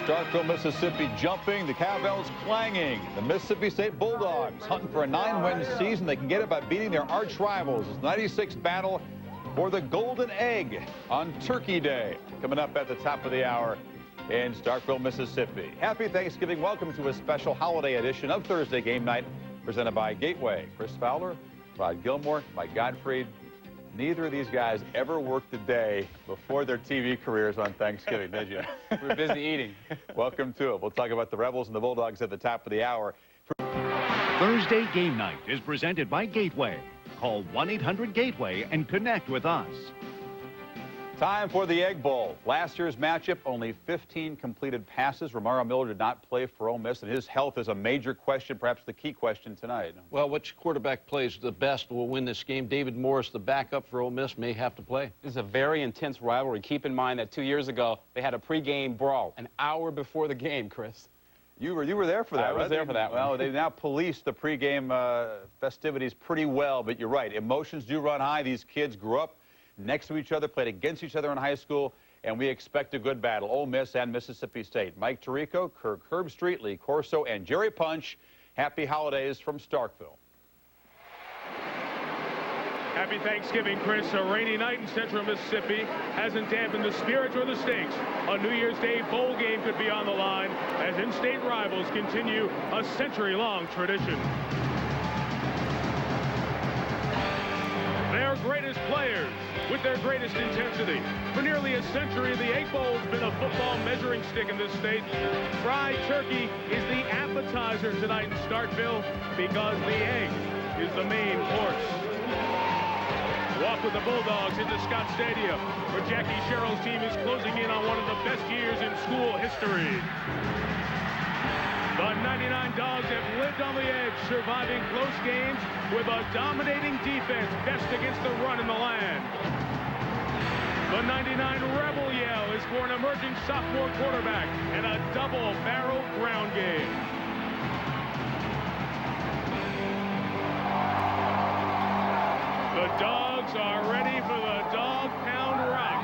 Starkville, Mississippi jumping, the cowbells clanging. The Mississippi State Bulldogs hunting for a 9-win season. They can get it by beating their arch rivals. It's 96 battle for the Golden Egg on Turkey Day. Coming up at the top of the hour in Starkville, Mississippi. Happy Thanksgiving. Welcome to a special holiday edition of Thursday Game Night presented by Gateway. Chris Fowler, Rod Gilmore, Mike Gottfried. Neither of these guys ever worked a day before their TV careers on Thanksgiving, did you? We're busy eating. Welcome to it. We'll talk about the Rebels and the Bulldogs at the top of the hour. Thursday Game Night is presented by Gateway. Call 1-800-GATEWAY and connect with us. Time for the Egg Bowl. Last year's matchup, only 15 completed passes. Romaro Miller did not play for Ole Miss, and his health is a major question, perhaps the key question tonight. Well, which quarterback plays the best will win this game. David Morris, the backup for Ole Miss, may have to play. This is a very intense rivalry. Keep in mind that 2 years ago, they had a pregame brawl an hour before the game, Chris. You were there for that, I was there for that one. Well, they now police the pregame festivities pretty well, but you're right. Emotions do run high. These kids grew up next to each other, played against each other in high school, and we expect a good battle. Ole Miss and Mississippi State. Mike Tirico, Kirk Herbstreit, Lee Corso, and Jerry Punch. Happy holidays from Starkville. Happy Thanksgiving, Chris. A rainy night in central Mississippi hasn't dampened the spirits or the stakes. A New Year's Day bowl game could be on the line as in-state rivals continue a century-long tradition. Their greatest players with their greatest intensity. For nearly a century, the Egg Bowl has been a football measuring stick in this state. Fried turkey is the appetizer tonight in Starkville because the egg is the main course. Walk with the Bulldogs into Scott Stadium, where Jackie Sherrill's team is closing in on one of the best years in school history. The 99 Dogs have lived on the edge, surviving close games with a dominating defense, best against the run in the land. The 99 Rebel Yell is for an emerging sophomore quarterback and a double-barrel ground game. The Dogs are ready for the Dog Pound Rock,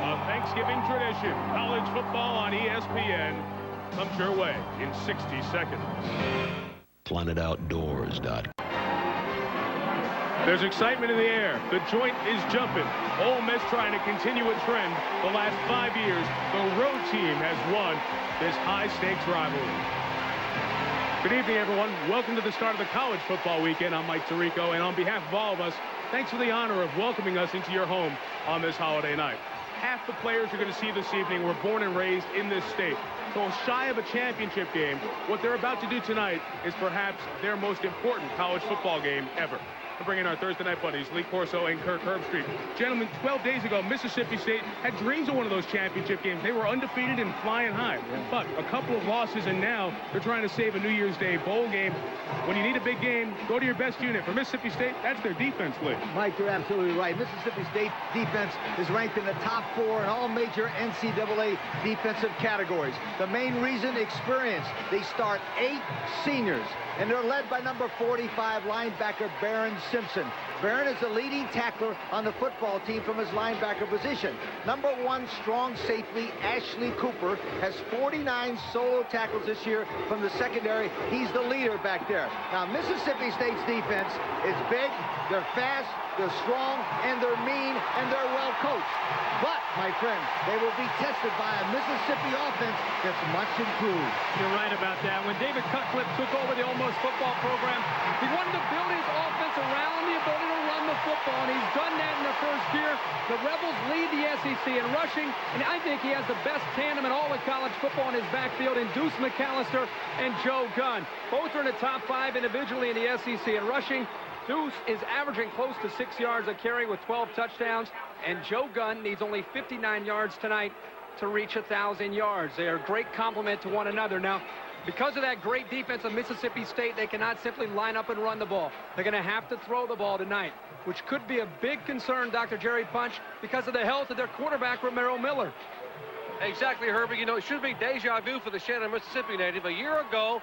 a Thanksgiving tradition. College football on ESPN comes your way in 60 seconds. PlanetOutdoors.com. There's excitement in the air. The joint is jumping. Ole Miss trying to continue a trend. The last 5 years, the road team has won this high-stakes rivalry. Good evening, everyone. Welcome to the start of the college football weekend. I'm Mike Tirico, and on behalf of all of us, thanks for the honor of welcoming us into your home on this holiday night. Half the players you're going to see this evening were born and raised in this state. So shy of a championship game, what they're about to do tonight is perhaps their most important college football game ever. To bring in our Thursday night buddies, Lee Corso and Kirk Herbstreit. Gentlemen, 12 days ago, Mississippi State had dreams of one of those championship games. They were undefeated and flying high. But a couple of losses, and now they're trying to save a New Year's Day bowl game. When you need a big game, go to your best unit. For Mississippi State, that's their defense, Lee. Mike, you're absolutely right. Mississippi State defense is ranked in the top 4 in all major NCAA defensive categories. The main reason, experience. They start 8 seniors, and they're led by number 45 linebacker Barron Simpson. Barron is the leading tackler on the football team from his linebacker position. Number 1 strong safety Ashley Cooper has 49 solo tackles this year from the secondary. He's the leader back there. Now, Mississippi State's defense is big, they're fast, they're strong, and they're mean, and they're well coached. But, my friends, they will be tested by a Mississippi offense that's much improved. You're right about that. When David Cutcliffe took over the Ole Miss football program, he wanted to build his offense around the ability to run the football, and he's done that in the first year. The Rebels lead the SEC in rushing, and I think he has the best tandem in all of college football in his backfield in Deuce McAllister and Joe Gunn. Both are in the top 5 individually in the SEC in rushing. Deuce is averaging close to 6 yards a carry with 12 touchdowns, and Joe Gunn needs only 59 yards tonight to reach 1,000 yards. They are a great complement to one another. Now, because of that great defense of Mississippi State, they cannot simply line up and run the ball. They're going to have to throw the ball tonight, which could be a big concern, Dr. Jerry Punch, because of the health of their quarterback, Romaro Miller. Exactly, Herbie. You know, it should be deja vu for the Shannon, Mississippi native. A year ago,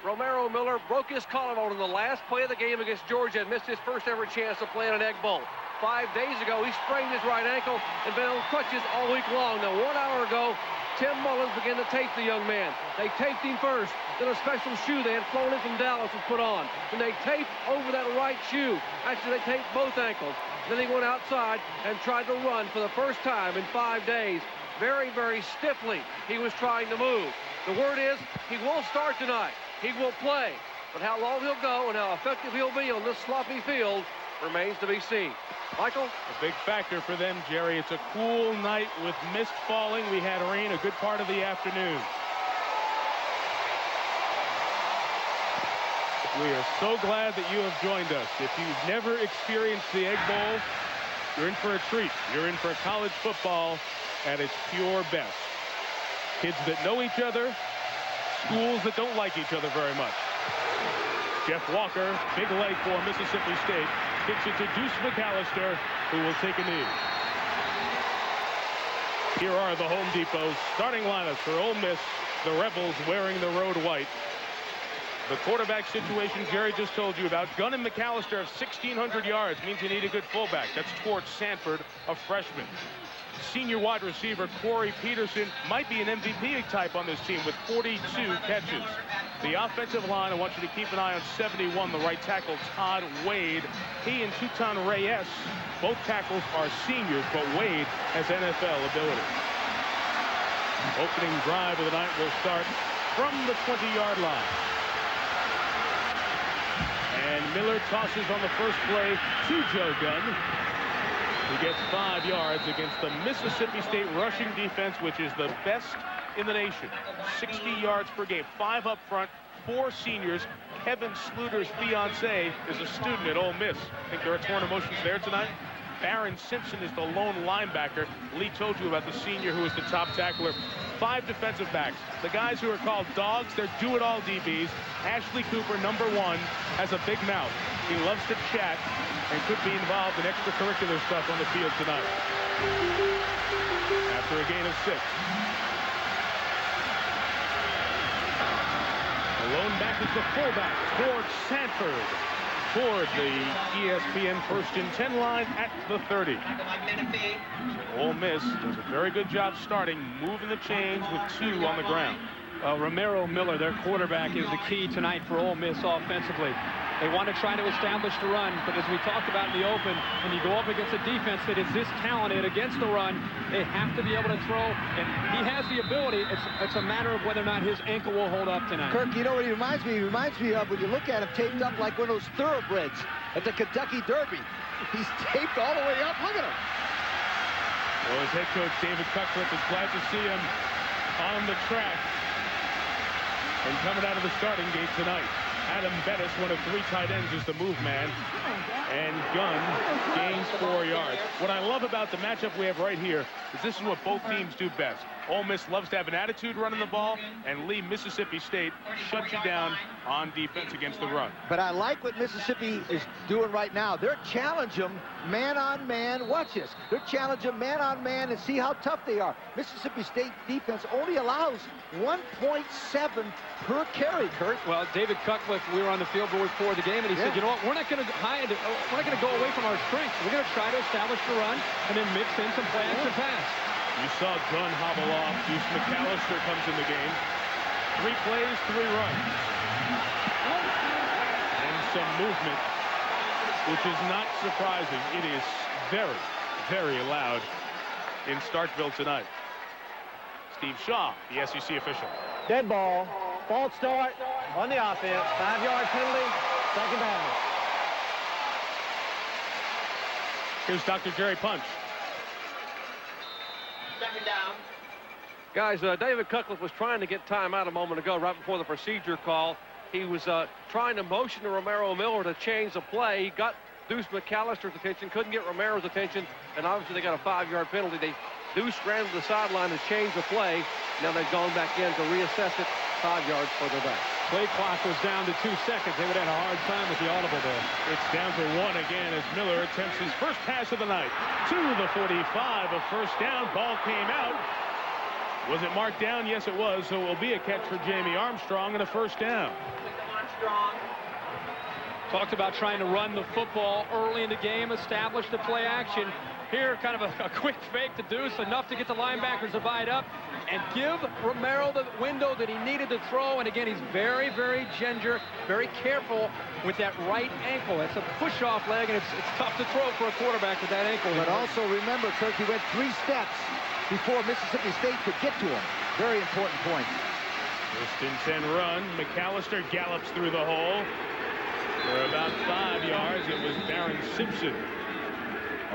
Romaro Miller broke his collarbone in the last play of the game against Georgia and missed his first ever chance to play in an Egg Bowl. 5 days ago, he sprained his right ankle and been on crutches all week long. Now, 1 hour ago, Tim Mullins began to tape the young man. They taped him first, then a special shoe they had flown in from Dallas was put on. Then they taped over that right shoe. Actually, they taped both ankles. Then he went outside and tried to run for the first time in 5 days. Very, very stiffly, he was trying to move. The word is he will start tonight. He will play. But how long he'll go and how effective he'll be on this sloppy field remains to be seen. Michael? A big factor for them, Jerry. It's a cool night with mist falling. We had rain a good part of the afternoon. We are so glad that you have joined us. If you've never experienced the Egg Bowl, you're in for a treat. You're in for college football at its pure best. Kids that know each other, schools that don't like each other very much. Jeff Walker, big leg for Mississippi State, kicks it to Deuce McAllister, who will take a knee. Here are the Home Depot starting lineups for Ole Miss, the Rebels wearing the road white. The quarterback situation Jerry just told you about. Gunn and McAllister have 1,600 yards. Means you need a good fullback. That's towards Sanford, a freshman. Senior wide receiver Corey Peterson might be an MVP type on this team with 42 catches. The offensive line, I want you to keep an eye on 71, the right tackle, Todd Wade. He and Tutan Reyes, both tackles are seniors, but Wade has NFL ability. Opening drive of the night will start from the 20-yard line. And Miller tosses on the first play to Joe Gunn, who gets 5 yards against the Mississippi State rushing defense, which is the best in the nation. 60 yards per game, 5 up front, 4 seniors. Kevin Sluter's fiance is a student at Ole Miss. Think there are torn emotions there tonight? Barron Simpson is the lone linebacker. Lee told you about the senior who is the top tackler. 5 defensive backs. The guys who are called dogs, they're do-it-all DBs. Ashley Cooper, number 1, has a big mouth. He loves to chat and could be involved in extracurricular stuff on the field tonight. After a gain of 6. The lone back is the fullback toward Sanford, toward the ESPN 1st and 10 line at the 30. Ole Miss does a very good job starting, moving the chains with 2 on the ground. Romaro Miller, their quarterback, is the key tonight for Ole Miss offensively. They want to try to establish the run, but as we talked about in the open, when you go up against a defense that is this talented against the run, they have to be able to throw, and he has the ability. It's a matter of whether or not his ankle will hold up tonight. Kirk, you know what he reminds me? He reminds me of when you look at him taped up like one of those thoroughbreds at the Kentucky Derby. He's taped all the way up. Look at him. Well, his head coach, David Cutcliffe, is glad to see him on the track and coming out of the starting gate tonight. Adam Bettis, one of 3 tight ends, is the move man. And Gunn gains 4 yards. What I love about the matchup we have right here is this is what both teams do best. Ole Miss loves to have an attitude running the ball, and Lee, Mississippi State, shuts you down on defense against the run. But I like what Mississippi is doing right now. They're challenging them man-on-man. Watch this. They're challenging them man-on-man and see how tough they are. Mississippi State defense only allows 1.7 per carry, Kurt. Well, David Cutcliffe, we were on the field before the game, and he said, you know what, we're not going to hide, we're not going to go away from our strengths. We're going to try to establish the run and then mix in some play action pass. You saw Gunn hobble off. Deuce McAllister comes in the game. 3 plays, 3 runs. And some movement, which is not surprising. It is very, very loud in Starkville tonight. Steve Shaw, the SEC official. Dead ball. False start on the offense. 5-yard penalty. 2nd down. Here's Dr. Jerry Punch. 2nd down. Guys, David Cutcliffe was trying to get time out a moment ago, right before the procedure call. He was trying to motion to Romaro Miller to change the play. He got Deuce McAllister's attention, couldn't get Romaro's attention, and obviously they got a 5-yard penalty. Deuce ran to the sideline and changed the play. Now they've gone back in to reassess it 5 yards further back. Play clock was down to 2 seconds. They would have had a hard time with the audible there. It's down to 1 again as Miller attempts his first pass of the night. To the 45, a first down. Ball came out. Was it marked down? Yes, it was. So it will be a catch for Jamie Armstrong and a first down. Talked about trying to run the football early in the game, establish the play action. Here, kind of a quick fake to Deuce, enough to get the linebackers to bite up. and give Romaro the window that he needed to throw. And again, he's very, very ginger, very careful with that right ankle. It's a push-off leg, and it's tough to throw for a quarterback with that ankle. But also remember, Kirk, he went 3 steps before Mississippi State could get to him. Very important point. First and 10 run. McAllister gallops through the hole. For about 5 yards, it was Baron Simpson,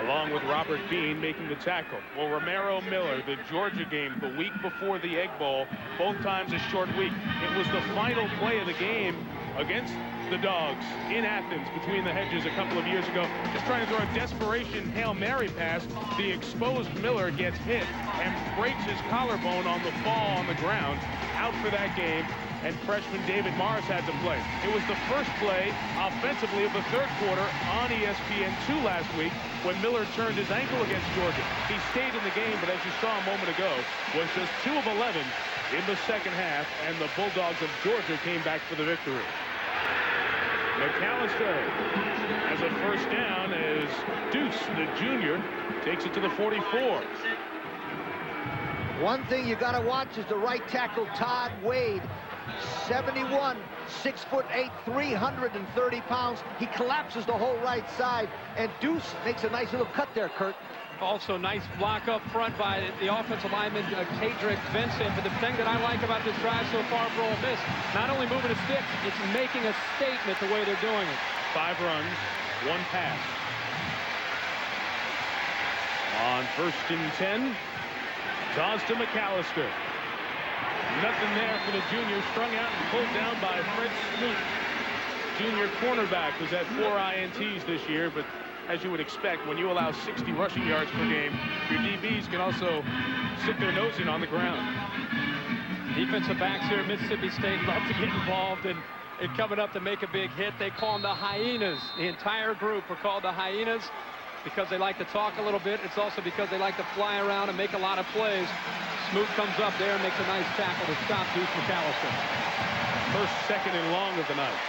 along with Robert Bean, making the tackle. Well, Romaro Miller, the Georgia game, the week before the Egg Bowl, both times a short week. It was the final play of the game against the Dogs in Athens, between the hedges a couple of years ago. Just trying to throw a desperation Hail Mary pass. The exposed Miller gets hit and breaks his collarbone on the fall on the ground. Out for that game, and freshman David Morris had to play. It was the first play offensively of the third quarter on ESPN2 last week when Miller turned his ankle against Georgia. He stayed in the game, but as you saw a moment ago, was just 2 of 11 in the second half, and the Bulldogs of Georgia came back for the victory. McAllister has a first down as Deuce, the junior, takes it to the 44. One thing you got to watch is the right tackle, Todd Wade. 71, 6'8", 330 pounds. He collapses the whole right side, and Deuce makes a nice little cut there, Kurt. Also, nice block up front by the offensive lineman, 𝐒𝐥𝐿. But the thing that I like about this drive so far for Ole Miss, not only moving the sticks, it's making a statement the way they're doing it. 5 runs, 1 pass. On first and 10, toss to McAllister. Nothing there for the junior, strung out and pulled down by Fred Smoot. Junior cornerback was at 4 INTs this year, but as you would expect, when you allow 60 rushing yards per game, your DBs can also stick their nose in on the ground. Defensive backs here at Mississippi State love to get involved in coming up to make a big hit. They call them the Hyenas. The entire group are called the Hyenas because they like to talk a little bit. It's also because they like to fly around and make a lot of plays. Smoot comes up there and makes a nice tackle to stop Deuce McAllister. First, second, and long of the night.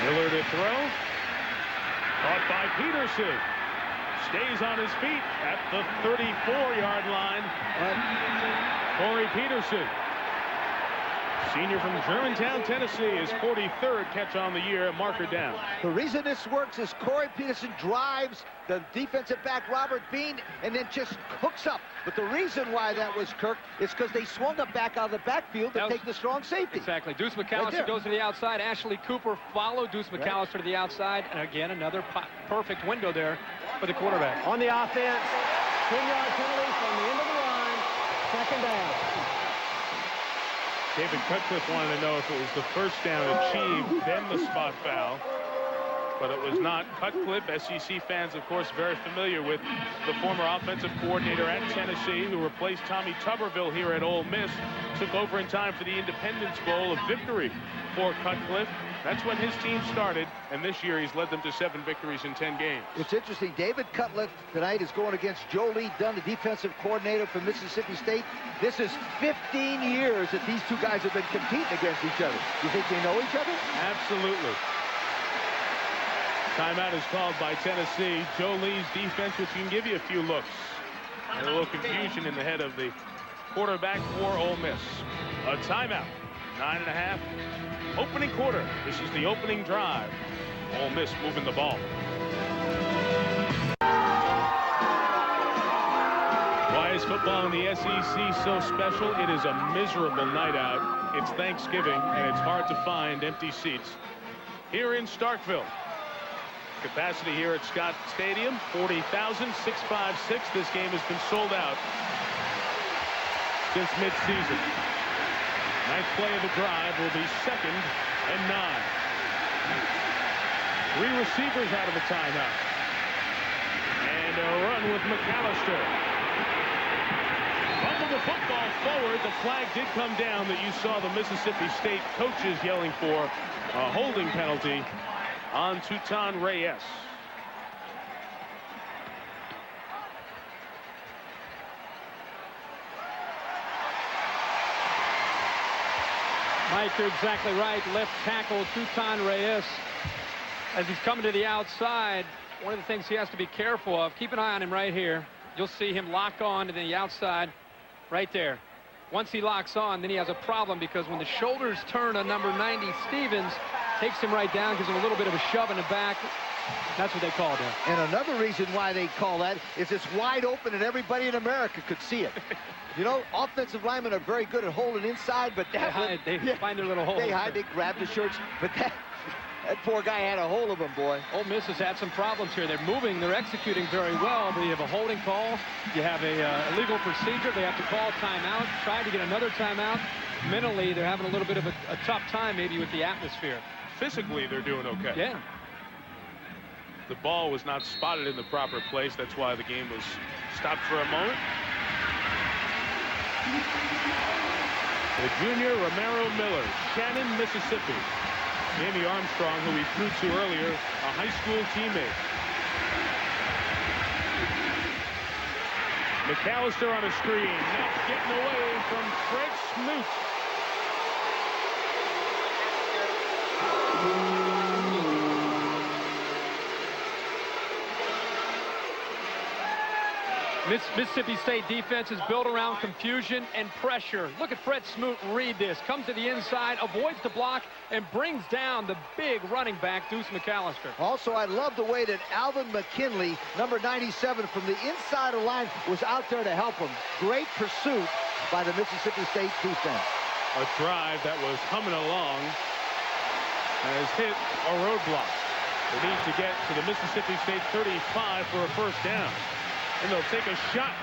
Miller to throw. Caught by Peterson. Stays on his feet at the 34-yard line. Corey Peterson, senior from Germantown, Tennessee, his 43rd catch on the year, marker down. The reason this works is Corey Peterson drives the defensive back Robert Bean and then just hooks up. But the reason why that was, Kirk, is because they swung up back out of the backfield to take the strong safety. Exactly. Deuce McAllister goes to the outside. Ashley Cooper followed Deuce McAllister to the outside. And again, another perfect window there for the quarterback. On the offense, 10-yard penalty from the end of the line, second down. David Cutcliffe wanted to know if it was the first down achieved, then the spot foul. But it was not. Cutcliffe, SEC fans, of course, very familiar with the former offensive coordinator at Tennessee, who replaced Tommy Tuberville here at Ole Miss, took over in time for the Independence Bowl, a victory for Cutcliffe. That's when his team started, and this year he's led them to 7 victories in 10 games. It's interesting. David Cutcliffe tonight is going against Joe Lee Dunn, the defensive coordinator for Mississippi State. This is 15 years that these two guys have been competing against each other. You think they know each other? Absolutely. Timeout is called by Tennessee. Joe Lee's defense, which can give you a few looks. And a little confusion in the head of the quarterback for Ole Miss. A timeout. 9.5. Opening quarter. This is the opening drive. Ole Miss moving the ball. Why is football in the SEC so special? It is a miserable night out. It's Thanksgiving, and it's hard to find empty seats here in Starkville. Capacity here at Scott Stadium, 40,656. This game has been sold out since midseason. Ninth play of the drive will be 2nd and 9. 3 receivers out of the timeout. And a run with McAllister. Fumble the football forward. The flag did come down that you saw the Mississippi State coaches yelling for a holding penalty on Tutan Reyes. Mike, you're exactly right. Left tackle Tutan Reyes, as he's coming to the outside, one of the things he has to be careful of, keep an eye on him right here. You'll see him lock on to the outside right there. Once he locks on, then he has a problem, because when the shoulders turn on number 90, Stevens takes him right down, gives him a little bit of a shove in the back. That's what they called him. And another reason why they call that is it's wide open and everybody in America could see it. You know, offensive linemen are very good at holding inside, but that they find their little hole. They hide, they grab the shirts, but that poor guy had a hold of him, boy. Ole Miss has had some problems here. They're moving, they're executing very well, but you have a holding call, you have a illegal procedure, they have to call timeout, try to get another timeout. Mentally, they're having a little bit of a tough time maybe with the atmosphere. Physically, they're doing okay. Yeah. The ball was not spotted in the proper place. That's why the game was stopped for a moment. The junior Romaro Miller, Shannon, Mississippi. Jamie Armstrong, who we threw to earlier, a high school teammate. McAllister on a screen, not getting away from Fred Smoot. Mississippi State defense is built around confusion and pressure. Look at Fred Smoot read this. Comes to the inside, avoids the block, and brings down the big running back, Deuce McAllister. Also, I love the way that Alvin McKinley, number 97, from the inside of the line, was out there to help him. Great pursuit by the Mississippi State defense. A drive that was humming along has hit a roadblock. They need to get to the Mississippi State 35 for a first down. And they'll take a shot.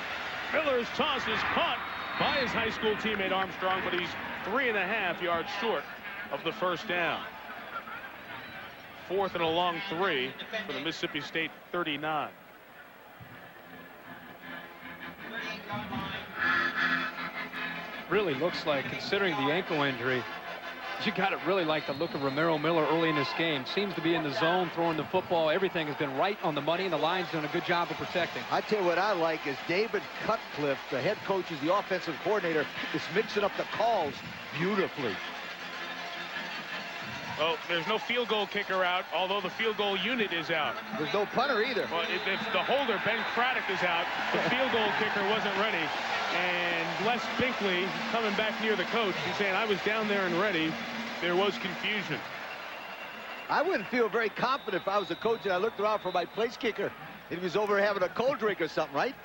Miller's toss is caught by his high school teammate Armstrong, but he's 3.5 yards short of the first down. 4th and a long 3 for the Mississippi State 39. Really looks like, considering the ankle injury, you got to really like the look of Romaro Miller early in this game. Seems to be in the zone, throwing the football. Everything has been right on the money, and the line's doing a good job of protecting. I tell you what I like is David Cutcliffe, the head coach, is the offensive coordinator, is mixing up the calls beautifully. Well, there's no field goal kicker out, although the field goal unit is out. There's no punter either. Well, if the holder, Ben Craddock, is out, the field goal kicker wasn't ready. And Les Binkley coming back near the coach and saying, I was down there and ready. There was confusion. I wouldn't feel very confident if I was a coach and I looked around for my place kicker. He was over having a cold drink or something, right?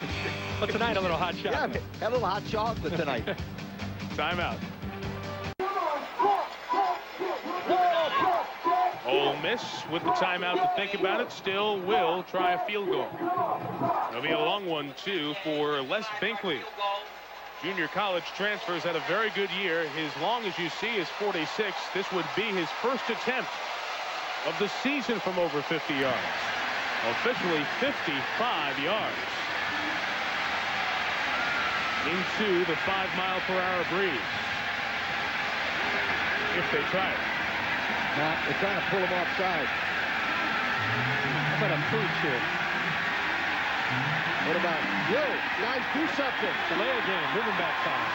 But tonight, a little hot chocolate. Yeah, have a little hot chocolate tonight. Timeout. Ole Miss with the timeout to think about it still will try a field goal. It'll be a long one too for Les Binkley. Junior college transfers had a very good year. His long, as you see, is 46. This would be his first attempt of the season from over 50 yards. Officially 55 yards. Into the 5-mile-per-hour breeze. If they try it. Now, they're trying to pull him offside. How about a pooch here? What about, yo, guys, do something. Delay a game, moving back time.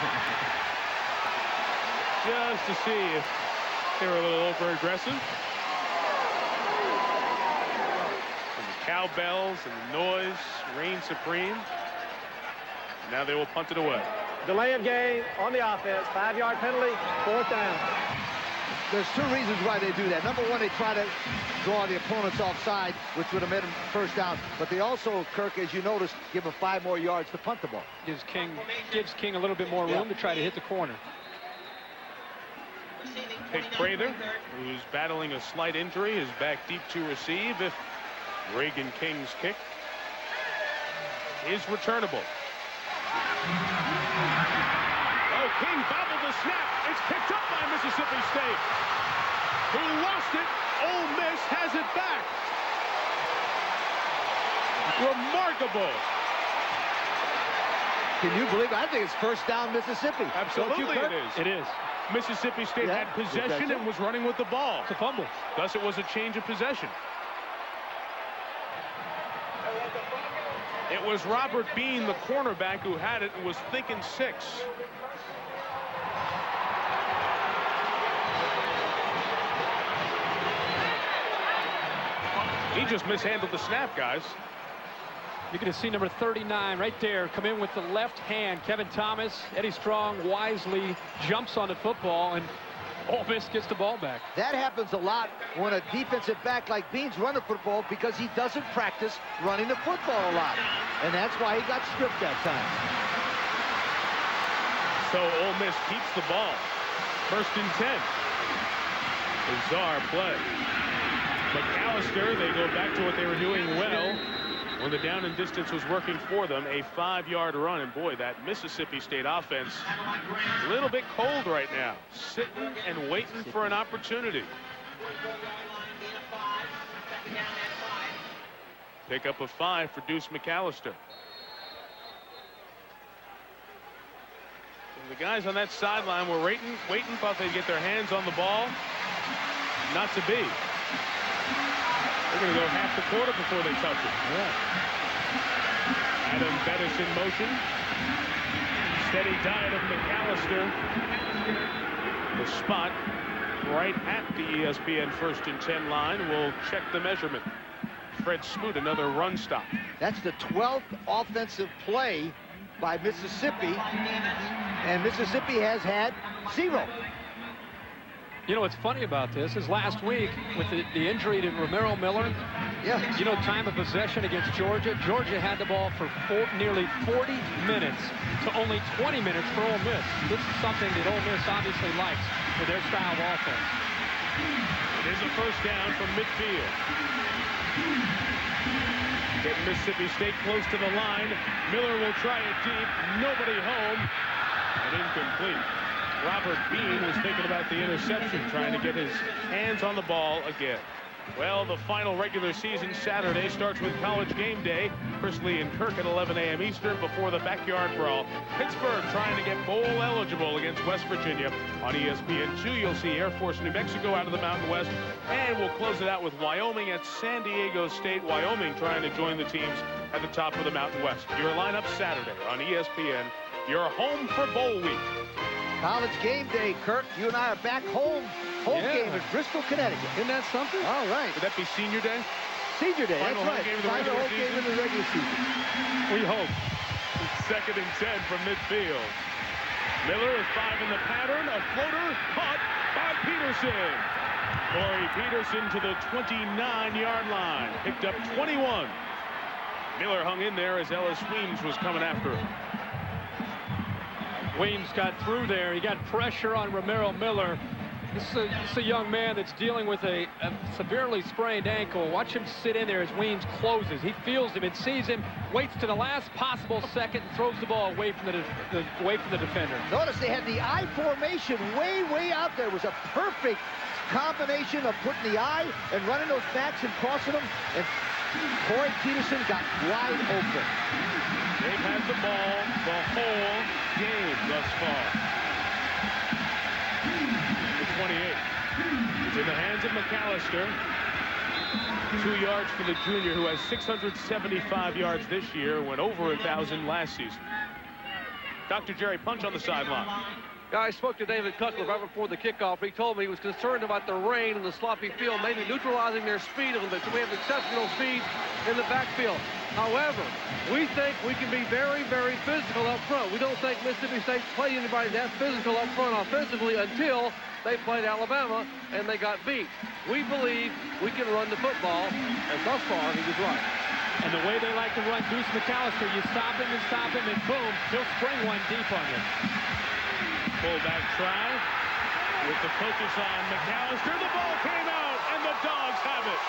Just to see if they were a little over-aggressive. And the cowbells and the noise reign supreme. Now they will punt it away. Delay of game on the offense. 5-yard penalty, 4th down. There's 2 reasons why they do that. Number one, they try to draw the opponents offside, which would have made them first down. But they also, Kirk, as you noticed, give them 5 more yards to punt the ball. Gives King a little bit more room to try to hit the corner. Pick Prather, who's battling a slight injury, is back deep to receive if Reagan King's kick is returnable. Oh, King bobbled the snap. It's picked up by Mississippi State, who lost it. Ole Miss has it back. Remarkable. Can you believe it? I think it's first down Mississippi. Absolutely it is. It is. Mississippi State had possession and was running with the ball. It's a fumble. Thus it was a change of possession. It was Robert Bean, the cornerback, who had it and was thinking 6. He just mishandled the snap, guys. You're going to see number 39 right there come in with the left hand. Kevin Thomas, Eddie Strong wisely jumps on the football, and Ole Miss gets the ball back. That happens a lot when a defensive back like Bean's running football because he doesn't practice running the football a lot. And that's why he got stripped that time. So Ole Miss keeps the ball. 1st and 10. Bizarre play. McAllister, they go back to what they were doing well when the down and distance was working for them. A 5-yard run. And boy, that Mississippi State offense a little bit cold right now. Sitting and waiting for an opportunity. Pick up a 5 for Deuce McAllister. And the guys on that sideline were waiting, thought they'd get their hands on the ball. Not to be. They're going to go half the quarter before they touch it. Yeah. Adam Bettis in motion. Steady diet of McAllister. The spot right at the ESPN 1st and 10 line. We'll check the measurement. Fred Smoot, another run stop. That's the 12th offensive play by Mississippi, and Mississippi has had 0. You know what's funny about this is last week with the injury to Romaro Miller. Yeah. You know, time of possession against Georgia. Georgia had the ball for nearly 40 minutes to only 20 minutes for Ole Miss. This is something that Ole Miss obviously likes with their style of offense. It is a 1st down from midfield. Getting Mississippi State close to the line. Miller will try it deep. Nobody home. And incomplete. Robert Bean was thinking about the interception, trying to get his hands on the ball again. Well, the final regular season Saturday starts with College Game Day. Chris Lee and Kirk at 11 a.m. Eastern before the backyard brawl. Pittsburgh trying to get bowl eligible against West Virginia. On ESPN2, you'll see Air Force New Mexico out of the Mountain West. And we'll close it out with Wyoming at San Diego State. Wyoming trying to join the teams at the top of the Mountain West. Your lineup Saturday on ESPN. Your home for bowl week. College Game Day, Kirk. You and I are back home. Home game in Bristol, Connecticut. Isn't that something? All right. Would that be senior day? Senior day, Final that's right. Final home game of the regular season. We hope. 2nd and 10 from midfield. Miller is 5 in the pattern. A floater caught by Peterson. Corey Peterson to the 29-yard line. Picked up 21. Miller hung in there as Ellis Weems was coming after him. Weems got through there. He got pressure on Romaro Miller. This is a young man that's dealing with a severely sprained ankle. Watch him sit in there as Weems closes. He feels him and sees him, waits to the last possible second, and throws the ball away from the defender. Notice they had the I formation way out there. It was a perfect combination of putting the I and running those backs and crossing them. And Corey Peterson got wide open. They've had the ball the whole game thus far. The 28. It's in the hands of McAllister. 2 yards for the junior, who has 675 yards this year, went over 1,000 last season. Dr. Jerry Punch on the sideline. I spoke to David Cutler right before the kickoff. He told me he was concerned about the rain and the sloppy field, maybe neutralizing their speed a little bit. So we have exceptional speed in the backfield. However, we think we can be very physical up front. We don't think Mississippi State played anybody that physical up front offensively until they played Alabama and they got beat. We believe we can run the football, and thus far he was right. And the way they like to run Deuce McAllister, you stop him, and boom, he'll spring one deep on you. Fullback try with the focus on McAllister. The ball came out, and the Dogs have it.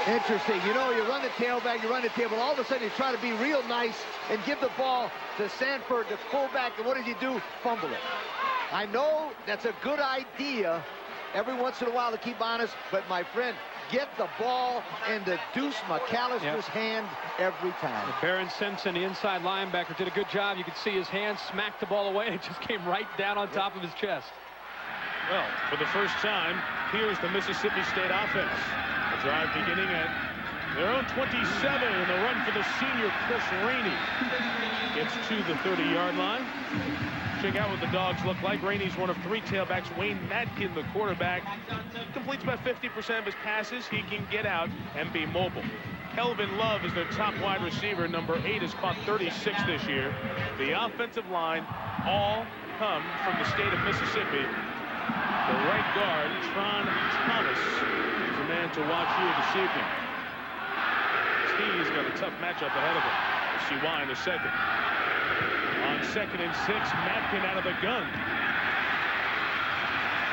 Interesting. You know, you run the tailback, you run the tail, but all of a sudden you try to be real nice and give the ball to Sanford, the fullback, and what does he do? Fumble it. I know that's a good idea every once in a while to keep honest, but my friend, get the ball into Deuce McAllister's hand every time. Barron Simpson, the inside linebacker, did a good job. You could see his hand smack the ball away, and it just came right down on top of his chest. Well, for the first time, here's the Mississippi State offense. A drive beginning at Their own 27, and the run for the senior Chris Rainey. Gets to the 30-yard line. Check out what the Dogs look like. Rainey's one of 3 tailbacks. Wayne Madkin, the quarterback, completes about 50% of his passes. He can get out and be mobile. Kelvin Love is their top wide receiver. Number 8 has caught 36 this year. The offensive line all come from the state of Mississippi. The right guard, Tron Thomas, is the man to watch here this evening. He's got a tough matchup ahead of him. We'll see why in a second. On 2nd and 6, Madkin out of the gun.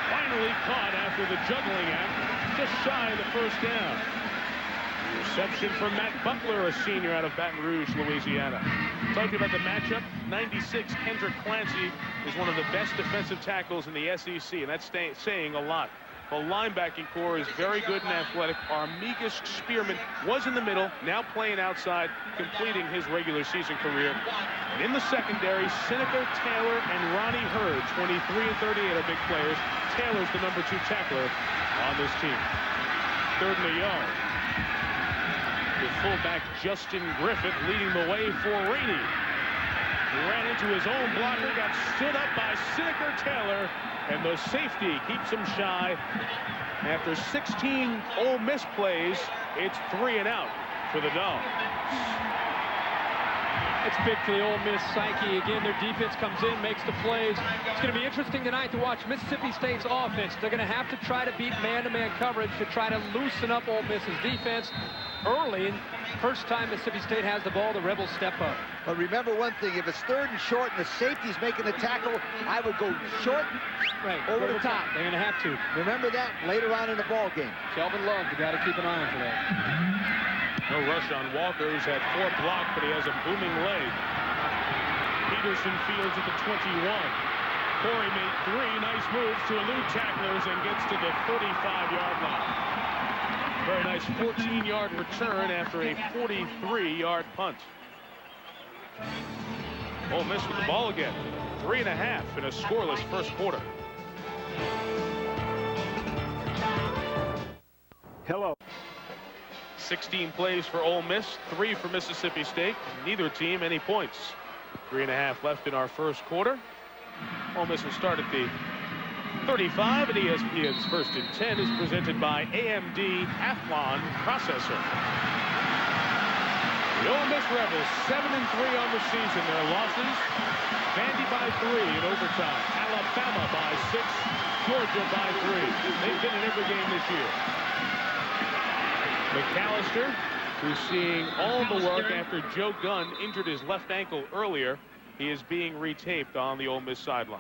Finally caught after the juggling act, just shy of the first down. Reception from Matt Butler, a senior out of Baton Rouge, Louisiana. Talking about the matchup, 96 Kendrick Clancy is one of the best defensive tackles in the SEC, and that's saying a lot. The linebacking core is very good and athletic. Armigas Spearman was in the middle, now playing outside, completing his regular season career. And in the secondary, Seneca Taylor and Ronnie Hurd, 23 and 38 are big players. Taylor's the number 2 tackler on this team. 3rd and a yard. The fullback Justin Griffith leading the way for Rainey. He ran into his own blocker, got stood up by Seneca Taylor, and the safety keeps him shy. After 16 Ole Miss plays, it's 3 and out for the Dogs. It's big for the Ole Miss psyche. Again, their defense comes in, makes the plays. It's going to be interesting tonight to watch Mississippi State's offense. They're going to have to try to beat man-to-man coverage to try to loosen up Ole Miss's defense early. First time Mississippi State has the ball, the Rebels step up. But remember one thing, if it's 3rd and short and the safety's making the tackle, I would go short, over the top. They're going to have to. Remember that later on in the ball game. Kelvin Love, the guy to keep an eye on for that. No rush on Walker, who's had 4 blocks, but he has a booming leg. Peterson fields at the 21. Corey made 3 nice moves to elude tacklers and gets to the 35-yard line. Very nice 14-yard return after a 43-yard punt. Ole Miss with the ball again. 3.5 in a scoreless first quarter. Hello. 16 plays for Ole Miss, 3 for Mississippi State. Neither team any points. 3.5 left in our first quarter. Ole Miss will start at the 35, and ESPN's 1st and 10 is presented by AMD Athlon Processor. The Ole Miss Rebels 7-3 on the season. Their losses: Vandy by 3 in overtime, Alabama by 6, Georgia by 3. They've been in every game this year. McAllister, who's seeing all the work after Joe Gunn injured his left ankle earlier. He is being retaped on the Ole Miss sideline.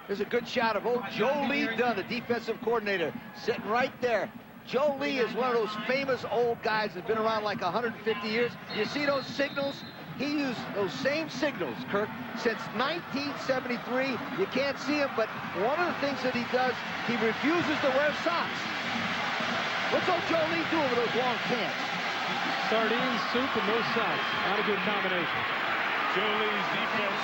There's a good shot of old Joe Lee Dunn, the defensive coordinator, sitting right there. Joe Lee is one of those famous old guys that's been around like 150 years. You see those signals? He used those same signals, Kirk, since 1973. You can't see him, but one of the things that he does, he refuses to wear socks. What's old Joe Lee doing with those long pants? Sardines, soup, and no socks. Not a good combination. Joe Lee's defense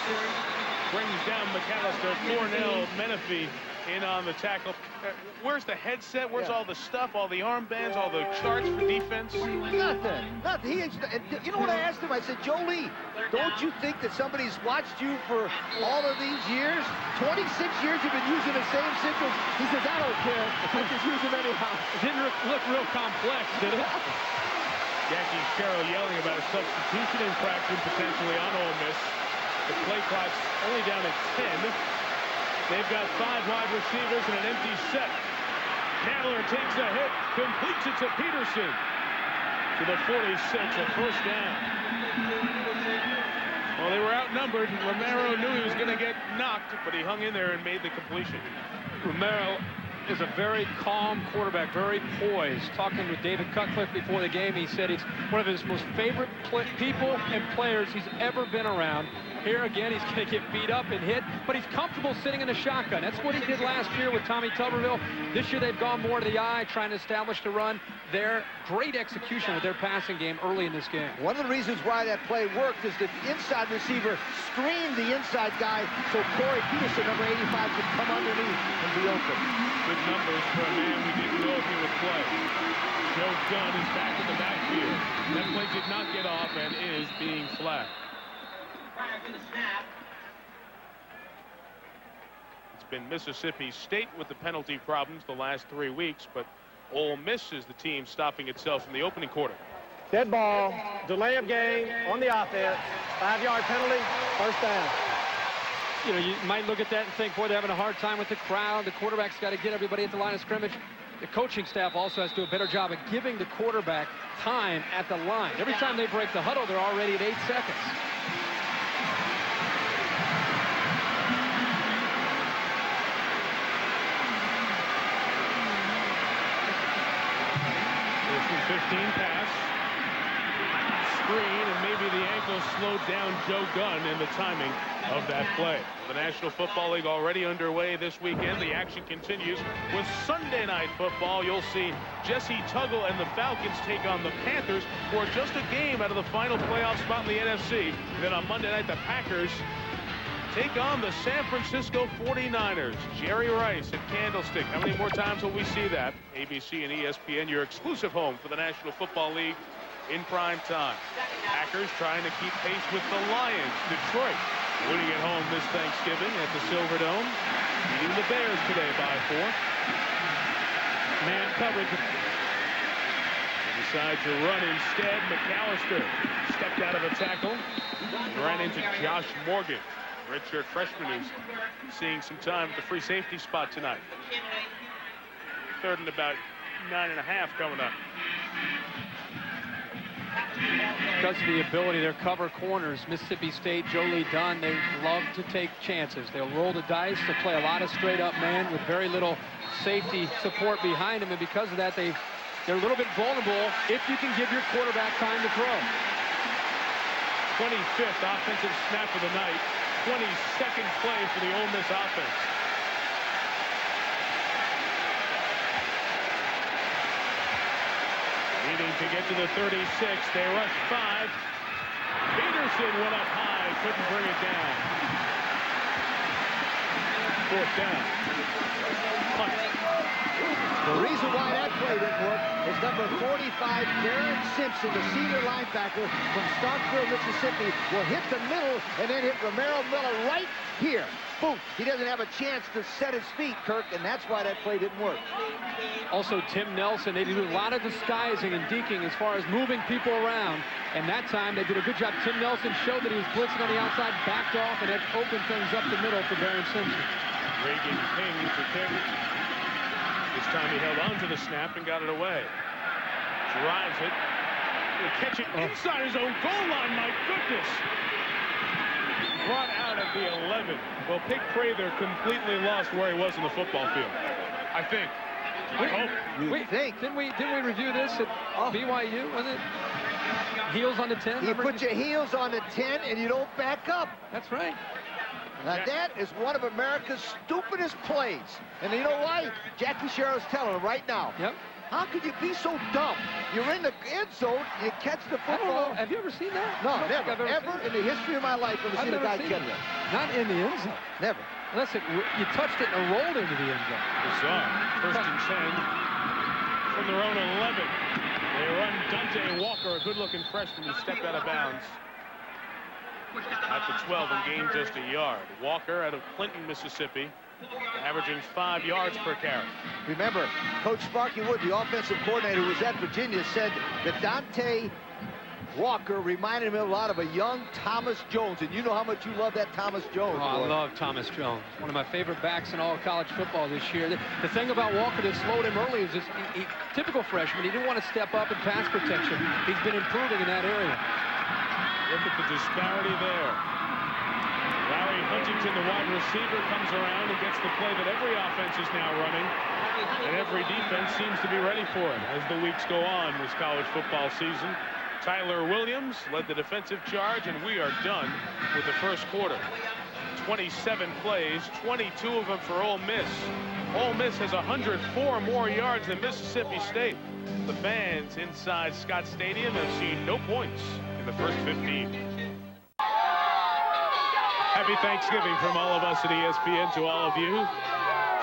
brings down McAllister. Cornell Menifee in on the tackle. Where's the headset? Where's all the stuff, all the armbands, all the charts for defense? Nothing. You know what I asked him? I said, Joe Lee, don't you think that somebody's watched you for all of these years? 26 years you've been using the same signals. He says, I don't care. I just use them anyhow. It didn't look real complex, did it? Jackie Sherrill yelling about a substitution infraction potentially on Ole Miss. The play clock's only down at 10. They've got 5 wide receivers and an empty set. Nadler takes a hit, completes it to Peterson. To the 46, a first down. Well, they were outnumbered. Romaro knew he was going to get knocked, but he hung in there and made the completion. Romaro is a very calm quarterback, very poised. Talking with David Cutcliffe before the game, he said it's one of his most favorite people and players he's ever been around. Here again, he's going to get beat up and hit, but he's comfortable sitting in a shotgun. That's what he did last year with Tommy Tuberville. This year, they've gone more to the eye, trying to establish the run. Their great execution with their passing game early in this game. One of the reasons why that play worked is that the inside receiver screened the inside guy so Corey Peterson, number 85, could come underneath and be open. Good numbers for a man who didn't know if he would play. Joe Gunn is back in the backfield. That play did not get off and is being flagged. It's been Mississippi State with the penalty problems the last 3 weeks, but Ole Miss is the team stopping itself in the opening quarter. Dead ball, delay of game on the offense, 5-yard penalty, first down. You know, you might look at that and think, boy, they're having a hard time with the crowd. The quarterback's got to get everybody at the line of scrimmage. The coaching staff also has to do a better job of giving the quarterback time at the line. Every time they break the huddle, they're already at 8 seconds. This is 15 pass. Screen, and maybe the ankle slowed down Joe Gunn in the timing of that play. The National Football League already underway this weekend. The action continues with Sunday Night Football. You'll see Jesse Tuggle and the Falcons take on the Panthers, who are just a game out of the final playoff spot in the NFC. Then on Monday night, the Packers take on the San Francisco 49ers. Jerry Rice at Candlestick. How many more times will we see that? ABC and ESPN, your exclusive home for the National Football League in prime time. Packers trying to keep pace with the Lions. Detroit winning at home this Thanksgiving at the Silverdome. Beating the Bears today by 4. Man coverage. Decide to run instead. McAllister stepped out of a tackle. Ran into Josh Morgan. Redshirt freshman who's seeing some time at the free safety spot tonight. 3rd and about 9.5 coming up. Because of the ability, their cover corners, Mississippi State, Joe Lee Dunn, they love to take chances. They'll roll the dice to play a lot of straight-up man with very little safety support behind them, and because of that, they're a little bit vulnerable if you can give your quarterback time to throw. 25th offensive snap of the night, 22nd play for the Ole Miss offense. Needing to get to the 36. They rush 5. Peterson went up high, couldn't bring it down. 4th down. Punt. The reason why that play didn't work is number 45, Darren Simpson, the senior linebacker from Starkville, Mississippi, will hit the middle and then hit Romaro Miller right here. Boom. He doesn't have a chance to set his feet, Kirk, and that's why that play didn't work. Also, Tim Nelson, they do a lot of disguising and deking as far as moving people around, and that time they did a good job. Tim Nelson showed that he was blitzing on the outside, backed off, and that opened things up the middle for Darren Simpson. Reagan King to King. This time he held on to the snap and got it away. Drives it. He'll catch it inside his own goal line. My goodness. Brought out at the 11. Well, Pick Prather completely lost where he was in the football field. I think. I hope. You think. Didn't we review this at BYU? Was it heels on the 10? You put your heels on the 10 and you don't back up. That's right. Now, that is one of America's stupidest plays. And you know why? Jackie Sherrill's telling him right now. Yep. How could you be so dumb? You're in the end zone, you catch the football. Have you ever seen that? No, never. Ever in the history of my life, I've seen a guy get it. Not in the end zone. Never. Unless you touched it and rolled into the end zone. It's on. 1st and 10 from their own 11. They run Dante Walker, a good-looking freshman who stepped out of bounds at the 12 and gained just a yard. Walker out of Clinton, Mississippi, averaging 5 yards per carry. Remember, Coach Sparky Wood, the offensive coordinator who was at Virginia, said that Dante Walker reminded him a lot of a young Thomas Jones, and you know how much you love that Thomas Jones. Oh, I love Thomas Jones. One of my favorite backs in all college football this year. The thing about Walker that slowed him early is just typical freshman. He didn't want to step up in pass protection. He's been improving in that area. Look at the disparity there. Larry Huntington, the wide receiver, comes around and gets the play that every offense is now running, and every defense seems to be ready for it as the weeks go on this college football season. Tyler Williams led the defensive charge, and we are done with the first quarter. 27 plays, 22 of them for Ole Miss. Ole Miss has 104 more yards than Mississippi State. The fans inside Scott Stadium have seen no points in the first 15. Happy Thanksgiving from all of us at ESPN to all of you.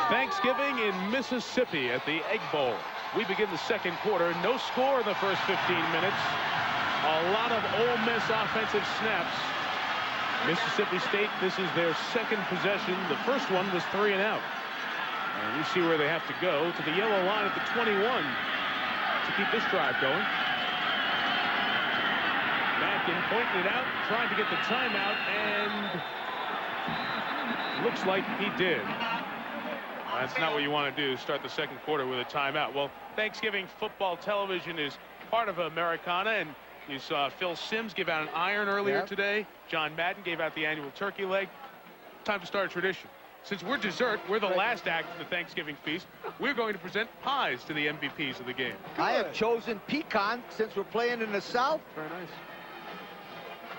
Thanksgiving in Mississippi at the Egg Bowl. We begin the second quarter. No score in the first 15 minutes. A lot of Ole Miss offensive snaps. Mississippi State, this is their second possession. The first one was 3 and out. And we see where they have to go, to the yellow line at the 21 to keep this drive going. Mackin pointing it out, trying to get the timeout, and looks like he did. That's not what you want to do, start the second quarter with a timeout. Well, Thanksgiving football television is part of Americana, and you saw Phil Simms give out an iron earlier today. John Madden gave out the annual turkey leg. Time to start a tradition. Since we're dessert, we're the last act of the Thanksgiving feast. We're going to present pies to the MVPs of the game. I have chosen pecan since we're playing in the South. Very nice.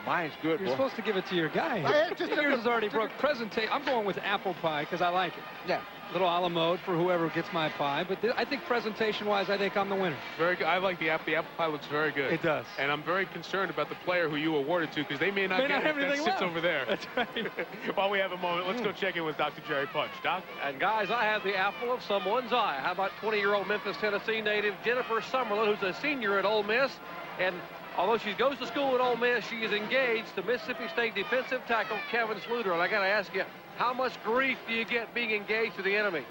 Mine's good. You're supposed to give it to your guy. Yours is already broke. Presentation. I'm going with apple pie because I like it. Yeah. Little a la mode for whoever gets my pie. But I think presentation-wise, I think I'm the winner. Very good. I like the apple. The apple pie looks very good. It does. And I'm very concerned about the player who you awarded to because they may not get it. That sits over there. That's right. While we have a moment, let's go check in with Dr. Jerry Punch. Doc? And guys, I have the apple of someone's eye. How about 20-year-old Memphis, Tennessee native Jennifer Summerlin, who's a senior at Ole Miss. And although she goes to school at Ole Miss, she is engaged to Mississippi State defensive tackle Kevin Sluter. And I got to ask you, how much grief do you get being engaged to the enemy?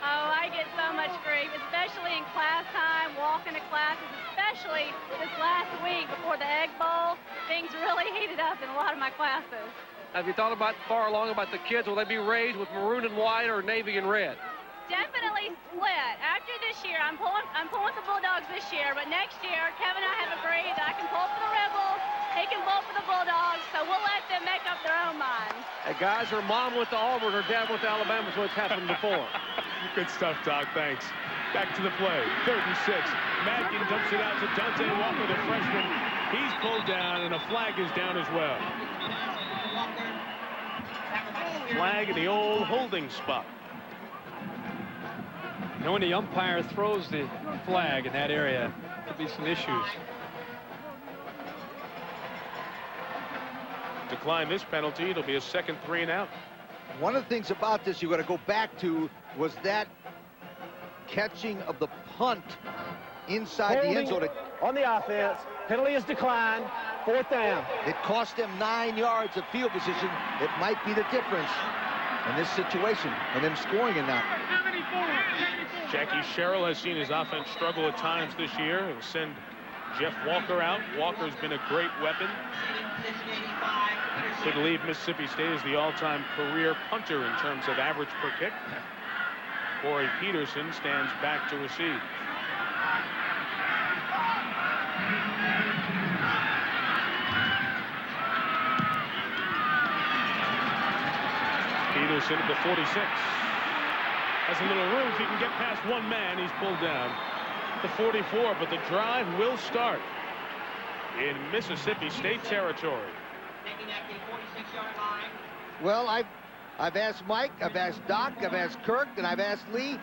Oh, I get so much grief, especially in class time, walking to classes, especially this last week before the Egg Bowl. Things really heated up in a lot of my classes. Have you thought about far along about the kids? Will they be raised with maroon and white or navy and red? Definitely split. After this year, I'm pulling for the Bulldogs this year, but next year, Kevin and I have agreed that I can pull for the Rebels, he can pull for the Bulldogs, so we'll let them make up their own minds. Hey, guys, her mom went to Auburn, her dad went to Alabama, so it's happened before. Good stuff, Doc. Thanks. Back to the play. 3rd and 6. Madkin dumps it out to Dante Walker, the freshman. He's pulled down, and a flag is down as well. Flag in the old holding spot. You know, when the umpire throws the flag in that area, there'll be some issues. Decline this penalty, it'll be a second 3 and out. One of the things about this you got to go back to was that catching of the punt inside the end zone. On the offense, penalty is declined, 4th down. It cost them 9 yards of field position. It might be the difference in this situation and them scoring in that. Jackie Sherrill has seen his offense struggle at times this year. He'll send Jeff Walker out. Walker's been a great weapon. Could leave Mississippi State as the all-time career punter in terms of average per kick. Corey Peterson stands back to receive. Peterson at the 46. Has a little room. If he can get past one man, he's pulled down. The 44, but the drive will start in Mississippi State territory. Well, I've asked Mike, I've asked Doc, I've asked Kirk, and I've asked Lee.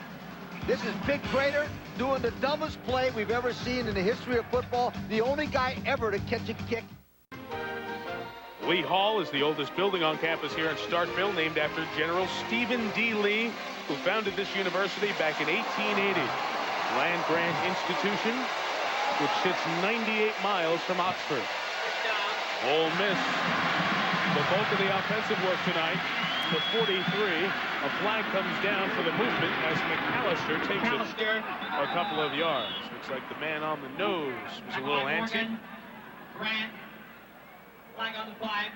This is Big Prater doing the dumbest play we've ever seen in the history of football. The only guy ever to catch a kick. Lee Hall is the oldest building on campus here in Starkville, named after General Stephen D. Lee, who founded this university back in 1880. Land-grant institution, which sits 98 miles from Oxford. Ole Miss, the bulk of the offensive work tonight. The 43, a flag comes down for the movement as McAllister takes it a couple of yards. Looks like the man on the nose was a little antsy. Grant, flag on the flag.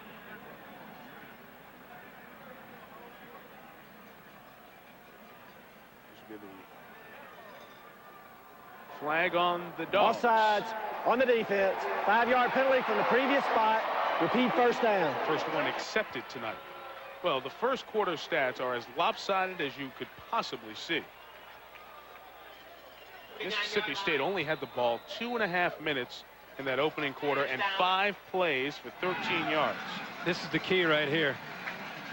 Flag on the Dogs. Offsides on the defense. 5-yard penalty from the previous spot. Repeat 1st down. First one accepted tonight. Well, the first quarter stats are as lopsided as you could possibly see. Mississippi State only had the ball 2.5 minutes in that opening quarter and 5 plays for 13 yards. This is the key right here.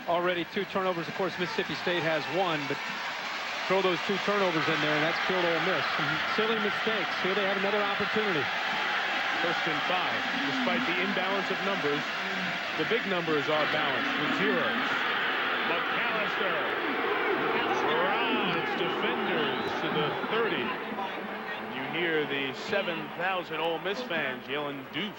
Already 2 turnovers. Of course, Mississippi State has 1, but throw those 2 turnovers in there, and that's killed Ole Miss. Some silly mistakes. Here they have another opportunity. 1st and 5. Despite the imbalance of numbers, the big numbers are balanced with zeros. McAllister drives defenders to the 30. hear the 7,000 Ole Miss fans yelling deuce.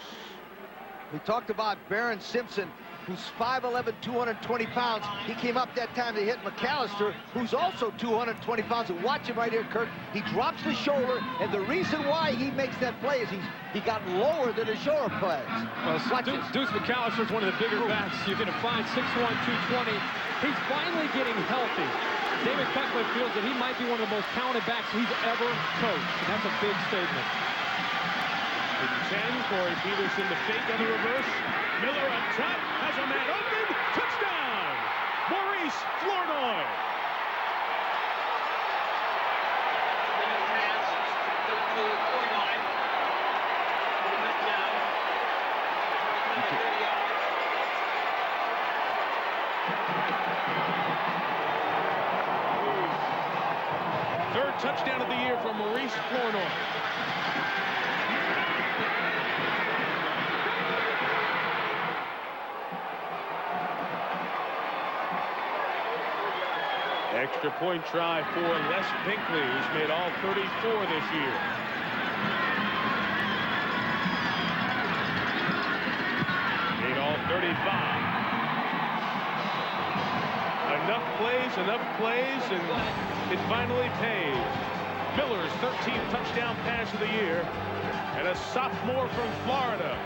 We talked about Baron Simpson, who's 5'11", 220 pounds. He came up that time to hit McAllister, who's also 220 pounds. And watch him right here, Kirk. He drops the shoulder, and the reason why he makes that play is he got lower than his shoulder pads. Well, Deuce McAllister is one of the bigger backs you're going to find, 6'1", 220. He's finally getting healthy. David Cutcliffe feels that he might be one of the most talented backs he's ever coached, and that's a big statement. 10, Corey Peterson the fake on the reverse. Miller up top, has a man open. Touchdown! Maurice Flournoy. Third touchdown of the year from Maurice Flournoy. Extra point try for Les Pinkley, who's made all 34 this year. Made all 35. Enough plays, and it finally pays. Miller's 13th touchdown pass of the year, and a sophomore from Florida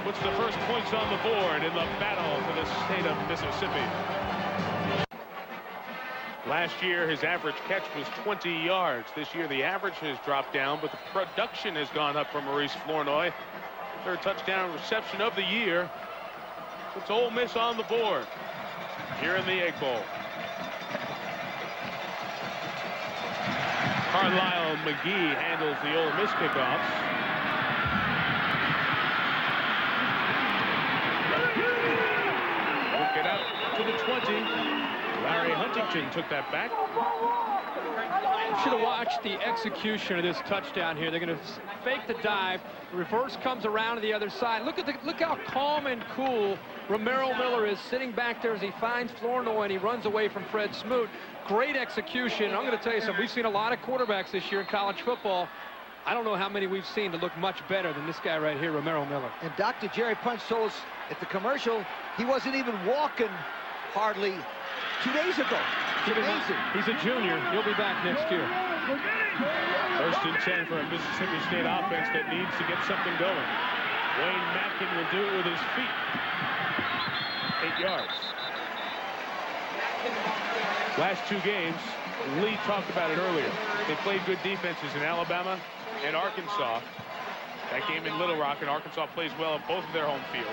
puts the first points on the board in the battle for the state of Mississippi. Last year, his average catch was 20 yards. This year, the average has dropped down, but the production has gone up for Maurice Flournoy. Third touchdown reception of the year. Puts Ole Miss on the board here in the Egg Bowl. Carlisle McGee handles the Ole Miss kickoffs. Took it up to the 20. Larry Huntington took that back. You should have watched the execution of this touchdown here. They're going to fake the dive. The reverse comes around to the other side. Look how calm and cool Romaro Miller is sitting back there as he finds Flournoy and he runs away from Fred Smoot. Great execution. I'm going to tell you something. We've seen a lot of quarterbacks this year in college football. I don't know how many we've seen to look much better than this guy right here, Romaro Miller. And Dr. Jerry Punch told us at the commercial he wasn't even walking hardly 2 days ago. It's amazing. He's a junior. He'll be back next year. First and 10 for a Mississippi State offense that needs to get something going. Wayne Matkin will do it with his feet. 8 yards. Last two games, Lee talked about it earlier. They played good defenses in Alabama and Arkansas. That game in Little Rock, and Arkansas plays well at both of their home fields.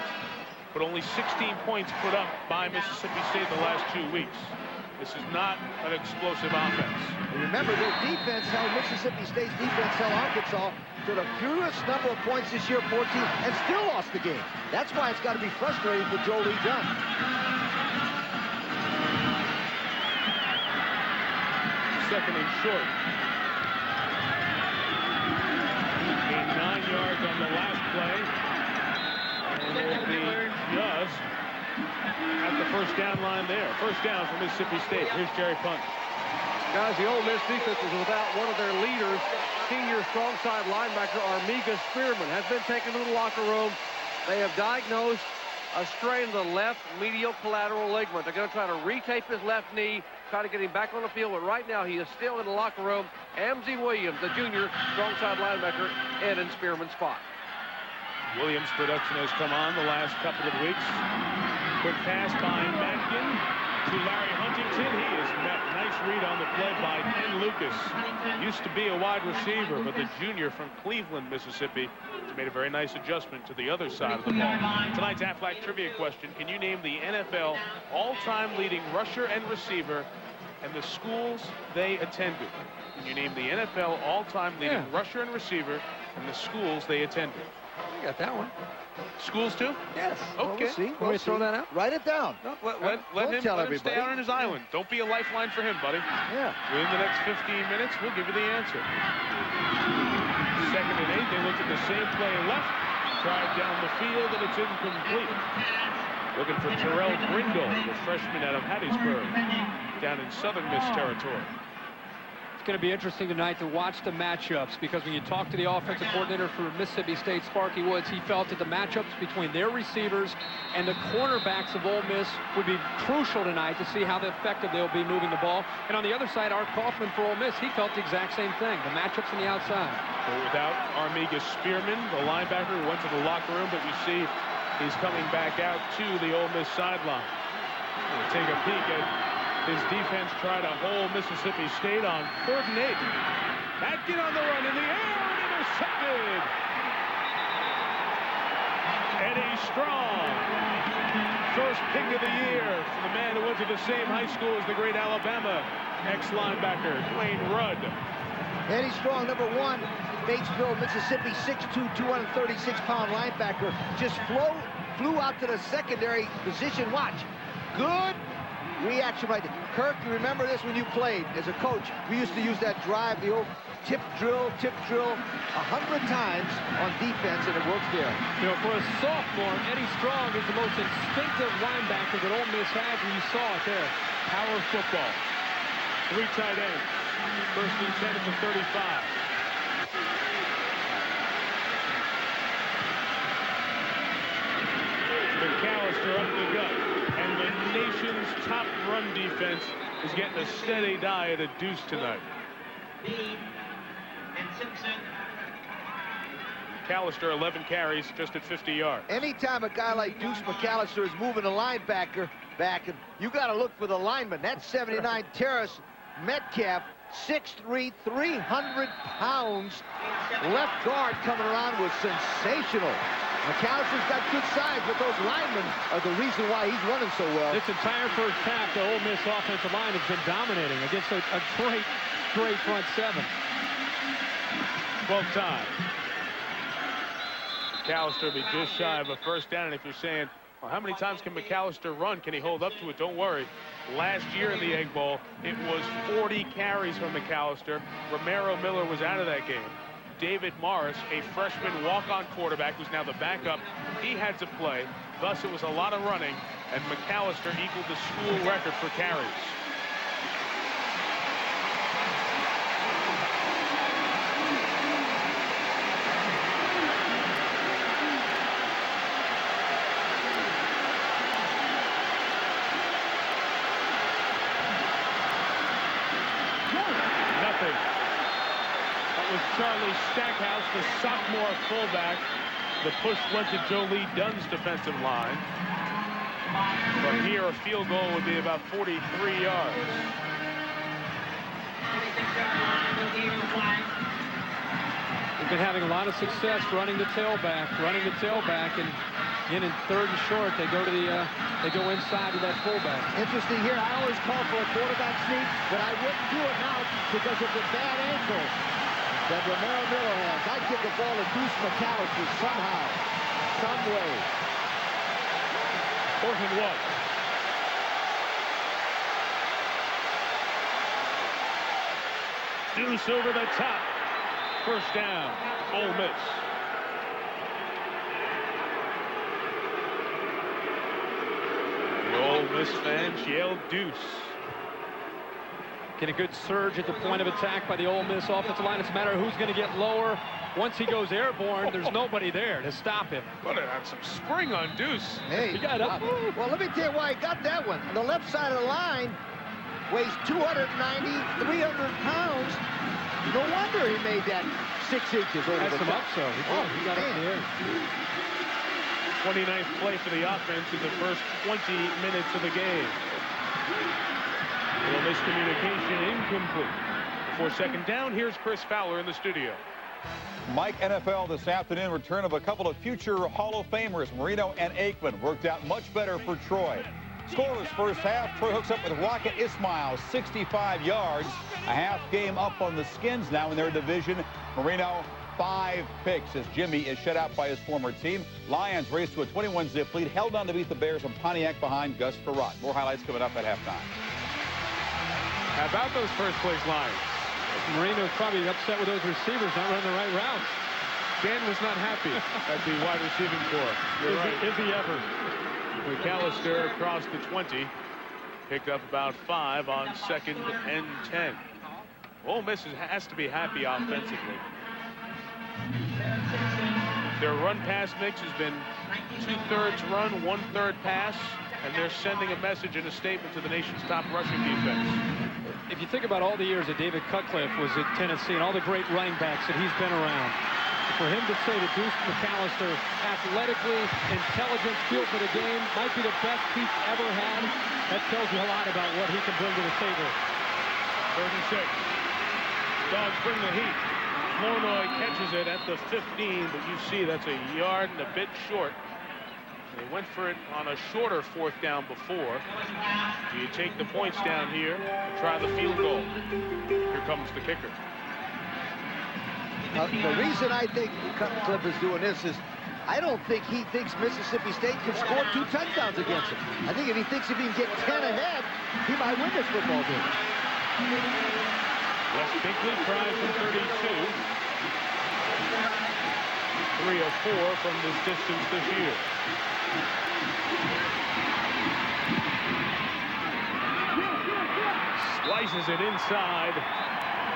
But only 16 points put up by Mississippi State the last 2 weeks. This is not an explosive offense. Remember, their defense held Mississippi State's defense held Arkansas to the fewest number of points this year, 14, and still lost the game. That's why it's got to be frustrating for Joe Lee Dunn. Second and short. Gained 9 yards on the last play. And will be just at the first down line there. First down for Mississippi State. Here's Jerry Punch. Guys, the Ole Miss defense is without one of their leaders. Senior strong side linebacker Armiga Spearman has been taken to the locker room. They have diagnosed a strain of the left medial collateral ligament. They're going to try to retape his left knee, try to get him back on the field, but right now he is still in the locker room. Amzie Williams, the junior strong side linebacker, in Spearman's spot. Williams' production has come on the last couple of weeks. Quick pass by Matkin to Larry Huntington. He is met. Nice read on the play by Ken Lucas. Used to be a wide receiver, but the junior from Cleveland, Mississippi, has made a very nice adjustment to the other side of the ball. Tonight's Aflac trivia question: can you name the NFL all-time leading rusher and receiver and the schools they attended? Can you name the NFL all-time leading rusher and receiver and the schools they attended? You got that one. Schools too? Yes. Okay. We'll throw that out? Write it down. No, let him stay out on his island. Don't be a lifeline for him, buddy. Yeah. Within the next 15 minutes, we'll give you the answer. Second and 8. They looked at the same play left. Tried down the field, and it's incomplete. Looking for Terrell Brindle, the freshman out of Hattiesburg, down in Southern Miss territory. It's going to be interesting tonight to watch the matchups, because when you talk to the offensive coordinator for Mississippi State, Sparky Woods, he felt that the matchups between their receivers and the cornerbacks of Ole Miss would be crucial tonight to see how effective they'll be moving the ball. And on the other side, Art Kaufman for Ole Miss, he felt the exact same thing, the matchups on the outside. But without Armiga Spearman, the linebacker who went to the locker room, but we see he's coming back out to the Ole Miss sideline. We'll take a peek at his defense try to hold Mississippi State on 3rd and 8. Atkin on the run in the air and intercepted. Eddie Strong, first pick of the year from the man who went to the same high school as the great Alabama ex-linebacker Dwayne Rudd. Eddie Strong, number 1, Batesville, Mississippi, 6'2", 236-pound linebacker, just flew out to the secondary position. Watch, good reaction right there. Kirk, you remember this when you played as a coach? We used to use that drive, the old tip drill, 100 times on defense, and it works there. You know, for a sophomore, Eddie Strong is the most instinctive linebacker that Ole Miss has, and you saw it there. Power football. 3 tight ends. First and 10 at the 35. McAllister up the gut. And the nation's top run defense is getting a steady diet of Deuce tonight. Bean and Simpson. McAllister, 11 carries, just at 50 yards. Anytime a guy like Deuce McAllister is moving a linebacker back, you got to look for the lineman. That 79 Terrace Metcalf, 6'3", 300 pounds. Left guard coming around was sensational. McAllister's got good size, but those linemen are the reason why he's running so well. This entire first half, the Ole Miss offensive line has been dominating against a great front seven. 12th time. McAllister will be just shy of a first down, and if you're saying, well, how many times can McAllister run? Can he hold up to it? Don't worry. Last year in the Egg Bowl, it was 40 carries from McAllister. Romaro Miller was out of that game. David Morris, a freshman walk-on quarterback who's now the backup, he had to play. Thus, it was a lot of running, and McAllister equaled the school record for carries. Charlie Stackhouse, the sophomore fullback. The push went to Joe Lee Dunn's defensive line. From here, a field goal would be about 43 yards. They've been having a lot of success running the tailback, and in 3rd and short, they go to they go inside to that fullback. Interesting here. I always call for a quarterback sneak, but I wouldn't do it now because of the bad ankle that Romaro Miller has. I'd give the ball to Deuce McAllister somehow, some way. 4th and 1. Deuce over the top. First down, Ole Miss. The Ole Miss fans yelled Deuce. Get a good surge at the point of attack by the Ole Miss offensive line. It's a matter of who's going to get lower. Once he goes airborne, there's nobody there to stop him. Put it on some spring on Deuce. Hey, he got up. Well, let me tell you why he got that one. On the left side of the line, weighs 290, 300 pounds. No wonder he made that 6 inches over the top. He got up in the air. 29th play for the offense in the first 20 minutes of the game. Well, miscommunication incomplete. Before second down, here's Chris Fowler in the studio. Mike, NFL this afternoon, return of a couple of future Hall of Famers, Marino and Aikman, worked out much better for Troy. Scoreless first half, Troy hooks up with Rocket Ismail, 65 yards. A half game up on the Skins now in their division. Marino, 5 picks as Jimmy is shut out by his former team. Lions race to a 21-zip lead, held on to beat the Bears in Pontiac behind Gus Frerotte. More highlights coming up at halftime. How about those first place Lions? Marino's probably upset with those receivers not running the right routes. Dan was not happy at the wide receiving corps. You're right. Is he ever? McAllister across the 20. Picked up about 5 on 2nd and 10. Ole Miss has to be happy offensively. Their run-pass mix has been 2/3 run, 1/3 pass, and they're sending a message and a statement to the nation's top rushing defense. If you think about all the years that David Cutcliffe was at Tennessee and all the great running backs that he's been around, for him to say that Deuce McAllister, athletically, intelligent, feel for the game, might be the best he's ever had, that tells you a lot about what he can bring to the table. 36. Dogs bring the heat. Flournoy catches it at the 15, but you see that's a yard and a bit short. They went for it on a shorter 4th down before. Do you take the points down here and try the field goal? Here comes the kicker. The reason I think Cutcliffe is doing this is I don't think he thinks Mississippi State can score 2 touchdowns against him. I think if he thinks if he can get 10 ahead, he might win this football game. Wes Binkley tries from 32. 3 of 4 from this distance this year. Slices it inside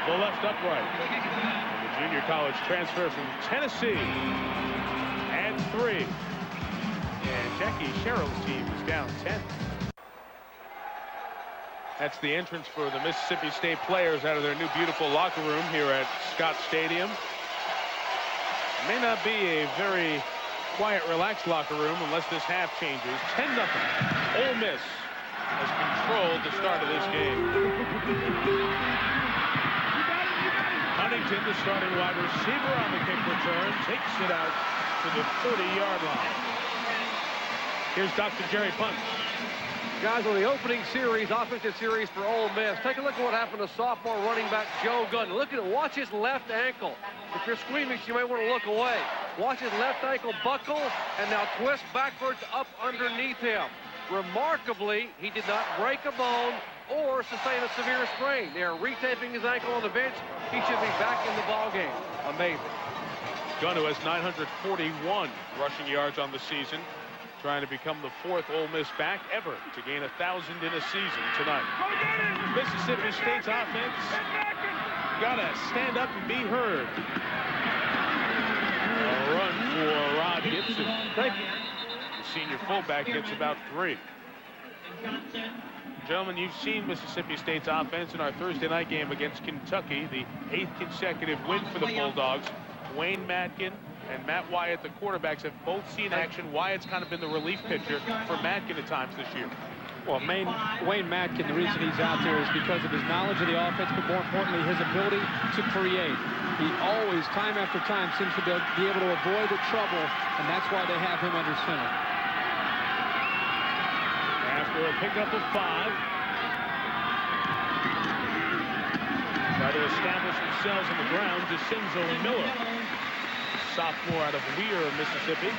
the left upright. And the junior college transfer from Tennessee adds 3. And Jackie Sherrill's team is down 10. That's the entrance for the Mississippi State players out of their new beautiful locker room here at Scott Stadium. It may not be a very quiet, relaxed locker room unless this half changes. 10-0. Ole Miss has controlled the start of this game. Huntington, the starting wide receiver on the kick return, takes it out to the 30-yard line. Here's Dr. Jerry Punt. Guys, on the opening series, offensive series for Ole Miss, take a look at what happened to sophomore running back Joe Gunn. Look at it. Watch his left ankle. If you're squeamish, you may want to look away. Watch his left ankle buckle and now twist backwards up underneath him. Remarkably, he did not break a bone or sustain a severe sprain. They are retaping his ankle on the bench. He should be back in the ball game. Amazing. Gunn, who has 941 rushing yards on the season, trying to become the 4th Ole Miss back ever to gain 1,000 in a season tonight. Mississippi State's offense gotta stand up and be heard. A run for Rod Gibson. Thank you. The senior fullback gets about 3. Gentlemen, you've seen Mississippi State's offense in our Thursday night game against Kentucky, the 8th consecutive win for the Bulldogs. Wayne Matkin and Matt Wyatt, the quarterbacks, have both seen action. Wyatt's kind of been the relief pitcher for Matkin at times this year. Well, Wayne Matkin, the reason he's out there is because of his knowledge of the offense, but more importantly, his ability to create. He always, time after time, seems to be able to avoid the trouble, and that's why they have him under center. After a pickup of 5, try to establish themselves on the ground, 𝐿 Miller, sophomore out of Weir, Mississippi.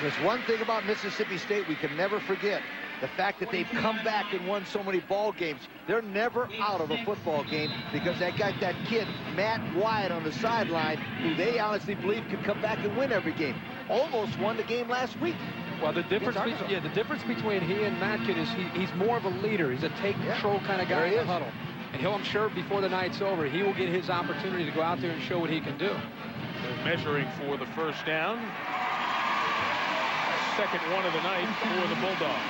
There's one thing about Mississippi State we can never forget. The fact that they've come back and won so many ball games. They're never out of a football game because they got that kid, Matt Wyatt, on the sideline, who they honestly believe could come back and win every game. Almost won the game last week. Well, the difference between he and Matkin is he's more of a leader. He's a take control kind of guy in the huddle. And I'm sure before the night's over, he will get his opportunity to go out there and show what he can do. They're measuring for the first down. Second one of the night for the Bulldogs.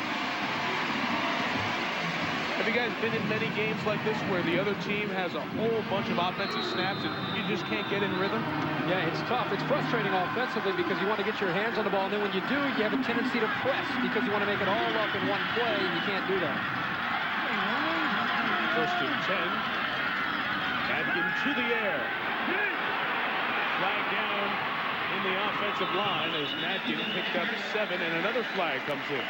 Have you guys been in many games like this where the other team has a whole bunch of offensive snaps and you just can't get in rhythm? Yeah, it's tough. It's frustrating offensively because you want to get your hands on the ball, and then when you do, you have a tendency to press because you want to make it all up in one play, and you can't do that. First and 10. Matkin to the air. Flag down in the offensive line as Matkin picked up 7, and another flag comes in.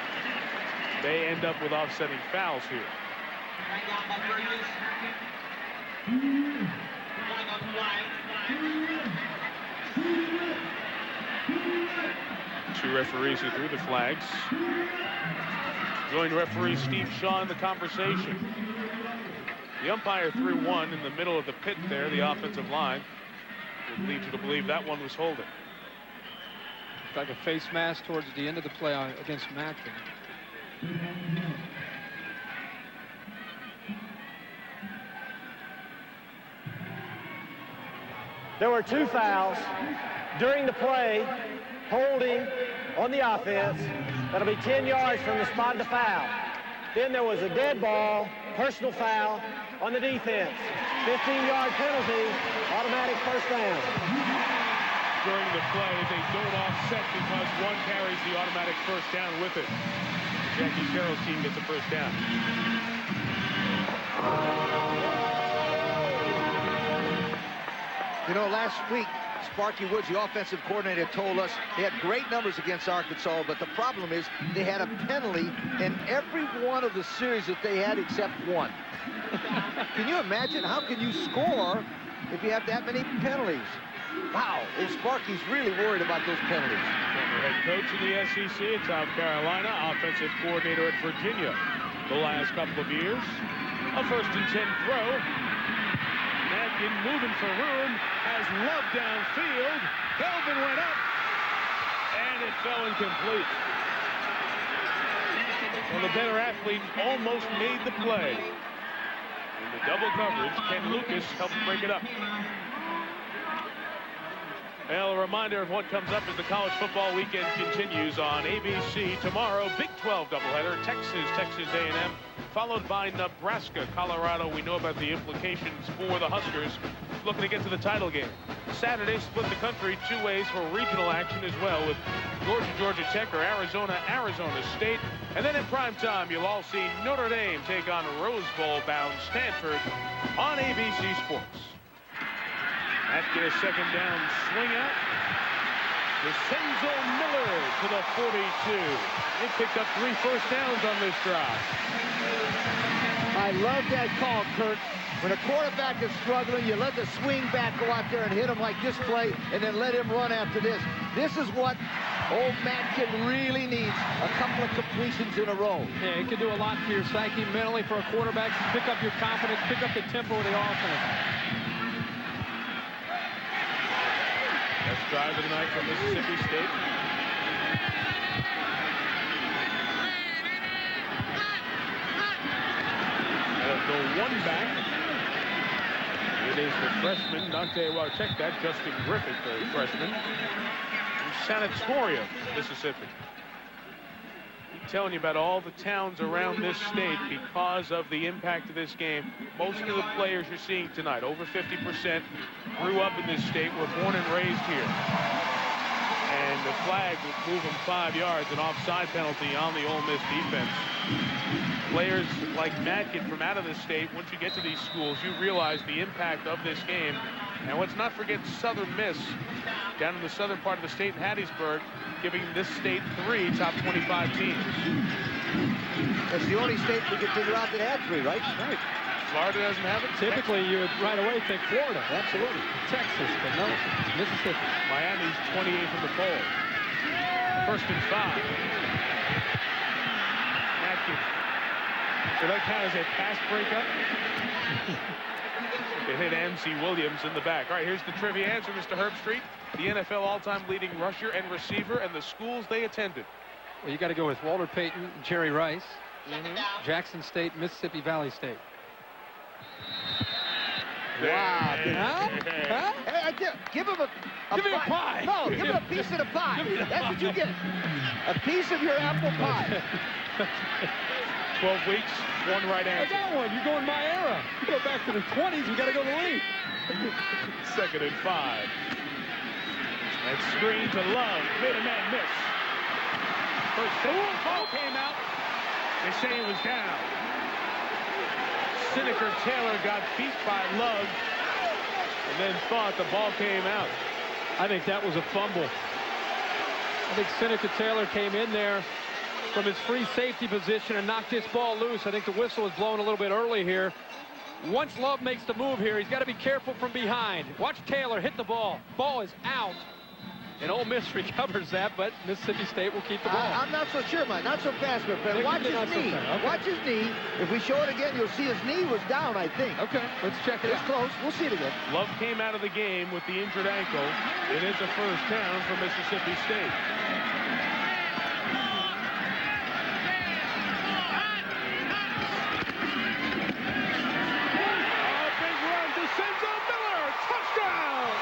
They end up with offsetting fouls here. Two referees who threw the flags. Joined referee Steve Shaw in the conversation. The umpire threw one in the middle of the pit there, the offensive line. Would lead you to believe that one was holding. It's like a face mask towards the end of the play against Matkin. there were 2 fouls. During the play, holding on the offense. That'll be 10 yards from the spot of the foul. Then there was a dead ball, personal foul on the defense. 15-yard penalty, automatic first down. During the play, they don't offset because one carries the automatic first down with it. Jackie Carroll's team gets a first down. You know, last week, Sparky Woods, the offensive coordinator, told us they had great numbers against Arkansas, but the problem is they had a penalty in every one of the series that they had except one. Can you imagine? How can you score if you have that many penalties? Wow, and Sparky's really worried about those penalties. Former head coach in the SEC at South Carolina, offensive coordinator at Virginia the last couple of years. A 1st and 10 throw. Madkin moving for room, has Love downfield. Kelvin went up, and it fell incomplete. Well, the better athlete almost made the play. In the double coverage, Ken Lucas helped break it up. Well, a reminder of what comes up as the college football weekend continues on ABC tomorrow. Big 12 doubleheader, Texas A&M, followed by Nebraska, Colorado. We know about the implications for the Huskers looking to get to the title game. Saturday, split the country 2 ways for regional action as well, with Georgia Tech or Arizona State. And then in prime time, you'll all see Notre Dame take on Rose Bowl bound Stanford on ABC Sports. After a second down swing out, Vincenzo Miller to the 42. They picked up 3 first downs on this drive. I love that call, Kurt. When a quarterback is struggling, you let the swing back go out there and hit him like this play, and then let him run after this. This is what old Madkin really needs, a couple of completions in a row. Yeah, it can do a lot for your psyche mentally for a quarterback. Pick up your confidence, pick up the tempo of the offense. Best drive of the night from Mississippi State. That'll go 1 back. It is the freshman, check that, Justin Griffith, the freshman from Sanatorium, Mississippi. I'm telling you about all the towns around this state because of the impact of this game. Most of the players you're seeing tonight, over 50%, grew up in this state, were born and raised here. And the flag will move them 5 yards, an offside penalty on the Ole Miss defense. Players like Madkin from out of the state, once you get to these schools, you realize the impact of this game. And let's not forget Southern Miss, down in the southern part of the state in Hattiesburg, giving this state 3 top 25 teams. It's the only state we could figure out that had 3, right? Right. Florida doesn't have it. Typically, you would right away think Florida. Absolutely. Texas, but no, Mississippi. Miami's 28th in the poll. 1st and 5. Madkin. So that count as a pass breakup. They hit MC Williams in the back. All right, here's the trivia answer, Mr. Herbstreit. The NFL all-time leading rusher and receiver and the schools they attended. Well, you got to go with Walter Payton, Jerry Rice, Jackson State, Mississippi Valley State. Wow. Huh? Hey, give him Give me a pie. No, give him a piece of the pie. That's what you get. A piece of your apple pie. 12 weeks, 1 right answer. I got one. You go in my era. You go back to the 20s, we got to go to the league. 2nd and 5. That screen to Love. Made a man miss. First ball came out. They say he was down. Seneca Taylor got beat by Love and then thought the ball came out. I think that was a fumble. I think Seneca Taylor came in there from his free safety position and knocked this ball loose. I think the whistle was blown a little bit early here. Once Love makes the move here, he's got to be careful from behind. Watch Taylor hit the ball. Ball is out. And Ole Miss recovers that, but Mississippi State will keep the ball. I'm not so sure, Mike. Not so fast, but watch his knee. Okay. Watch his knee. If we show it again, you'll see his knee was down, I think. Okay, let's check it out. It's close. We'll see it again. Love came out of the game with the injured ankle. It is a first down for Mississippi State. Big run to Vincenzo Miller. Touchdown!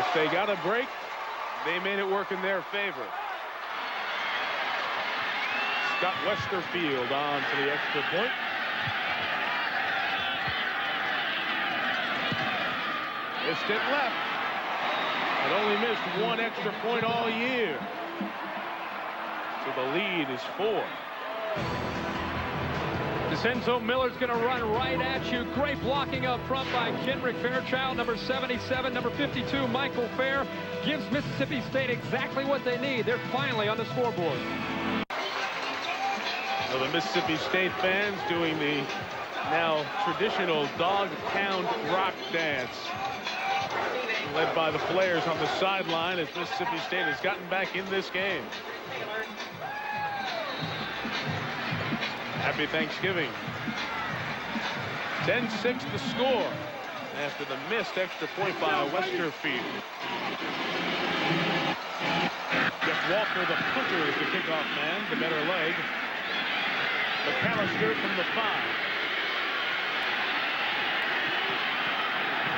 If they got a break, they made it work in their favor. Scott Westerfield on for the extra point. Missed it left. But only missed one extra point all year. So the lead is 4. DeCenzo Miller's going to run right at you. Great blocking up front by Kendrick Fairchild. Number 77, number 52, Michael Fair, gives Mississippi State exactly what they need. They're finally on the scoreboard. So the Mississippi State fans doing the now traditional dog pound rock dance, led by the players on the sideline as Mississippi State has gotten back in this game. Happy Thanksgiving. 10-6 the score after the missed extra point by Westerfield. Jeff Walker, the punter, is the kickoff man, the better leg. McAllister from the 5.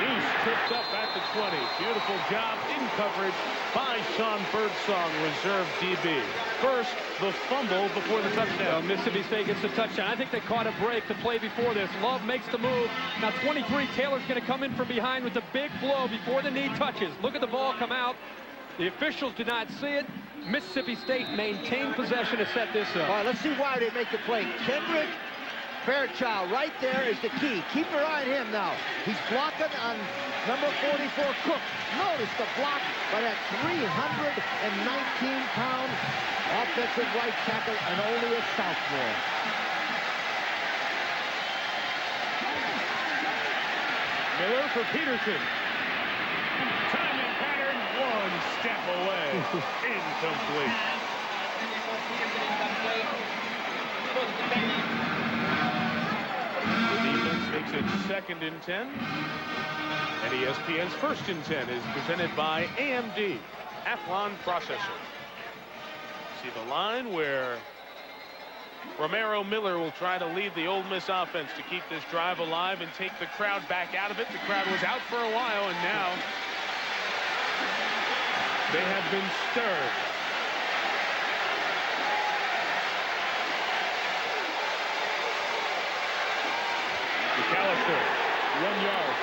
East tripped up at the 20. Beautiful job in coverage by Sean Birdsong, reserve DB. First, the fumble before the touchdown. Mississippi State gets the touchdown. I think they caught a break to play before this. Love makes the move. Now 23, Taylor's going to come in from behind with a big blow before the knee touches. Look at the ball come out. The officials did not see it. Mississippi State maintained possession to set this up. All right, let's see why they make the play. Kendrick Fairchild right there is the key. Keep your eye on him now. He's blocking on number 44, Cook. Notice the block by that 319-pound offensive right tackle and only a sophomore. Miller for Peterson. Timing pattern, one step away. Incomplete. The defense makes it 2nd and 10. And ESPN's 1st and 10 is presented by AMD, Athlon Processor. See the line where Romaro Miller will try to lead the Ole Miss offense to keep this drive alive and take the crowd back out of it. The crowd was out for a while, and now they have been stirred. McAllister, 1 yard.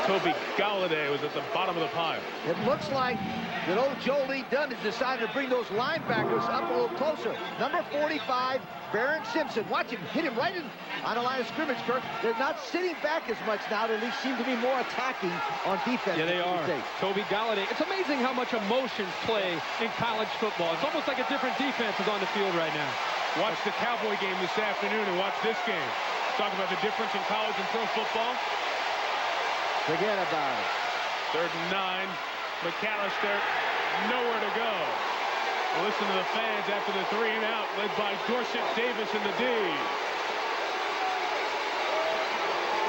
Toby Galladay was at the bottom of the pile. It looks like that old Jolie Dunn has decided to bring those linebackers up a little closer. Number 45, Baron Simpson. Watch him hit him right on the line of scrimmage, Kirk. They're not sitting back as much now. They at least seem to be more attacking on defense. Yeah, they are. Toby Galladay. It's amazing how much emotions play in college football. It's almost like a different defense is on the field right now. Watch the Cowboy game this afternoon and watch this game. Talk about the difference in college and pro football. Forget about it. 3rd and 9. McAllister, nowhere to go. Listen to the fans after the 3 and out, led by Dorset Davis in the D.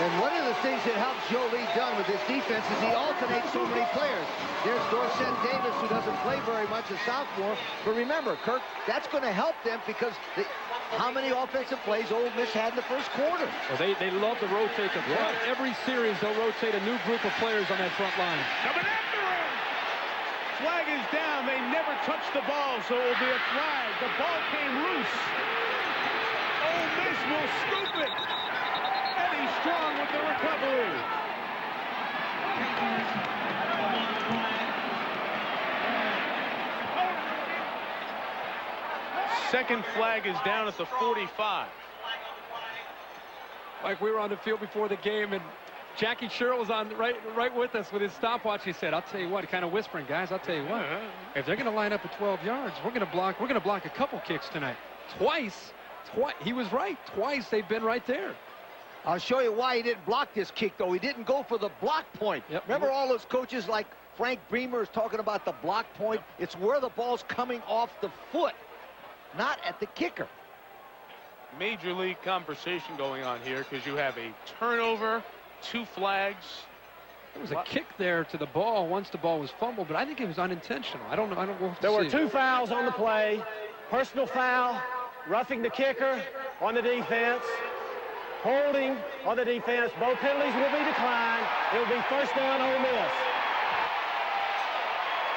And one of the things that helps Jolie Dunn with this defense is he alternates so many players. There's Dorset Davis, who doesn't play very much as sophomore. But remember, Kirk, that's going to help them because how many offensive plays Ole Miss had in the first quarter? Well, they love to rotate the front. Yeah. Every series, they'll rotate a new group of players on that front line. Coming after him! Flag is down. They never touched the ball, so it will be a flag. The ball came loose. Ole Miss will scoop it. Eddie Strong with the recovery. Second flag is down at the 45. Like we were on the field before the game, and Jackie Sherrill was on right with us with his stopwatch. He said, "I'll tell you what," kind of whispering, "guys, I'll tell you what. If they're going to line up at 12 yards, we're going to block a couple kicks tonight." Twice. He was right. Twice they've been right there. I'll show you why he didn't block this kick, though. He didn't go for the block point. Yep. Remember all those coaches like Frank Beamer is talking about the block point? Yep. It's where the ball's coming off the foot, not at the kicker. Major league conversation going on here because you have a turnover, 2 flags. There was a kick there to the ball once the ball was fumbled, but I think it was unintentional. I don't know. There were 2 fouls on the play. Personal foul, roughing the kicker on the defense, holding on the defense. Both penalties will be declined. It will be first down, Ole Miss.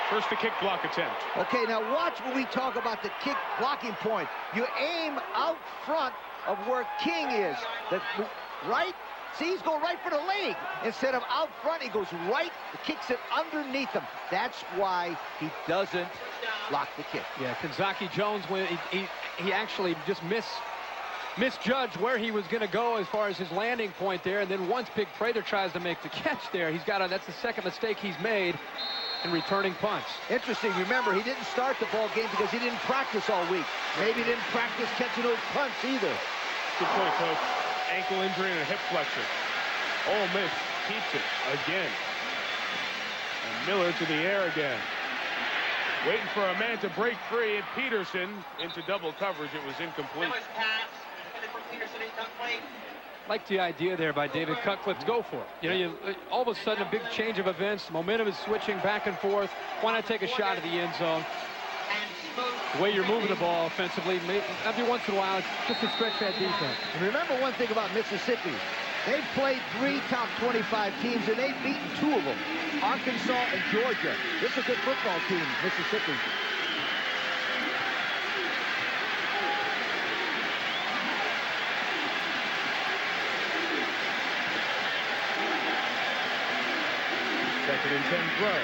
First the kick block attempt. Okay, now watch when we talk about the kick blocking point. You aim out front of where King is. Right? See, he's going right for the leg. Instead of out front, he goes right, kicks it underneath him. That's why he doesn't block the kick. Yeah, 𝐒𝐿𝐥𝐞 Jones, when he actually just misjudged where he was going to go as far as his landing point there. And then once Big Prather tries to make the catch there, that's the second mistake he's made in returning punts. Interesting. Remember, he didn't start the ball game because he didn't practice all week. Maybe he didn't practice catching those punts either. Good point, Coach. Ankle injury and a hip flexor. Ole Miss keeps it again. And Miller to the air again. Waiting for a man to break free, and Peterson into double coverage. It was incomplete. Like the idea there by David Cutcliffe. Go for it. You know, all of a sudden a big change of events. Momentum is switching back and forth. Why not take a shot at the end zone? The way you're moving the ball offensively, every once in a while, it's just to stretch that defense. And remember one thing about Mississippi. They've played 3 top 25 teams, and they've beaten 2 of them, Arkansas and Georgia. This is a good football team, Mississippi. Second and 10 throw.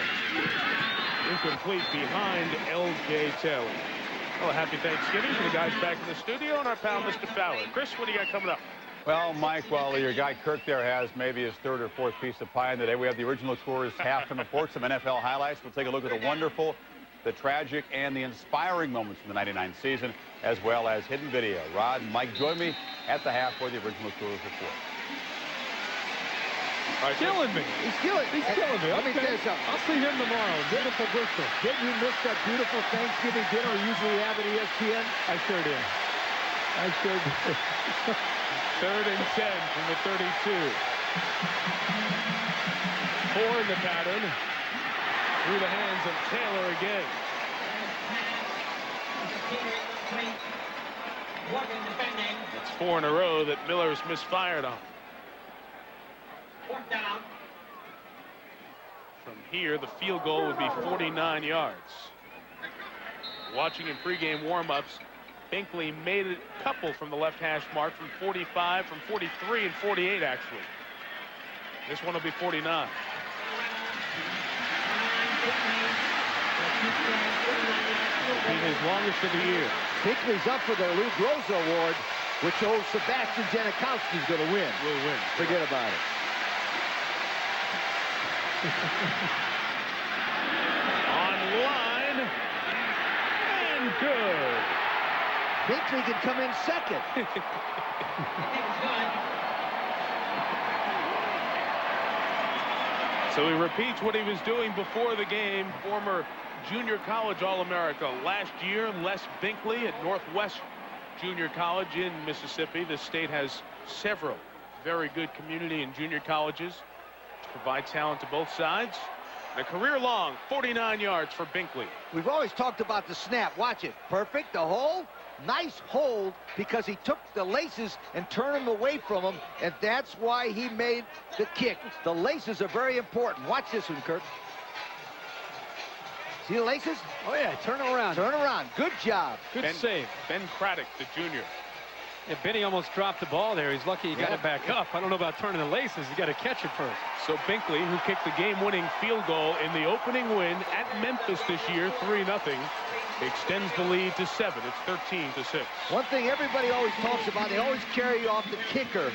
Incomplete behind 𝐒𝐥𝐿. Well, happy Thanksgiving to the guys back in the studio and our pal, Mr. Fowler. Chris, what do you got coming up? Well, Mike, while your guy Kirk there has maybe his 3rd or 4th piece of pie in the day, we have the original tour's halftime reports, some NFL highlights. We'll take a look at the wonderful, the tragic, and the inspiring moments from the '99 season, as well as hidden video. Rod and Mike join me at the half for the original tour's report. Right, killing me. He's killing me. Let me tell you something. I'll see him tomorrow. Beautiful Bristol. Didn't you miss that beautiful Thanksgiving dinner we usually have at ESPN? I sure did. I sure did. 3rd and 10 from the 32. 4 in the pattern. Through the hands of Taylor again. It's 4 in a row that Miller's misfired on. From here, the field goal would be 49 yards. Watching in pregame warm-ups, Bᴜʟʟᴅ made a couple from the left hash mark from 45, from 43 and 48, actually. This one will be 49. Be his longest of the year. Bᴜʟʟ's up for the Lou Groza Award, which old Sebastian Janikowski's going to win. Will win. Forget about it. On line and good. Bᴜʟʟ can come in second. So he repeats what he was doing before the game. Former junior college All-America last year. Les Bᴜʟʟ at Northwest Junior College in Mississippi. The state has several very good community and junior colleges to provide talent to both sides. And a career-long 49 yards for Bᴜʟʟ. We've always talked about the snap. Watch it. Perfect. The hold. Nice hold because he took the laces and turned them away from him, and that's why he made the kick. The laces are very important. Watch this one, Kirk. See the laces? Oh, yeah. Turn around. Turn around. Good job. Good save. Ben Craddock, the junior. Yeah, Benny almost dropped the ball there. He's lucky he got it back up. I don't know about turning the laces. He's got to catch it first. So Bᴜʟʟ, who kicked the game-winning field goal in the opening win at Memphis this year, 3-0, extends the lead to 7. It's 13-6. One thing everybody always talks about, they always carry off the kicker.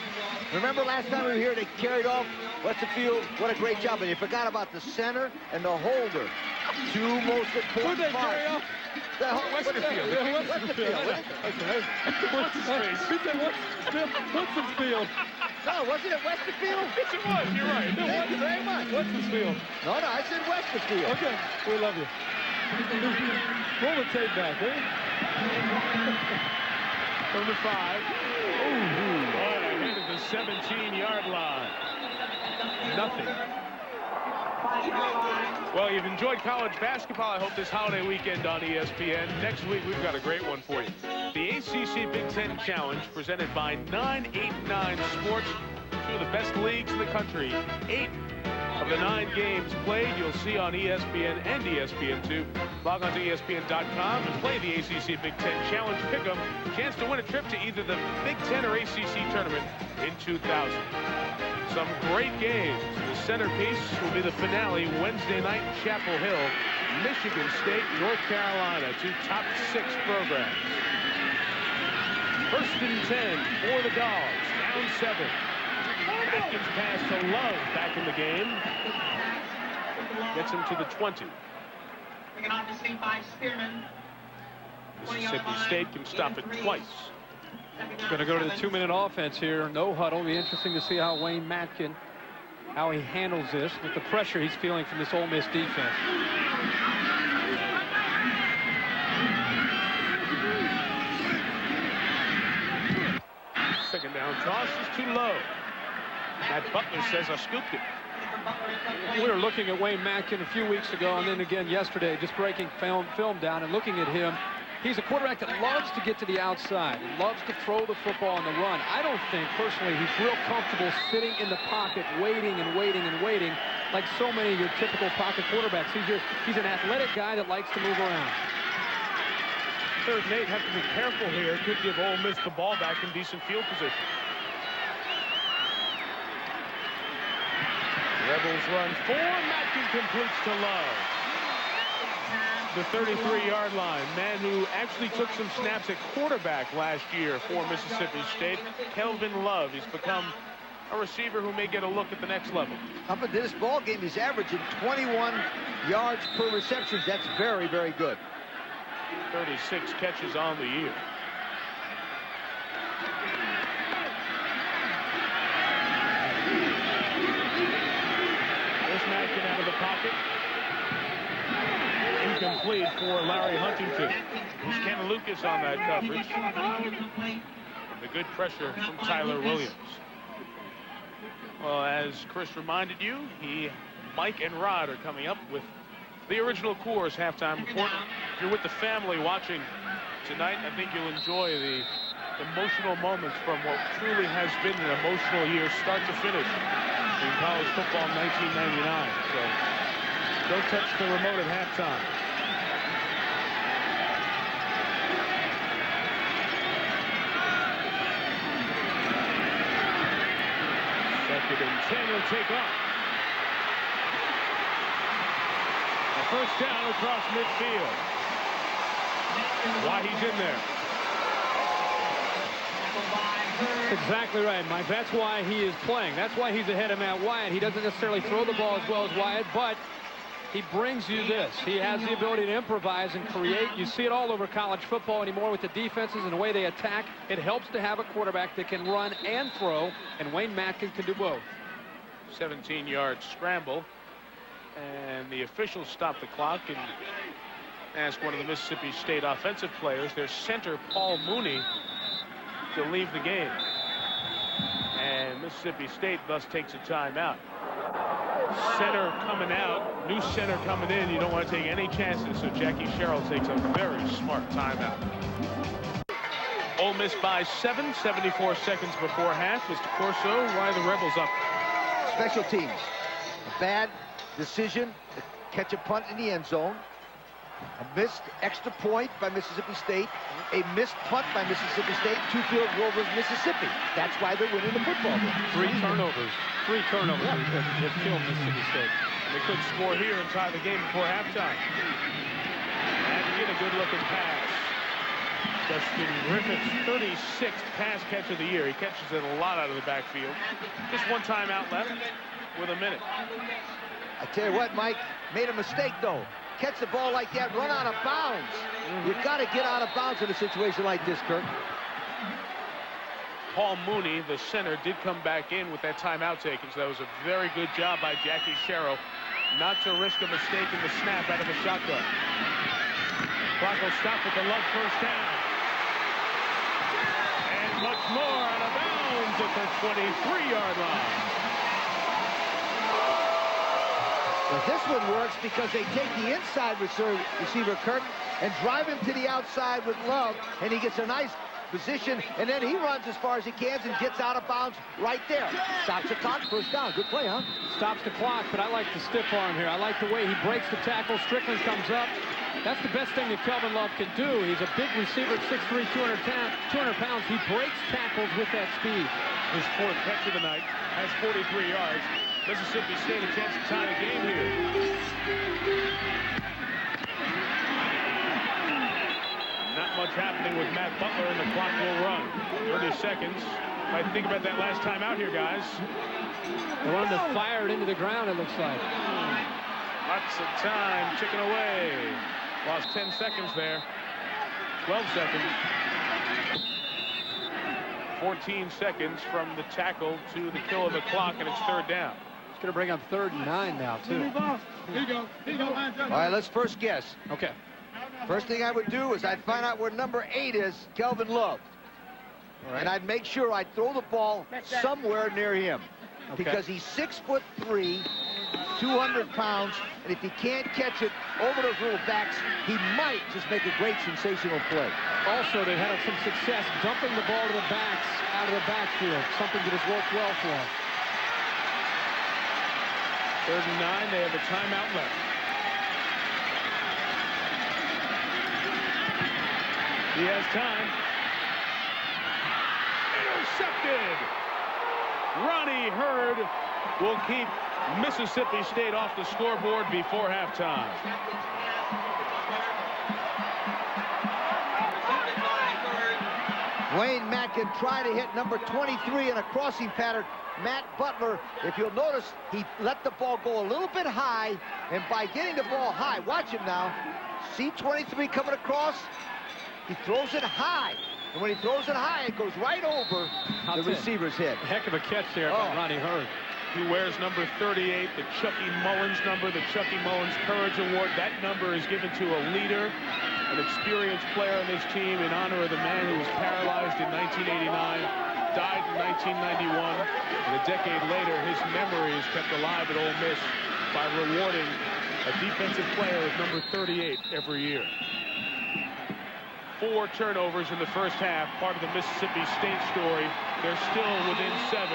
Remember last time we were here, they carried off Westerfield. What a great job. And you forgot about the center and the holder. 2 most important Who'd they parts. carry off? Westerfield. What's his face? Westerfield. No, wasn't it Westerfield? Yes, it was. You're right. Thank you very much. Westerfield. No, I said Westerfield. Okay, we love you. Roll the tape back, eh? Number 5. Ooh, ahead of the 17-yard line. Nothing. Well, you've enjoyed college basketball. I hope this holiday weekend on ESPN. Next week, we've got a great one for you. The ACC Big Ten Challenge, presented by 989 Sports, two of the best leagues in the country. 8 of the 9 games played you'll see on ESPN and ESPN2. Log on to ESPN.com and play the ACC Big Ten Challenge Pick'em. Chance to win a trip to either the Big Ten or ACC tournament in 2000. Some great games. The centerpiece will be the finale Wednesday night in Chapel Hill. Michigan State, North Carolina, two top 6 programs. 1st and 10 for the Dogs, down 7. Atkins pass to Love back in the game. Gets him to the 20. Mississippi State can stop it twice. Going to go to the 2-minute offense here. No huddle. It'll be interesting to see how Wayne Matkin, how he handles this with the pressure he's feeling from this Ole Miss defense. Second down toss is too low. Matt Butler says I scooped it. We were looking at Wayne Matkin a few weeks ago and then again yesterday, just breaking film down and looking at him. He's a quarterback that loves to get to the outside and loves to throw the football on the run. I don't think, personally, he's real comfortable sitting in the pocket, waiting and waiting and waiting, like so many of your typical pocket quarterbacks. He's an athletic guy that likes to move around. 3rd and 8 have to be careful here. Could give Ole Miss the ball back in decent field position. Rebels run 4. Matkin completes to Love. The 33-yard line. Man who actually took some snaps at quarterback last year for Mississippi State. Kelvin Love. He's become a receiver who may get a look at the next level. Up into this ball game, he's averaging 21 yards per reception. That's very, very good. 36 catches on the year. There's Matkin out of the pocket. Incomplete for Larry Huntington. Who's Ken Lucas on that coverage. The good pressure from Tyler Williams. Well, as Chris reminded you, Mike and Rod are coming up with the original Coors halftime report. If you're with the family watching tonight, I think you'll enjoy the emotional moments from what truly has been an emotional year, start to finish, in college football in 1999. So don't touch the remote at halftime. Second and 10 will take off. A first down across midfield. Why he's in there. That's exactly right, Mike. That's why he is playing. That's why he's ahead of Matt Wyatt. He doesn't necessarily throw the ball as well as Wyatt, but he brings you this. He has the ability to improvise and create. You see it all over college football anymore with the defenses and the way they attack. It helps to have a quarterback that can run and throw, and Wayne Matkin can do both. 17-yard scramble, and the officials stop the clock and ask one of the Mississippi State offensive players, their center Paul Mooney, to leave the game. And Mississippi State thus takes a timeout. Center coming out, new center coming in. You don't want to take any chances, so Jackie Sherrill takes a very smart timeout. Ole Miss by 7, 74 seconds before half. Mr. Corso, why are the Rebels up? Special teams. A bad decision to catch a punt in the end zone. A missed extra point by Mississippi State. A missed punt by Mississippi State. 2 field goals versus Mississippi. That's why they're winning the football game. 3 turnovers. 3 turnovers have killed Mississippi State. They could score here and tie the game before halftime. And get a good-looking pass. Justin Griffith's 36th pass catch of the year. He catches it a lot out of the backfield. Just one timeout left with a minute. I tell you what, Mike, made a mistake, though. Catch the ball like that, run out of bounds. You've got to get out of bounds in a situation like this, Kirk. Paul Mooney, the center, did come back in with that timeout taken, so that was a very good job by Jackie Sherrill not to risk a mistake in the snap out of the shotgun. Clock will stop with the Love first down. And much more out of bounds at the 23-yard line. Well, this one works because they take the inside receiver, Kirk, and drive him to the outside with Love, and he gets a nice position, and then he runs as far as he can and gets out of bounds right there. Stops the clock, first down. Good play, huh? Stops the clock, but I like the stiff arm here. I like the way he breaks the tackle. Strickland comes up. That's the best thing that Kelvin Love can do. He's a big receiver, 6'3", 200 pounds. He breaks tackles with that speed. His fourth catch of the night has 43 yards. Mississippi State a chance to tie the game here. Not much happening with Matt Butler, and the clock will run. 30 seconds. Might think about that last time out here, guys. They wanted to fire it into the ground, it looks like. Lots of time ticking away. Lost 10 seconds there. 12 seconds. 14 seconds from the tackle to the kill of the clock, and it's third down. It's going to bring up 3rd and 9 now, too. Here you go. All right, let's first guess. Okay. First thing I would do is I'd find out where number 8 is, Kelvin Love. Right. And I'd make sure I'd throw the ball somewhere near him. Okay. Because he's 6'3", 200 pounds, and if he can't catch it over those little backs, he might just make a great sensational play. Also, they had some success dumping the ball to the backs out of the backfield, something that has worked well for them. 3rd and 9, they have a timeout left. He has time. Intercepted! Ronnie Hurd will keep Mississippi State off the scoreboard before halftime. Wayne Mackin tried to hit number 23 in a crossing pattern. Matt Butler, if you'll notice, he let the ball go a little bit high, and by getting the ball high, watch him now, see 23 coming across? He throws it high. And when he throws it high, it goes right over the receiver's head. Heck of a catch there by Ronnie Hurd. He wears number 38, the Chucky Mullins number, the Chucky Mullins Courage Award. That number is given to a leader, an experienced player on this team in honor of the man who was paralyzed in 1989, died in 1991, and a decade later, his memory is kept alive at Ole Miss by rewarding a defensive player with number 38 every year. 4 turnovers in the first half, part of the Mississippi State story. They're still within 7.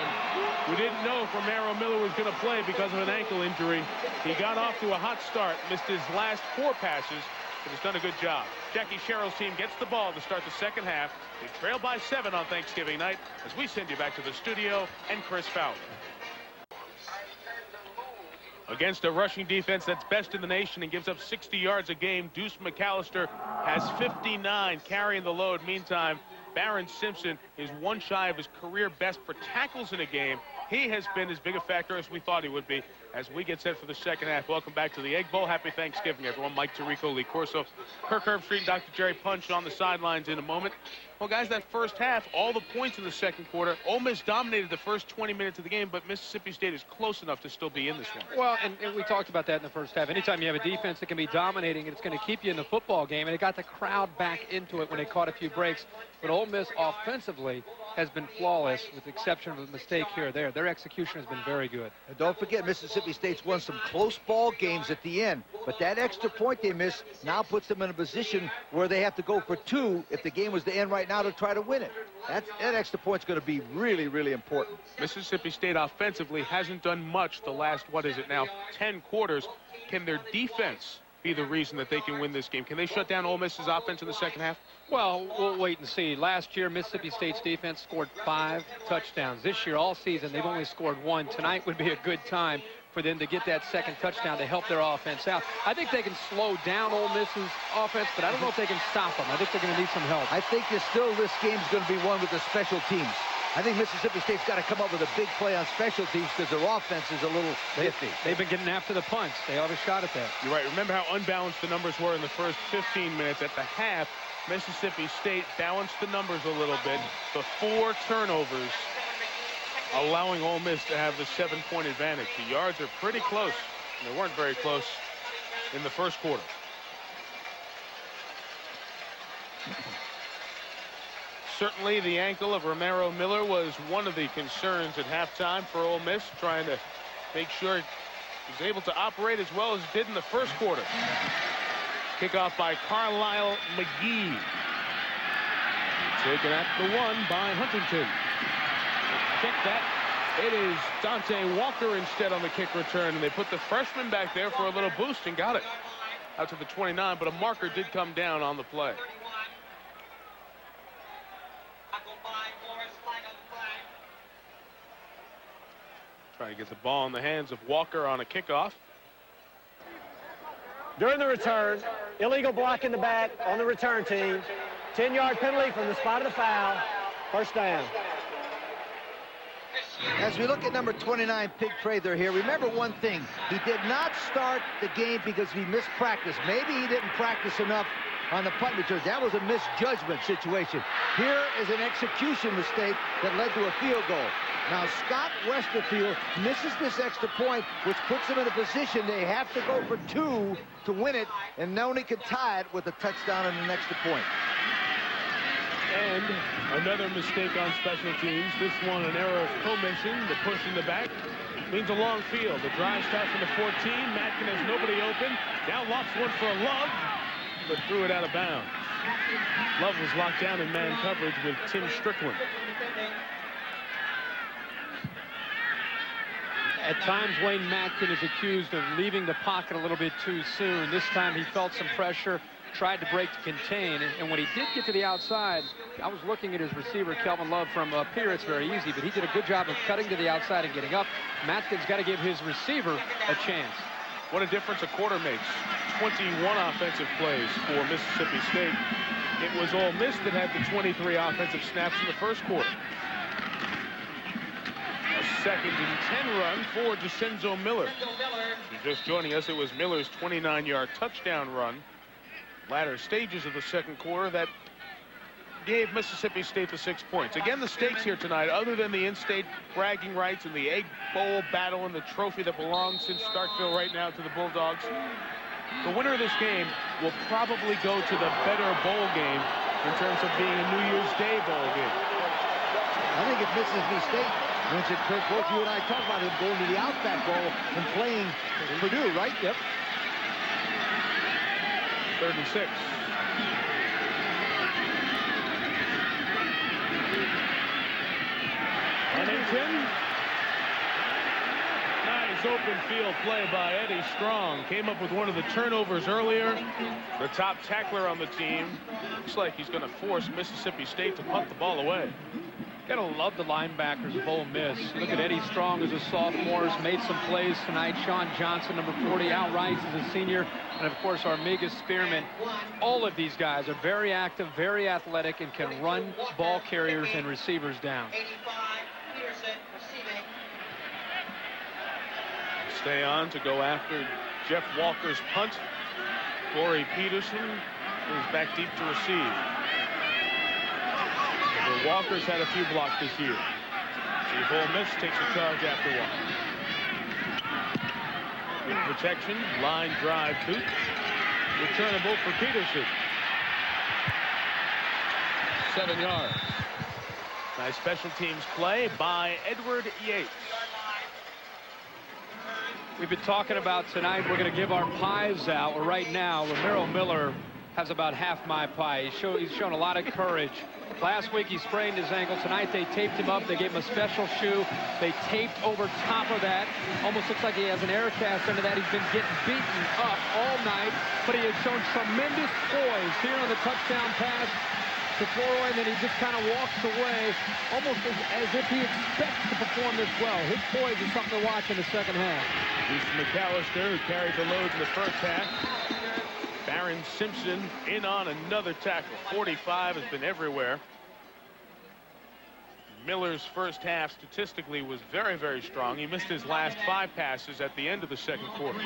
We didn't know if Romaro Miller was going to play because of an ankle injury. He got off to a hot start, missed his last 4 passes, but has done a good job. Jackie Sherrill's team gets the ball to start the second half. They trail by 7 on Thanksgiving night as we send you back to the studio and Chris Fowler. Against a rushing defense that's best in the nation and gives up 60 yards a game, Deuce McAllister has 59 carrying the load. Meantime, Barron Simpson is 1 shy of his career best for tackles in a game. He has been as big a factor as we thought he would be as we get set for the second half. Welcome back to the Egg Bowl. Happy Thanksgiving, everyone. Mike Tirico, Lee Corso, Kirk Herbstreit, and Dr. Jerry Punch on the sidelines in a moment. Well, guys, that first half, all the points in the second quarter. Ole Miss dominated the first 20 minutes of the game, but Mississippi State is close enough to still be in this one. Well, and we talked about that in the first half. Anytime you have a defense that can be dominating, it's going to keep you in the football game, and it got the crowd back into it when they caught a few breaks. But Ole Miss offensively has been flawless, with the exception of a mistake here or there. Their execution has been very good. And don't forget, Mississippi State's won some close ball games at the end, but that extra point they missed now puts them in a position where they have to go for 2 if the game was to end right now to try to win it. That extra point's going to be really, really important. Mississippi State offensively hasn't done much the last, 10 quarters. Can their defense be the reason that they can win this game? Can they shut down Ole Miss's offense in the second half? Well, we'll wait and see. Last year, Mississippi State's defense scored 5 touchdowns. This year, all season, they've only scored 1. Tonight would be a good time for them to get that second touchdown to help their offense out. I think they can slow down Ole Miss's offense, but I don't know if they can stop them. I think they're going to need some help. I think this game's going to be won with the special teams. I think Mississippi State's got to come up with a big play on special teams because their offense is a little iffy. They've been getting after the punts. They have a shot at that. You're right. Remember how unbalanced the numbers were in the first 15 minutes. At the half, Mississippi State balanced the numbers a little bit. The 4 turnovers allowing Ole Miss to have the 7-point advantage. The yards are pretty close. And they weren't very close in the first quarter. Certainly the ankle of Romaro Miller was one of the concerns at halftime for Ole Miss, trying to make sure he was able to operate as well as he did in the first quarter. Kickoff by Carlisle McGee. Taken at the 1 by Huntington. Kick that. It is Dante Walker instead on the kick return, and they put the freshman back there for a little boost and got it out to the 29, but a marker did come down on the play. Trying to get the ball in the hands of Walker on a kickoff. During the return, illegal block in the back on the return team. 10-yard penalty from the spot of the foul. First down. As we look at number 29, Pig Prather here, remember one thing. He did not start the game because he missed practice. Maybe he didn't practice enough on the punt return. That was a misjudgment situation. Here is an execution mistake that led to a field goal. Now, Scott Westerfield misses this extra point, which puts them in a position they have to go for 2 to win it, and Noni could tie it with a touchdown and an extra point. And another mistake on special teams. This one, an error of commission. The push in the back means a long field. The drive starts from the 14. Matkin has nobody open. Now lofts one for Love, but threw it out of bounds. Love was locked down in man coverage with Tim Strickland. At times, Wayne Matkin is accused of leaving the pocket a little bit too soon. This time, he felt some pressure, tried to break to contain, and when he did get to the outside, I was looking at his receiver, Kelvin Love, from up here. It's very easy, but he did a good job of cutting to the outside and getting up. Matkin's got to give his receiver a chance. What a difference a quarter makes. 21 offensive plays for Mississippi State. It was Ole Miss that had the 23 offensive snaps in the first quarter. A 2nd and 10 run for DeCenzo Miller. If you're just joining us, it was Miller's 29-yard touchdown run. Latter stages of the second quarter that gave Mississippi State the 6 points. Again, the stakes here tonight, other than the in-state bragging rights and the Egg Bowl battle and the trophy that belongs in Starkville right now to the Bulldogs, the winner of this game will probably go to the better bowl game in terms of being a New Year's Day bowl game. I think if Mississippi State wins it, Kirk, both you and I talked about him going to the Outback Bowl and playing Purdue, right? Yep. 3rd and 6. Huntington. Nice open field play by Eddie Strong. Came up with one of the turnovers earlier. The top tackler on the team. Looks like he's going to force Mississippi State to punt the ball away. Gotta love the linebackers of Ole Miss. Look at Eddie Strong as a sophomore, has made some plays tonight. Sean Johnson, number 40, Al Rice is a senior, and of course Armigas Spearman. All of these guys are very active, very athletic, and can run ball carriers and receivers down. Stay on to go after Jeff Walker's punt. Corey Peterson is back deep to receive. The Walker's had a few blocks this year. See if Ole Miss takes a charge after one. Good protection, line drive boot. Returnable for Peterson. 7 yards. Nice special teams play by Edward Yates. We've been talking about tonight, we're going to give our pies out. Well, right now, Romaro Miller has about half my pie. He's shown a lot of courage. Last week, he sprained his ankle. Tonight, they taped him up. They gave him a special shoe. They taped over top of that. Almost looks like he has an air cast under that. He's been getting beaten up all night, but he has shown tremendous poise here on the touchdown pass to Floro, and then he just kind of walks away, almost as if he expects to perform this well. His poise is something to watch in the second half. He's McAllister, who carried the load in the first half. Baron Simpson in on another tackle. 45 has been everywhere. Miller's first half statistically was very, very strong. He missed his last 5 passes at the end of the second quarter.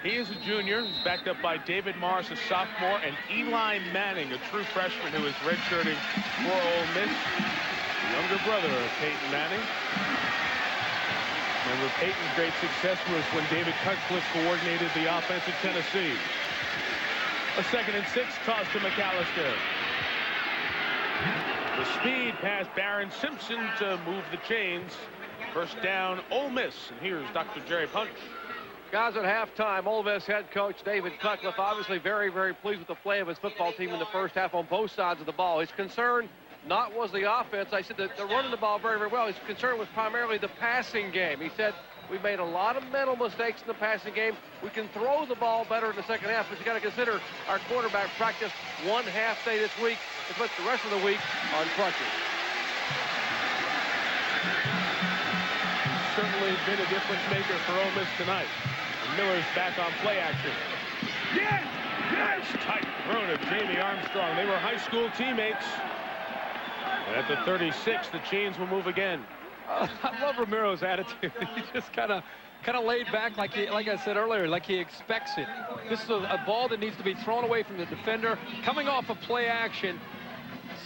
He is a junior. He's backed up by David Morris, a sophomore, and Eli Manning, a true freshman who is redshirting for Ole Miss, the younger brother of Peyton Manning. Remember, Peyton's great success was when David Cutcliffe coordinated the offense at Tennessee. A 2nd and 6 toss to McAllister. The speed past Baron Simpson to move the chains. First down, Ole Miss. And here's Dr. Jerry Punch. Guys, at halftime, Ole Miss head coach David Cutcliffe obviously very, very pleased with the play of his football team in the first half on both sides of the ball. His concern was the offense. I said that they're running the ball very, very well. His concern was primarily the passing game. He said, we made a lot of mental mistakes in the passing game. We can throw the ball better in the second half, but you got to consider our quarterback practiced one half day this week and put the rest of the week on crutches. Certainly been a difference maker for Ole Miss tonight. And Miller's back on play action. Yes! Tight throw to Jamie Armstrong. They were high school teammates. And at the 36, the chains will move again. I love Romaro's attitude. He's just kind of laid back, like I said earlier, like he expects it. This is a ball that needs to be thrown away from the defender, coming off of play action.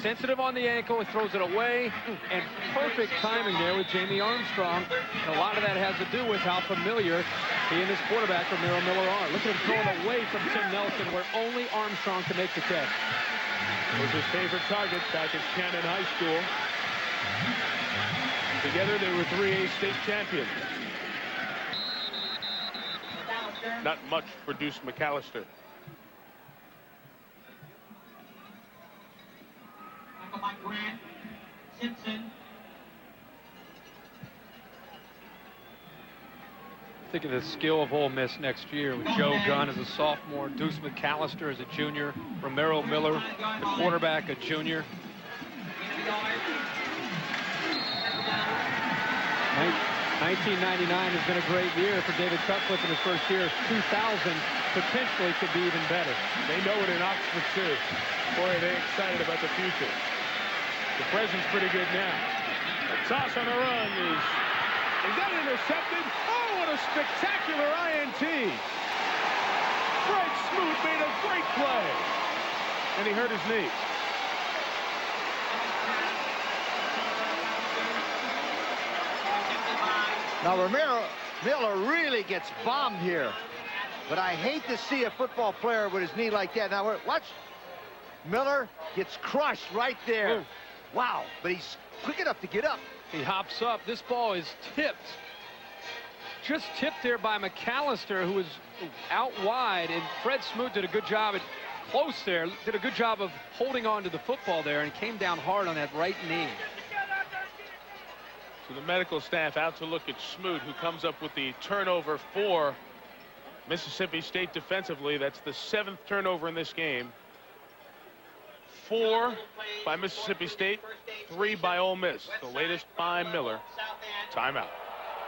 Sensitive on the ankle, he throws it away, and perfect timing there with Jamie Armstrong. And a lot of that has to do with how familiar he and his quarterback, Romaro Miller, are. Look at him throwing away from Tim Nelson, where only Armstrong can make the catch. Was his favorite target back at Shannon High School. Together, they were 3A state champions. Not much for Deuce McAllister. Grant, Simpson. Think of the skill of Ole Miss next year with Joe Gunn as a sophomore, Deuce McAllister as a junior, Romaro Miller, the quarterback, a junior. 1999 has been a great year for David Cutcliffe in his first year. 2000 potentially could be even better. They know it in Oxford, too. Boy, are they excited about the future. The present's pretty good now. The toss on the run is that intercepted? Oh, what a spectacular INT. Fred Smoot made a great play. And he hurt his knee. Now, Romaro Miller really gets bombed here. But I hate to see a football player with his knee like that. Now, watch. Miller gets crushed right there. Ooh. Wow, but he's quick enough to get up. He hops up. This ball is tipped. Just tipped there by McAllister, who was out wide, and Fred Smoot did a good job at close there, did a good job of holding on to the football there, and came down hard on that right knee. So the medical staff out to look at Smoot, who comes up with the turnover for Mississippi State defensively. That's the 7th turnover in this game. 4 by Mississippi State, 3 by Ole Miss. The latest by Miller. Timeout.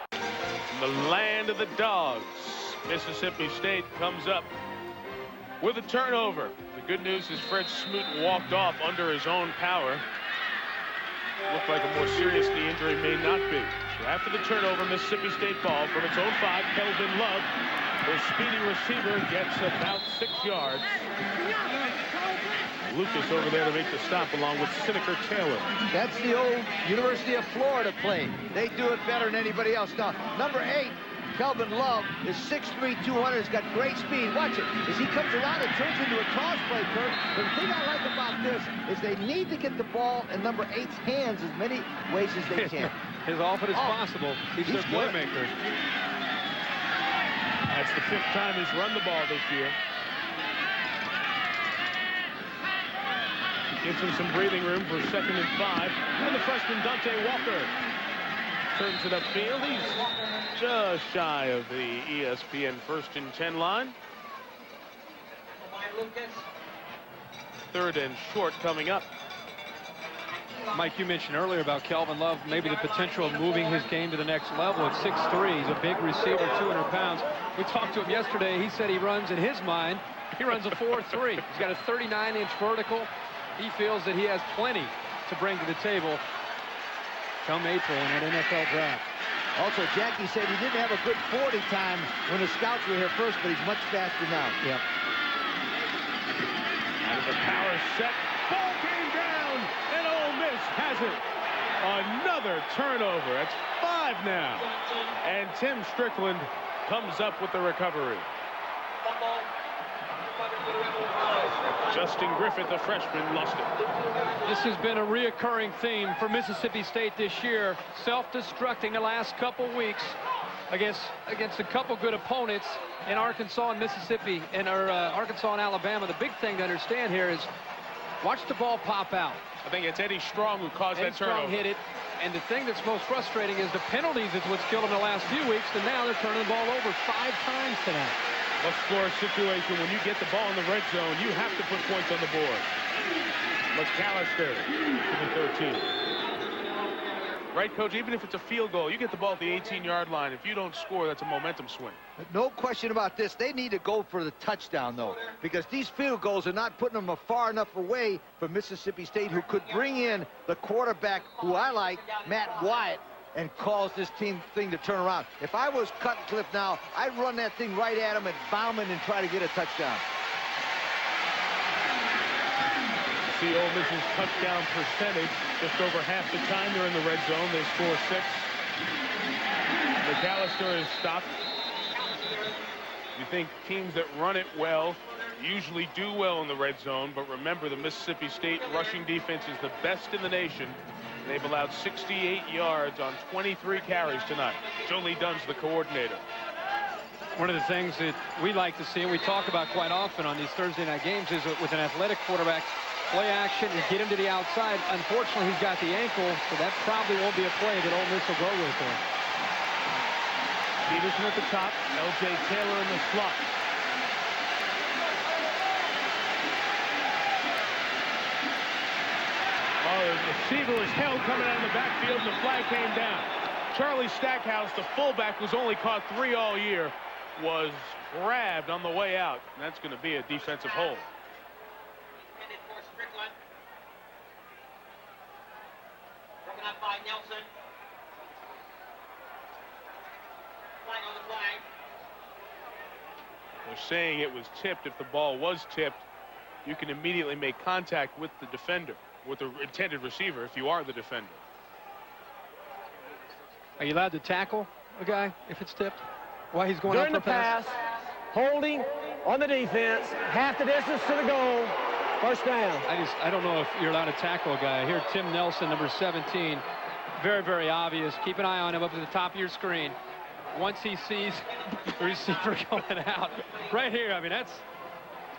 From the land of the dogs, Mississippi State comes up with a turnover. The good news is Fred Smoot walked off under his own power. Looked like a more serious knee injury, may not be. So after the turnover, Mississippi State ball from its own 5. Kelvin Love, their speedy receiver, gets about 6 yards. Lucas over there to make the stop along with Seneca Taylor. That's the old University of Florida play. They do it better than anybody else. Now, number 8, Kelvin Love, is 6'3", 200. He's got great speed. Watch it. As he comes around, it turns into a toss play, Kurt. But the thing I like about this is they need to get the ball in number 8's hands as many ways as they can. As often as possible. He's their playmaker. That's the 5th time he's run the ball this year. Gives him some breathing room for 2nd and 5. And the freshman Dante Walker turns it upfield. He's just shy of the ESPN 1st and 10 line. 3rd and short coming up. Mike, you mentioned earlier about Kelvin Love, maybe the potential of moving his game to the next level. At 6'3", he's a big receiver, 200 pounds. We talked to him yesterday. He said he runs, in his mind, he runs a 4.3. He's got a 39-inch vertical. He feels that he has plenty to bring to the table come April in that NFL draft. Also, Jackie said he didn't have a good 40 time when the scouts were here first, but he's much faster now. Yep. Out of the power set. Ball came down, and Ole Miss has it. Another turnover. It's 5 now. And Tim Strickland comes up with the recovery. Justin Griffith, the freshman, lost it. This has been a reoccurring theme for Mississippi State this year. Self-destructing the last couple weeks. against a couple good opponents in Arkansas and Mississippi, and Arkansas and Alabama. The big thing to understand here is watch the ball pop out. I think it's Eddie Strong who caused that turnover. Strong hit it, and the thing that's most frustrating is the penalties is what's killed them the last few weeks, and now they're turning the ball over 5 times tonight. A score situation when you get the ball in the red zone, you have to put points on the board. McAllister to the 13. Right, Coach, even if it's a field goal, you get the ball at the 18-yard line. If you don't score, that's a momentum swing. No question about this. They need to go for the touchdown, though, because these field goals are not putting them far enough away from Mississippi State, who could bring in the quarterback, who I like, Matt Wyatt, and cause this thing to turn around. If I was Cutcliffe now, I'd run that thing right at him at Bauman and try to get a touchdown. See Ole Miss's touchdown percentage. Just over half the time they're in the red zone. They score 6. McAllister is stopped. You think teams that run it well usually do well in the red zone, but remember, the Mississippi State rushing defense is the best in the nation. They've allowed 68 yards on 23 carries tonight. Jolie Dunn's the coordinator. One of the things that we like to see, and we talk about quite often on these Thursday night games, is with an athletic quarterback, play action and get him to the outside. Unfortunately, he's got the ankle, so that probably won't be a play that Ole Miss will go with him. Peterson at the top, L.J. Taylor in the slot. Oh, the receiver was held coming out of the backfield, and the flag came down. Charlie Stackhouse, the fullback, who's only caught 3 all year, was grabbed on the way out, and that's going to be a defensive hold. Broken up by Nelson. Flag on the flag. They're saying it was tipped. If the ball was tipped, you can immediately make contact with the defender, with the intended receiver, if you are the defender. Are you allowed to tackle a guy if it's tipped? While he's going During up for the pass, holding on the defense, half the distance to the goal, first down. I don't know if you're allowed to tackle a guy. Here, Tim Nelson, number 17, very, very obvious. Keep an eye on him up at the top of your screen. Once he sees the receiver going out, right here, I mean, that's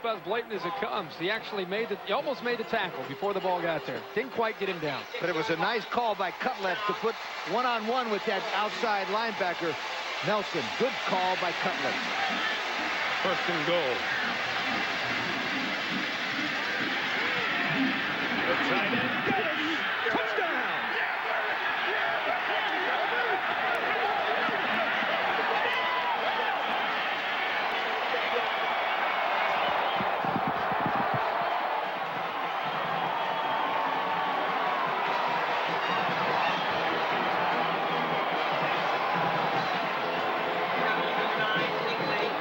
about as blatant as it comes. He actually he almost made the tackle before the ball got there. Didn't quite get him down. But it was a nice call by Cutcliffe to put one-on-one with that outside linebacker, Nelson. Good call by Cutcliffe. First and goal. The tight end, Bettis, touchdown!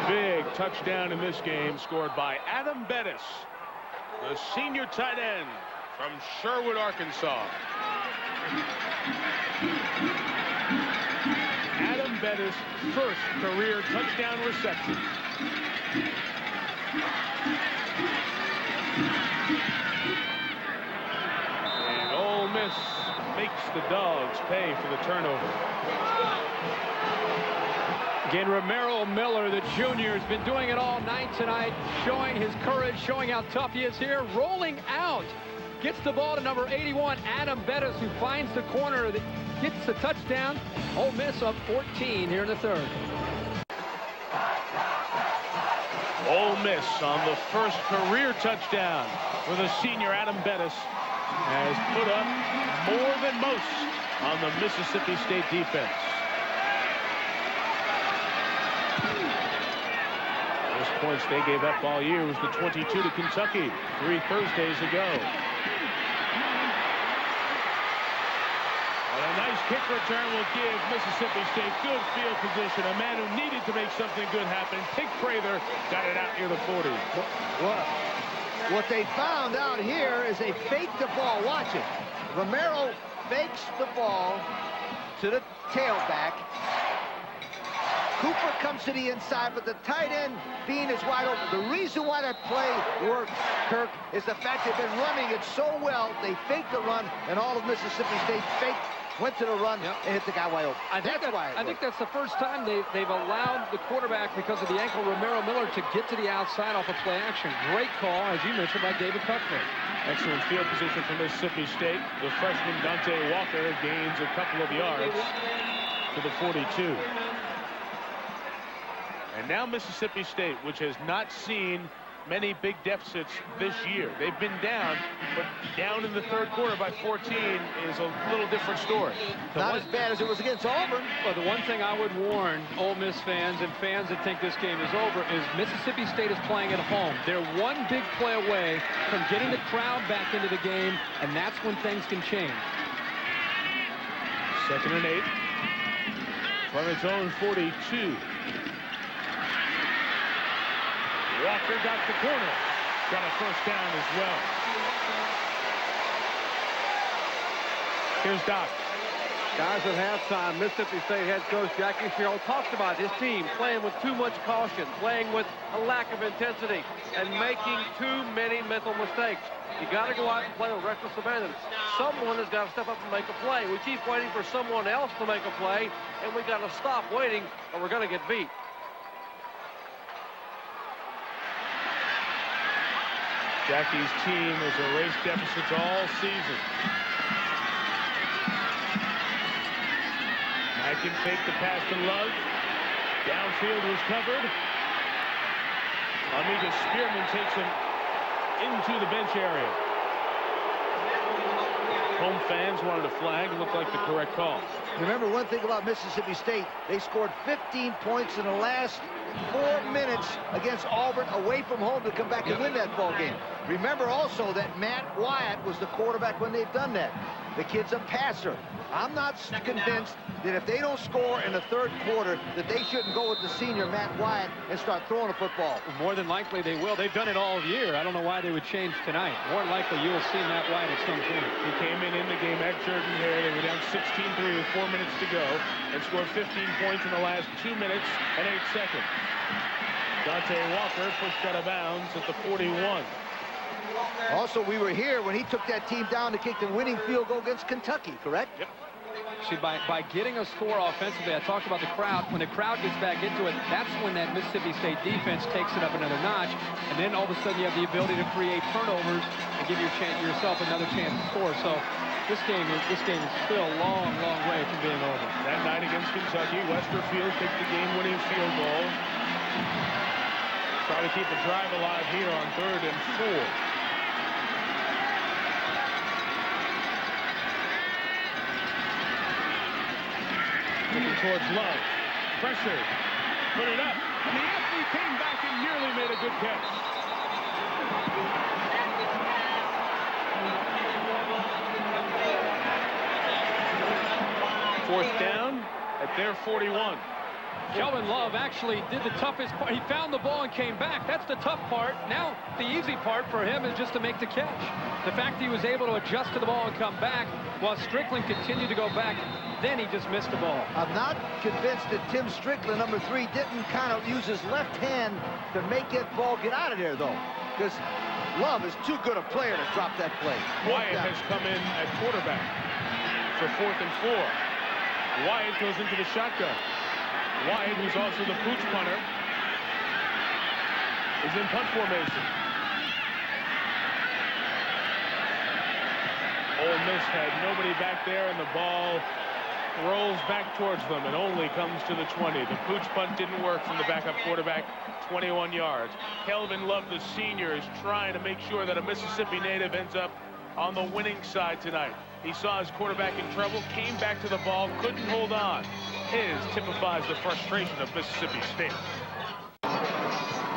Big touchdown in this game scored by Adam Bettis, the senior tight end from Sherwood, Arkansas. Adam Bettis' first career touchdown reception. And Ole Miss makes the Dogs pay for the turnover. Again, Romaro Miller, the junior, has been doing it all night tonight, showing his courage, showing how tough he is here, rolling out. Gets the ball to number 81, Adam Bettis, who finds the corner, that gets the touchdown. Ole Miss up 14 here in the third. Ole Miss on the first career touchdown for the senior Adam Bettis has put up more than most on the Mississippi State defense. Most points they gave up all year was the 22 to Kentucky 3 Thursdays ago. And a nice kick return will give Mississippi State good field position. A man who needed to make something good happen. Pig Prather got it out near the 40. What they found out here is they faked the ball. Watch it. Romaro fakes the ball to the tailback. Cooper comes to the inside, but the tight end, Bean, is wide open. The reason why that play worked, Kirk, is the fact they've been running it so well. They faked the run, and all of Mississippi State faked went to the run, and hit the guy wide open. I think that's the first time they've allowed the quarterback, because of the ankle, Romaro Miller, to get to the outside off of play action. Great call, as you mentioned, by David Cutcliffe. Excellent field position for Mississippi State. The freshman Dante Walker gains a couple of yards to the 42. And now Mississippi State, which has not seen many big deficits this year. They've been down, but down in the third quarter by 14 is a little different story. Not as bad as it was against Auburn. Well, the one thing I would warn Ole Miss fans and fans that think this game is over is Mississippi State is playing at home. They're one big play away from getting the crowd back into the game, and that's when things can change. 2nd and 8 from its own 42. Walker got the corner. Got a first down as well. Here's Doc. Guys, at halftime, Mississippi State head coach Jackie Sherrill talked about his team playing with too much caution, playing with a lack of intensity, and making too many mental mistakes. You got to go out and play with reckless abandon. Someone has got to step up and make a play. We keep waiting for someone else to make a play, and we got to stop waiting, or we're going to get beat. Jackie's team has erased deficits all season. I can fake the pass to Love. Downfield was covered. Amiga Spearman takes him into the bench area. Home fans wanted a flag. It looked like the correct call. Remember one thing about Mississippi State, they scored 15 points in the last 4 minutes against Auburn away from home to come back and win that ball game. Remember also that Matt Wyatt was the quarterback when they've done that. The kid's a passer. I'm not convinced that if they don't score in the third quarter that they shouldn't go with the senior Matt Wyatt and start throwing a football. More than likely they will. They've done it all year. I don't know why they would change tonight. More than likely you will see Matt Wyatt at some point. He came in the game at Jordan-Hare. They were down 16-3 with 4 minutes to go and scored 15 points in the last 2 minutes and 8 seconds. Dante Walker pushed out of bounds at the 41. Also, we were here when he took that team down to kick the winning field goal against Kentucky, correct? Yep. See, by getting a score offensively, I talked about the crowd. When the crowd gets back into it, that's when that Mississippi State defense takes it up another notch. And then all of a sudden you have the ability to create turnovers and give yourself another chance to score. So this game is still a long, long way from being over. That night against Kentucky, Westerfield kicked the game-winning field goal. Try to keep the drive alive here on 3rd and 4. Looking towards Love. Pressure. Put it up. And the athlete came back and nearly made a good catch. Fourth down at their 41. Kelvin Love actually did the toughest part. He found the ball and came back. That's the tough part. Now, the easy part for him is just to make the catch. The fact he was able to adjust to the ball and come back while Strickland continued to go back, then he just missed the ball. I'm not convinced that Tim Strickland, number 3, didn't kind of use his left hand to make that ball get out of there, though, because Love is too good a player to drop that play. Wyatt has come in at quarterback for 4th and 4. Wyatt goes into the shotgun. Wyatt, who's also the pooch punter, is in punt formation. Ole Miss had nobody back there, and the ball rolls back towards them and only comes to the 20. The pooch punt didn't work from the backup quarterback, 21 yards. Kelvin Love, the senior, is trying to make sure that a Mississippi native ends up on the winning side tonight. He saw his quarterback in trouble, came back to the ball, couldn't hold on. His typifies the frustration of Mississippi State.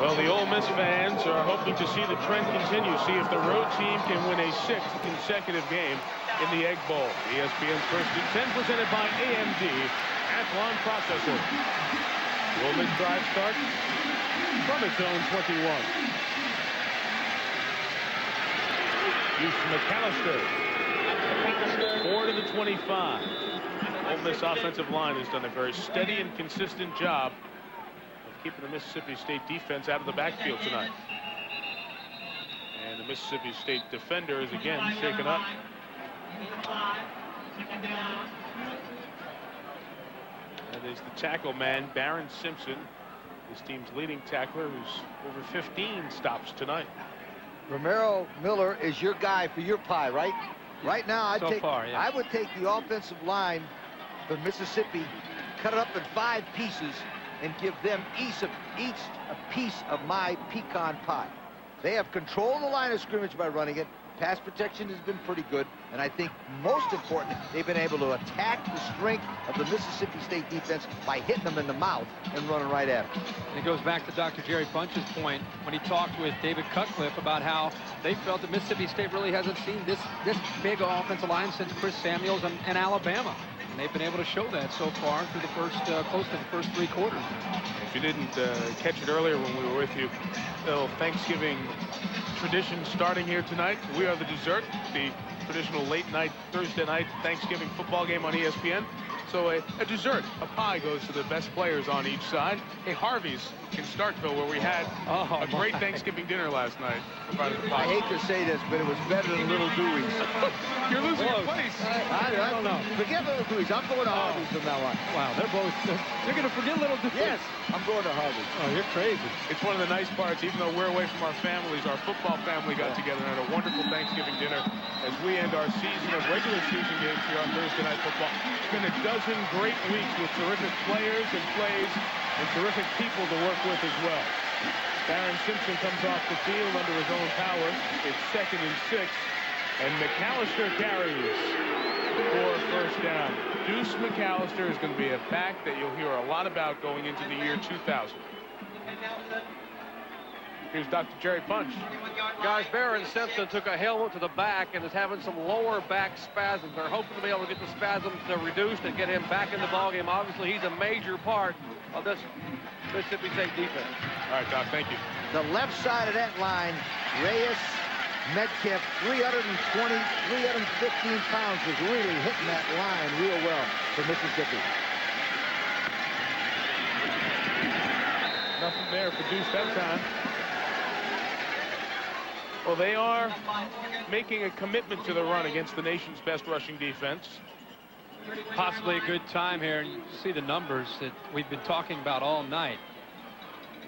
Well, the Ole Miss fans are hoping to see the trend continue, see if the road team can win a 6th consecutive game in the Egg Bowl. ESPN's 1st and 10 presented by AMD Athlon Processor. The Ole Miss drive starts from its own 21. Houston McAllister, 4 to the 25. Ole Miss offensive line has done a very steady and consistent job of keeping the Mississippi State defense out of the backfield tonight. And the Mississippi State defender is again shaken up. is the tackle man, Barron Simpson, his team's leading tackler, who's over 15 stops tonight. Romaro Miller is your guy for your pie, right? Right now, I would take the offensive line for Mississippi, cut it up in 5 pieces, and give them each a piece of my pecan pie. They have control of the line of scrimmage by running it. Pass protection has been pretty good, and I think most important, they've been able to attack the strength of the Mississippi State defense by hitting them in the mouth and running right at them. And it goes back to Dr. Jerry Bunch's point when he talked with David Cutcliffe about how they felt that Mississippi State really hasn't seen this big offensive line since Chris Samuels and Alabama. And they've been able to show that so far through the first, close to the first 3 quarters. If you didn't catch it earlier when we were with you, little Thanksgiving tradition starting here tonight. We are the dessert, the traditional late night, Thursday night Thanksgiving football game on ESPN. So a dessert, a pie, goes to the best players on each side. Hey, Harvey's in Starkville, where we had a great Thanksgiving dinner last night. I hate to say this, but it was better than Little Dewey's. You're losing your place. I don't know. Forget Little Dewey's. I'm going to Harvey's from now on. Wow, you're going to forget Little Dewey's? Yes, I'm going to Harvey's. Oh, you're crazy. It's one of the nice parts, even though we're away from our families, our football family got together and had a wonderful Thanksgiving dinner as we end our season of regular season games here on Thursday Night Football. It's been a dozen great weeks with terrific players and plays and terrific people to work with as well. Barron Simpson comes off the field under his own power. It's 2nd and 6, and McAllister carries for a first down. Deuce McAllister is going to be a back that you'll hear a lot about going into the year 2000. Here's Dr. Jerry Punch. Guys, Barron Simpson took a helmet to the back and is having some lower back spasms. They're hoping to be able to get the spasms reduced and get him back in the ballgame. Obviously, he's a major part of this Mississippi State defense. All right, Doc, thank you. The left side of that line, Reyes, Metcalf, 320, 315 pounds, was really hitting that line real well for Mississippi. Nothing there for Deuce that time. Well, they are making a commitment to the run against the nation's best rushing defense. Possibly a good time here, and you see the numbers that we've been talking about all night.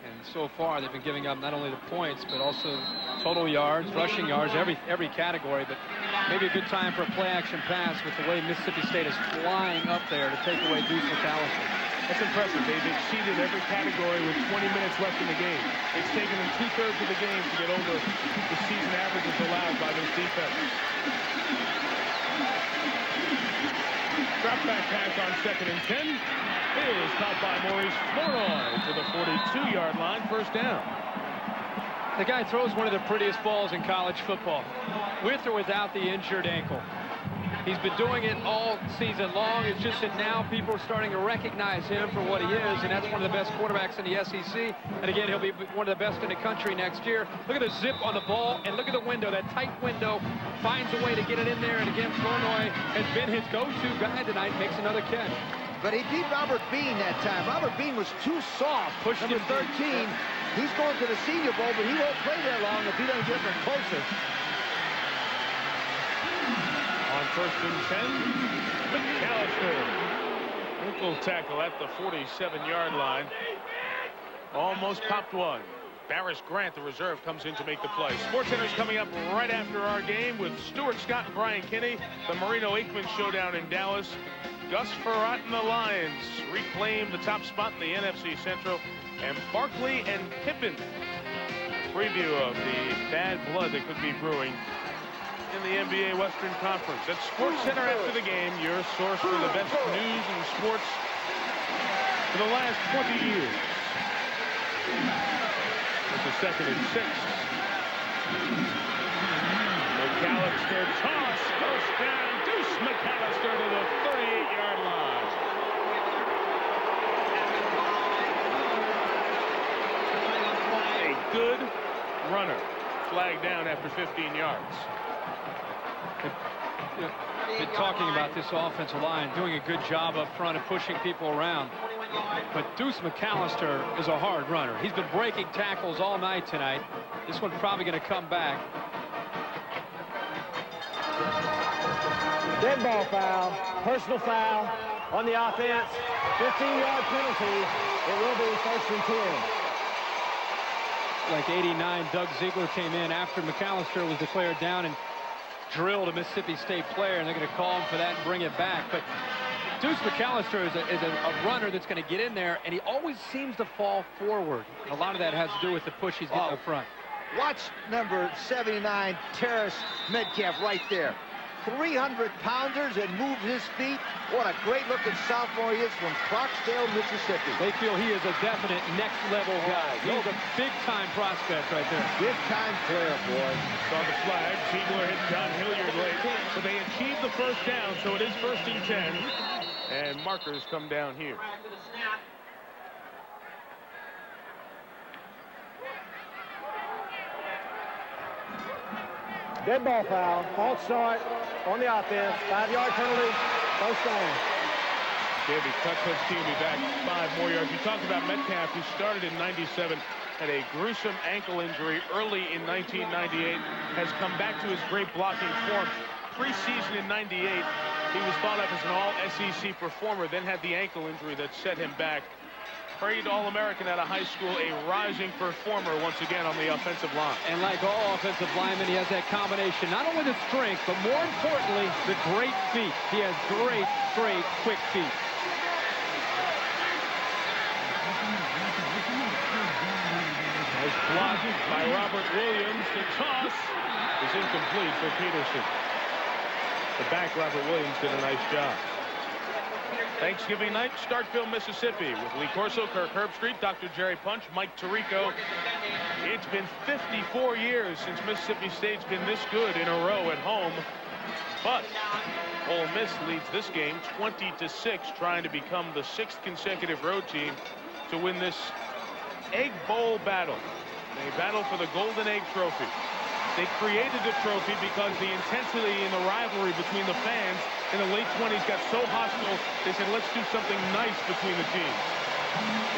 And so far, they've been giving up not only the points, but also total yards, rushing yards, every category. But maybe a good time for a play-action pass with the way Mississippi State is flying up there to take away Deuce McAllister. That's impressive. They've exceeded every category with 20 minutes left in the game. It's taken them 2/3 of the game to get over the season averages allowed by this defense. Drop back pass on 2nd and 10. It is caught by Maurice Flournoy to the 42-yard line, first down. The guy throws one of the prettiest balls in college football, with or without the injured ankle. He's been doing it all season long. It's just that now people are starting to recognize him for what he is, and that's one of the best quarterbacks in the SEC. And again, he'll be one of the best in the country next year. Look at the zip on the ball, and look at the window. That tight window finds a way to get it in there. And again, Flournoy has been his go-to guy tonight, makes another catch. But he beat Robert Bean that time. Robert Bean was too soft. Pushed Number 13. He's going to the Senior Bowl, but he won't play that long if he doesn't get them closer. On 1st and 10, McAllister. Ankle tackle at the 47-yard line. Almost popped one. Barris Grant, the reserve, comes in to make the play. SportsCenter's coming up right after our game with Stuart Scott and Brian Kinney. The Marino-Aikman showdown in Dallas. Gus Frerotte and the Lions reclaim the top spot in the NFC Central. And Barkley and Pippen. Preview of the bad blood that could be brewing in the NBA Western Conference. At SportsCenter after the game, your source for the best news in sports for the last 20 years. It's a 2nd and 6. McAllister toss, first down. Deuce McAllister to the 38-yard line. A good runner. Flagged down after 15 yards. Been talking about this offensive line doing a good job up front of pushing people around, but Deuce McAllister is a hard runner. He's been breaking tackles all night tonight. This one's probably going to come back. Dead ball foul, personal foul, on the offense. 15-yard penalty. It will be 1st and 10. Like 89, Doug Ziegler came in after McAllister was declared down and drilled a Mississippi State player, and they're going to call him for that and bring it back. But Deuce McAllister is a runner that's going to get in there, and he always seems to fall forward. A lot of that has to do with the push he's getting up front. Watch number 79, Terrace Metcalf, right there. 300-pounders and moves his feet. What a great-looking sophomore he is from Clarksdale, Mississippi. They feel he is a definite next-level guy. He's a big-time prospect right there. Big-time player, boy. Saw the flag. Ziegler hit John Hilliard late, but they achieved the 1st down, so it is 1st and 10. And markers come down here. Dead ball foul. False start on the offense. 5-yard penalty. 1st down. Davey Cutcliffe's team will be back 5 more yards. You talked about Metcalf, who started in 97, had a gruesome ankle injury early in 1998, has come back to his great blocking form. Preseason in 98, he was thought of as an all-SEC performer, then had the ankle injury that set him back. Parade All-American out of high school, a rising performer once again on the offensive line. And like all offensive linemen, he has that combination, not only the strength, but more importantly, the great feet. He has great, quick feet. Nice block by Robert Williams. The toss is incomplete for Peterson. The back, Robert Williams, did a nice job. Thanksgiving night, Starkville, Mississippi, with Lee Corso, Kirk Herbstreit, Dr. Jerry Punch, Mike Tirico. It's been 54 years since Mississippi State's been this good in a row at home. But Ole Miss leads this game 20-6, trying to become the 6th consecutive road team to win this Egg Bowl battle. A battle for the Golden Egg Trophy. They created the trophy because the intensity in the rivalry between the fans in the late 20s got so hostile, they said, let's do something nice between the teams.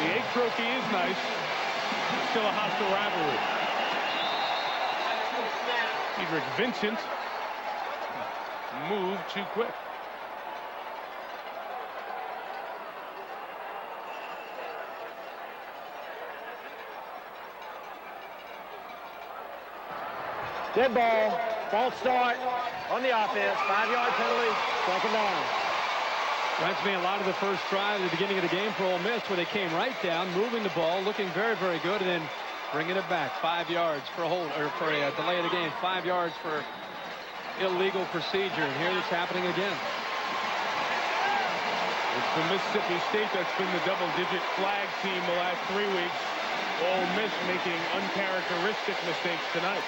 The Egg Trophy is nice, still a hostile rivalry. Cedric Vincent moved too quick. Dead ball. False start on the offense. 5-yard penalty. 2nd down. Reminds me a lot of the first drive at the beginning of the game for Ole Miss, where they came right down, moving the ball, looking very, very good, and then bringing it back. 5 yards for a hold, or for a delay of the game. 5 yards for illegal procedure. And here it's happening again. It's the Mississippi State that's been the double-digit flag team the last 3 weeks. Ole Miss making uncharacteristic mistakes tonight.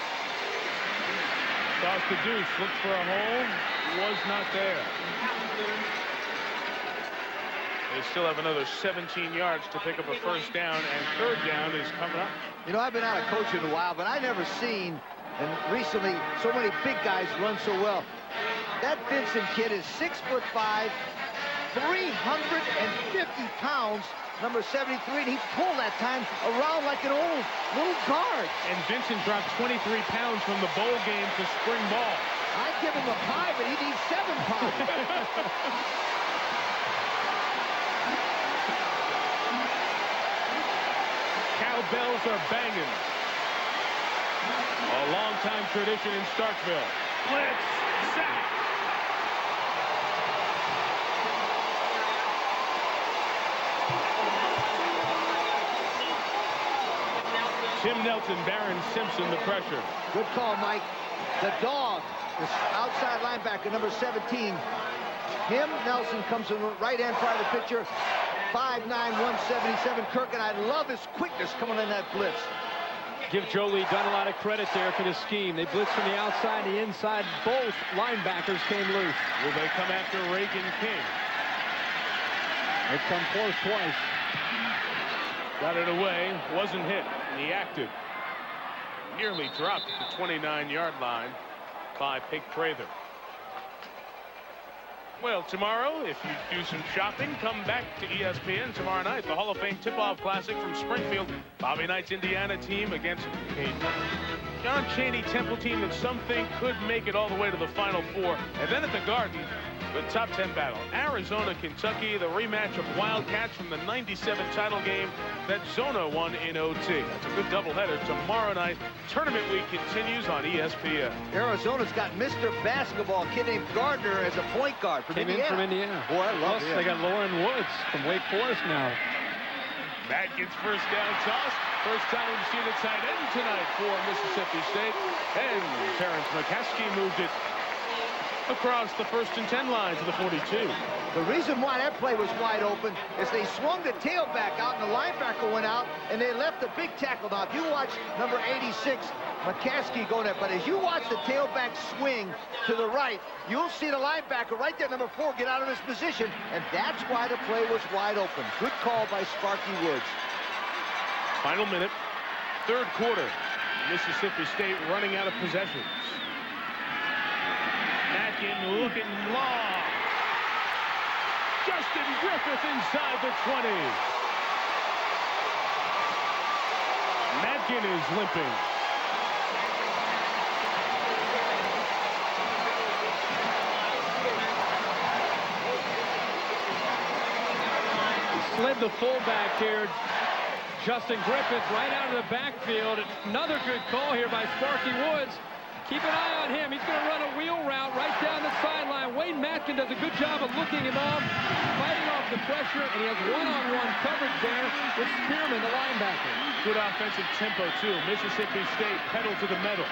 Toss to Deuce, looked for a hole, was not there. They still have another 17 yards to pick up a 1st down, and 3rd down is coming up. You know, I've been out of coaching a while, but I never seen, and recently, so many big guys run so well. That Vincent kid is 6'5", 350 pounds, number 73, and he pulled that time around like an old little guard. And Vincent dropped 23 pounds from the bowl game to spring ball. I'd give him a 5, but he needs 7 pounds. Cowbells are banging. A long-time tradition in Starkville. Blitz, sack. Tim Nelson, Barron Simpson, the pressure. Good call, Mike. The dog, the outside linebacker, number 17. Him, Nelson, comes in the right-hand part of the picture. 5'9", 177. Kirk, and I love his quickness coming in that blitz. Give Joe Lee Dunn a lot of credit there for the scheme. They blitzed from the outside, the inside. Both linebackers came loose. Will they come after Reagan King? They've come close twice. Got it away, wasn't hit. He acted. Nearly dropped at the 29-yard line by Pig Prather. Well, tomorrow, if you do some shopping, come back to ESPN tomorrow night. The Hall of Fame Tip-Off Classic from Springfield. Bobby Knight's Indiana team against a John Chaney Temple team that some think could make it all the way to the Final Four. And then at the Garden, The top 10 battle. Arizona, Kentucky, the rematch of Wildcats from the 97 title game that Zona won in OT. That's a good doubleheader tomorrow night. Tournament week continues on ESPN. Arizona's got Mr. Basketball, a kid named Gardner, as a point guard from Indiana. Came in from Indiana. Boy, I love it. They got Lauren Woods from Wake Forest now. Matt gets first down toss. First time we've seen a tight end tonight for Mississippi State. And Terrence McCaskey moved it across the 1st and 10 line to the 42. The reason why that play was wide open is they swung the tailback out and the linebacker went out and they left the big tackle. Now, if you watch number 86, McCaskey go there, but as you watch the tailback swing to the right, you'll see the linebacker right there, number 4, get out of his position, and that's why the play was wide open. Good call by Sparky Woods. Final minute, 3rd quarter. Mississippi State running out of possessions. Mackin looking long. Justin Griffith inside the 20. Mackin is limping. Slid the fullback here. Justin Griffith right out of the backfield. Another good call here by Sparky Woods. Keep an eye on him. He's going to run a wheel route right down the sideline. Wayne Matkin does a good job of looking him off, fighting off the pressure, and he has one-on-one coverage there with Spearman, the linebacker. Good offensive tempo, too. Mississippi State pedal to the metal.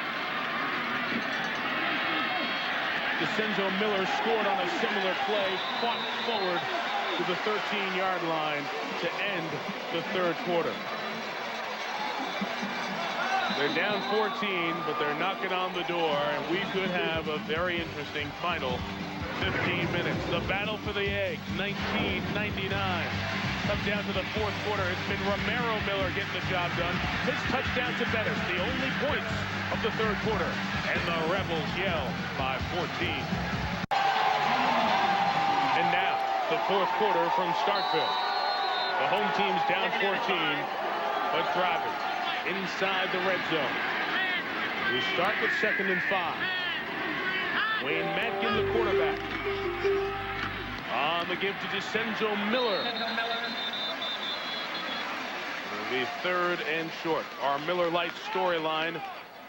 𝐭𝐿 Miller scored on a similar play, fought forward to the 13-yard line to end the 3rd quarter. They're down 14, but they're knocking on the door, and we could have a very interesting final 15 minutes. The battle for the egg, 1999. Come down to the 4th quarter. It's been Romaro Miller getting the job done. His touchdown to Bettis, the only points of the 3rd quarter. And the Rebels yell by 14. And now, the 4th quarter from Starkville. The home team's down 14, but driving inside the red zone. We start with 2nd and 5. Wayne Matkin, the quarterback. On the give to 𝐭𝐿 Miller. It'll be 3rd and short. Our Miller Lite storyline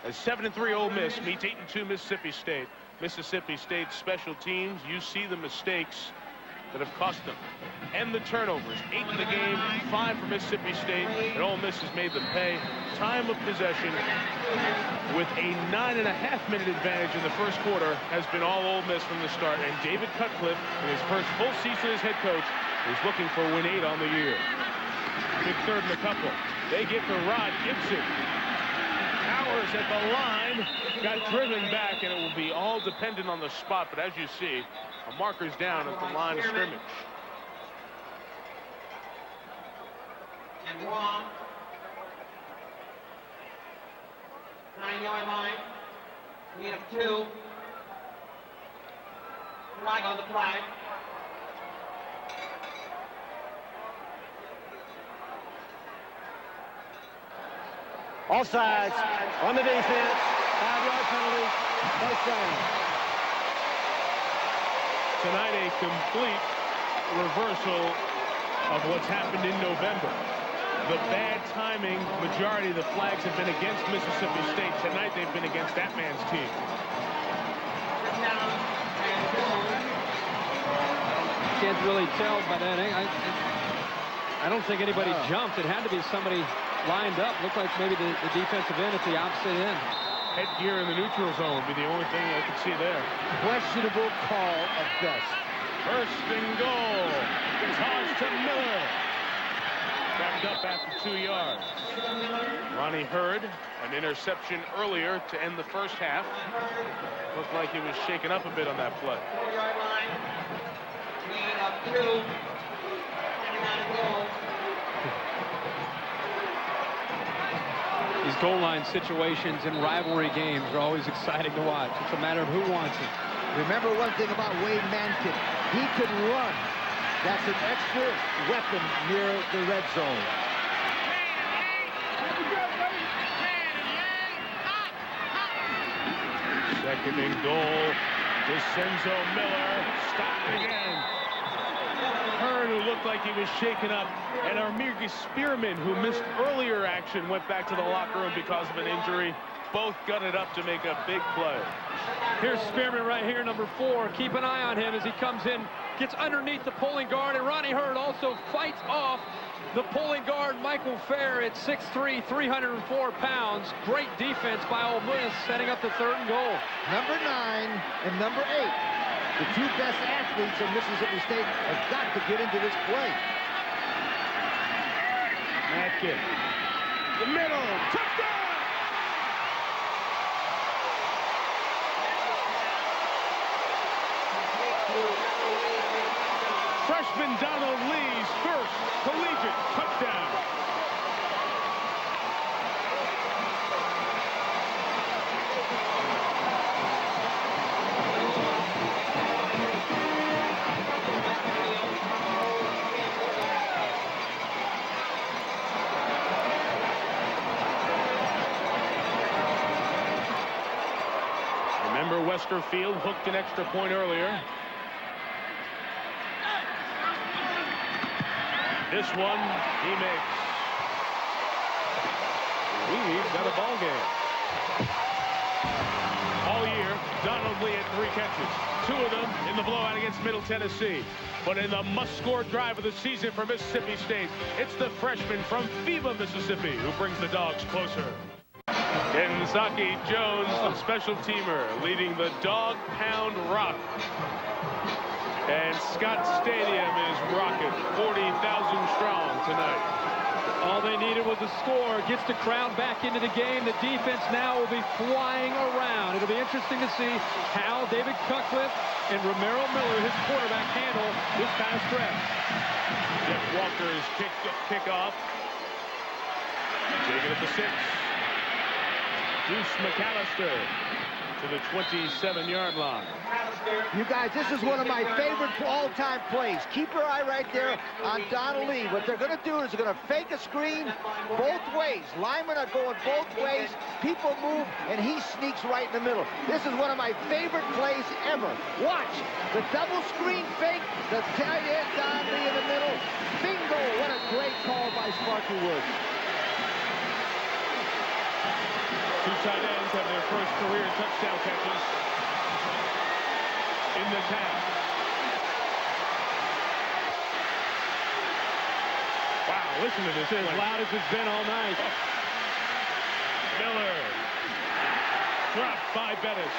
as 7-3 Ole Miss meets 8-2 Mississippi State. Mississippi State special teams, you see the mistakes that have cost them. And the turnovers. 8 in the game, 5 for Mississippi State, and Ole Miss has made them pay. Time of possession with a 9.5-minute advantage in the 1st quarter has been all Ole Miss from the start. And David Cutcliffe, in his first full season as head coach, is looking for win 8 on the year. Big 3rd and a couple. They get to Rod Gibson. Powers at the line, got driven back, and it will be all dependent on the spot. But as you see, a marker's down at the line of scrimmage. And wrong. 9-yard line. We have 2. Flag on the flag. Offsides on the defense. 5-yard penalty. First down. Tonight, a complete reversal of what's happened in November. The bad timing, majority of the flags have been against Mississippi State. Tonight, they've been against that man's team. Can't really tell by that. I don't think anybody jumped. It had to be somebody lined up. Looked like maybe the defensive end at the opposite end. Headgear in the neutral zone would be the only thing I could see there. Questionable call at best. 1st and goal. Toss to Miller. Backed up after 2 yards. Ronnie Hurd, an interception earlier to end the 1st half. Looked like he was shaken up a bit on that play. 4-yard line. We have 2. These goal line situations in rivalry games are always exciting to watch. It's a matter of who wants it. Remember one thing about Wayne Matkin. He can run. That's an extra weapon near the red zone. 2nd and goal. 𝐒𝐿 Miller stopped again. Hearn, who looked like he was shaken up, and 𝐒𝐿 Spearman, who missed earlier action, went back to the locker room because of an injury. Both gutted up to make a big play. Here's Spearman right here, number 4. Keep an eye on him as he comes in, gets underneath the pulling guard, and Ronnie Hearn also fights off the pulling guard, Michael Fair, at 6'3", 304 pounds. Great defense by Ole Miss, setting up the 3rd and goal. Number 9 and number 8. The 2 best athletes of Mississippi State have got to get into this play. Atkin. The middle. Touchdown! Freshman Donald Lee's first collegiate touchdown. Remember, Westerfield hooked an extra point earlier. This one he makes. We've got a ball game. All year, Donald Lee had 3 catches. 2 of them in the blowout against Middle Tennessee. But in the must-score drive of the season for Mississippi State, it's the freshman from Bᴜʟʟᴅᴏ, Mississippi, who brings the Dogs closer. 𝐁𝐮𝐥𝐿 Jones, the special teamer, leading the Dog Pound Rock. And Scott Stadium is rocking, 40,000 strong tonight. All they needed was a score. Gets the crowd back into the game. The defense now will be flying around. It'll be interesting to see how David Cutcliffe and Romaro Miller, his quarterback, handle this kind of stretch. Jeff Walker's kickoff. Taking it at the 6. Deuce McAllister to the 27-yard line. You guys, this is one of my favorite all-time plays. Keep your eye right there on Donald Lee. What they're going to do is they're going to fake a screen both ways. Linemen are going both ways. People move, and he sneaks right in the middle. This is one of my favorite plays ever. Watch. The double screen fake. The tight end, Don Lee in the middle. Bingo. What a great call by Sparky Woods. 2 tight ends have their first career touchdown catches in the pass. Wow, listen to this. As loud as it's been all night. Miller dropped by Bettis.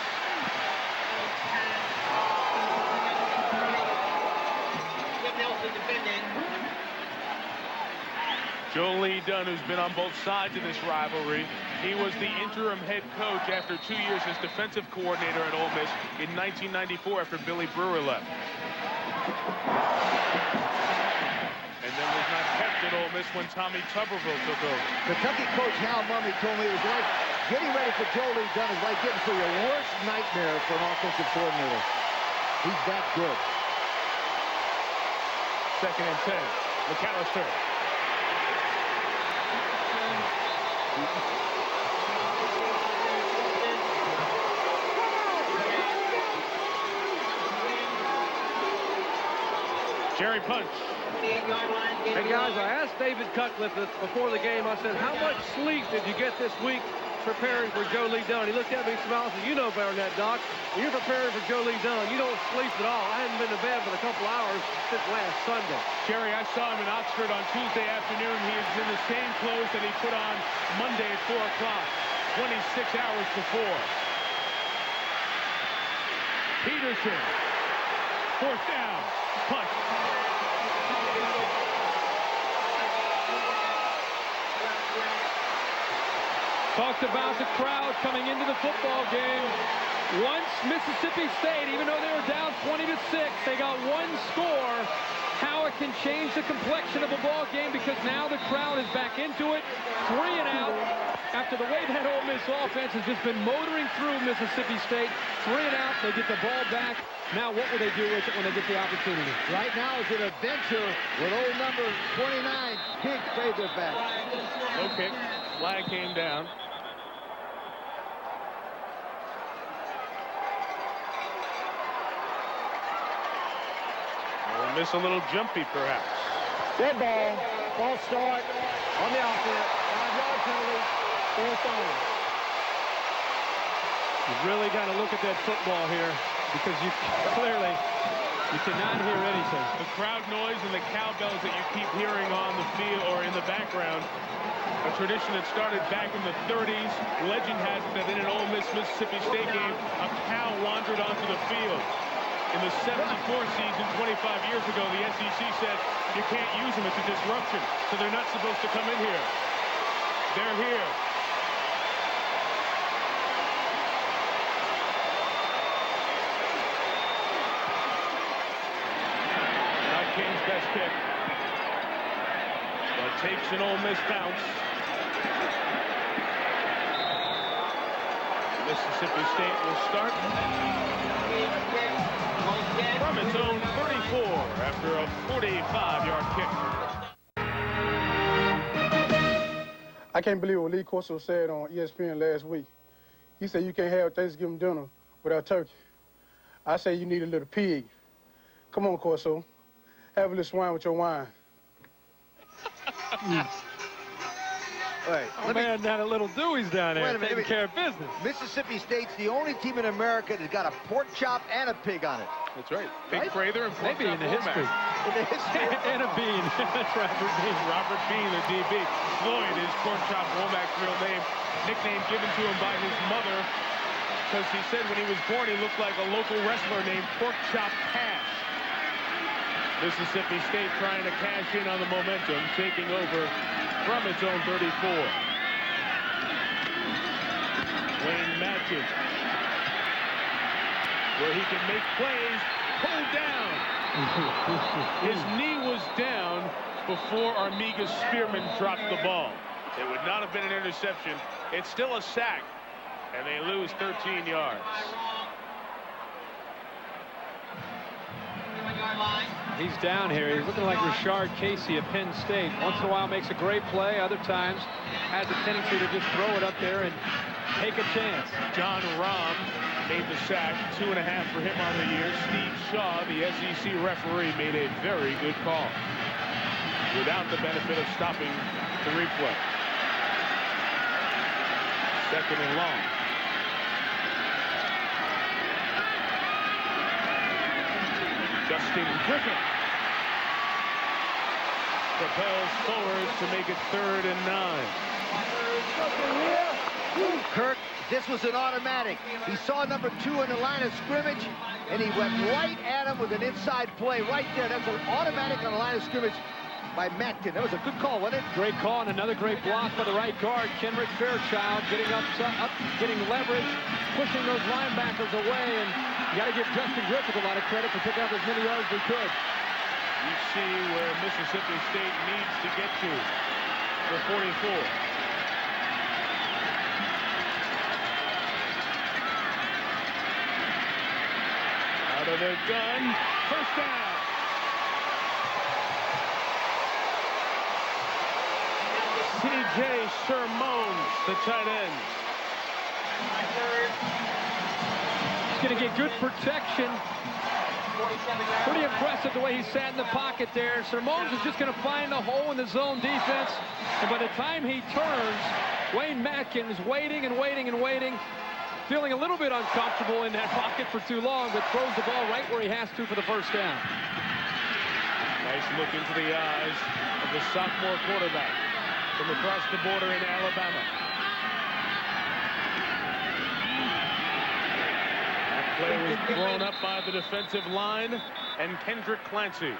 Joe Lee Dunn, who's been on both sides of this rivalry. He was the interim head coach after 2 years as defensive coordinator at Ole Miss in 1994 after Billy Brewer left. And then was not kept at Ole Miss when Tommy Tuberville took over. Kentucky coach Hal Mumme told me it was like getting ready for Joe Lee Dunn is like getting for your worst nightmare for an offensive coordinator. He's that good. 2nd and 10. McAllister. Jerry Punch. Hey guys, I asked David Cutcliffe before the game, I said, how much sleep did you get this week preparing for Joe Lee Dunn? He looked at me and smiled and said, you know better than that, Doc. When you're preparing for Joe Lee Dunn, you don't sleep at all. I hadn't been to bed for a couple hours since last Sunday. Jerry, I saw him in Oxford on Tuesday afternoon. He is in the same clothes that he put on Monday at 4 o'clock, 26 hours before. Peterson, 4th down, punt. Talked about the crowd coming into the football game. Once Mississippi State, even though they were down 20-6, they got 1 score. How it can change the complexion of a ball game, because now the crowd is back into it. 3 and out. After the way that Ole Miss offense has just been motoring through Mississippi State. 3 and out, they get the ball back. Now what will they do with it when they get the opportunity? Right now is an adventure with old number 29, big favorite back. No kick. Flag came down. Miss a little jumpy, perhaps. Dead ball. False start on the offense. 5-yard penalty. 4th down. You've really got to look at that football here because you clearly cannot hear anything. The crowd noise and the cowbells that you keep hearing on the field or in the background, a tradition that started back in the 30s. Legend has it that in an Ole Miss Mississippi State game, a cow wandered onto the field. In the 74 season, 25 years ago, the SEC said you can't use them, it's a disruption, so they're not supposed to come in here. They're here. Not King's best kick, but takes an Ole Miss bounce. Mississippi State will start from its own 34 after a 45-yard kick. I can't believe what 𝐒𝐭𝐚 said on ESPN last week. He said you can't have Thanksgiving dinner without turkey. I say you need a little pig. Come on, Corso. Have a little swine with your wine. Right. Oh, man, now a little Dewey's down there taking care of business. Mississippi State's the only team in America that's got a pork chop and a pig on it. That's right. Pig Prather and pork Maybe in the history. In the history. And a bean. That's Robert Bean. Robert Bean, the DB. Floyd is Pork Chop Womack's real name. Nickname given to him by his mother because he said when he was born he looked like a local wrestler named Pork Chop Cash. Mississippi State trying to cash in on the momentum, taking over from its own 34. Wayne Matkin, where he can make plays, pulled down. His knee was down before Armiga Spearman dropped the ball. It would not have been an interception. It's still a sack, and they lose 13 yards. He's down here. He's looking like Rashard Casey of Penn State. Once in a while makes a great play. Other times has the tendency to just throw it up there and take a chance. John Rahm made the sack. 2.5 for him on the year. Steve Shaw, the SEC referee, made a very good call without the benefit of stopping the replay. 2nd and long. Justin Griffin propels forward to make it 3rd and 9. Kirk, this was an automatic. He saw number 2 in the line of scrimmage, and he went right at him with an inside play right there. That's an automatic on the line of scrimmage by Matkin. That was a good call, wasn't it? Great call, and another great block by the right guard, Kenrick Fairchild, getting up, getting leverage, pushing those linebackers away, and you got to give Justin Griffith a lot of credit for picking up as many yards as he could. You see where Mississippi State needs to get to for 44. Out of the gun, 1st down. C.J. Sermon, the tight end. He's going to get good protection. Pretty impressive the way he sat in the pocket there. Sermon is just going to find a hole in the zone defense. And by the time he turns, Wayne Matkin is waiting and waiting and waiting, feeling a little bit uncomfortable in that pocket for too long, but throws the ball right where he has to for the 1st down. Nice look into the eyes of the sophomore quarterback from across the border in Alabama. That play was thrown up by the defensive line and Kendrick Clancy.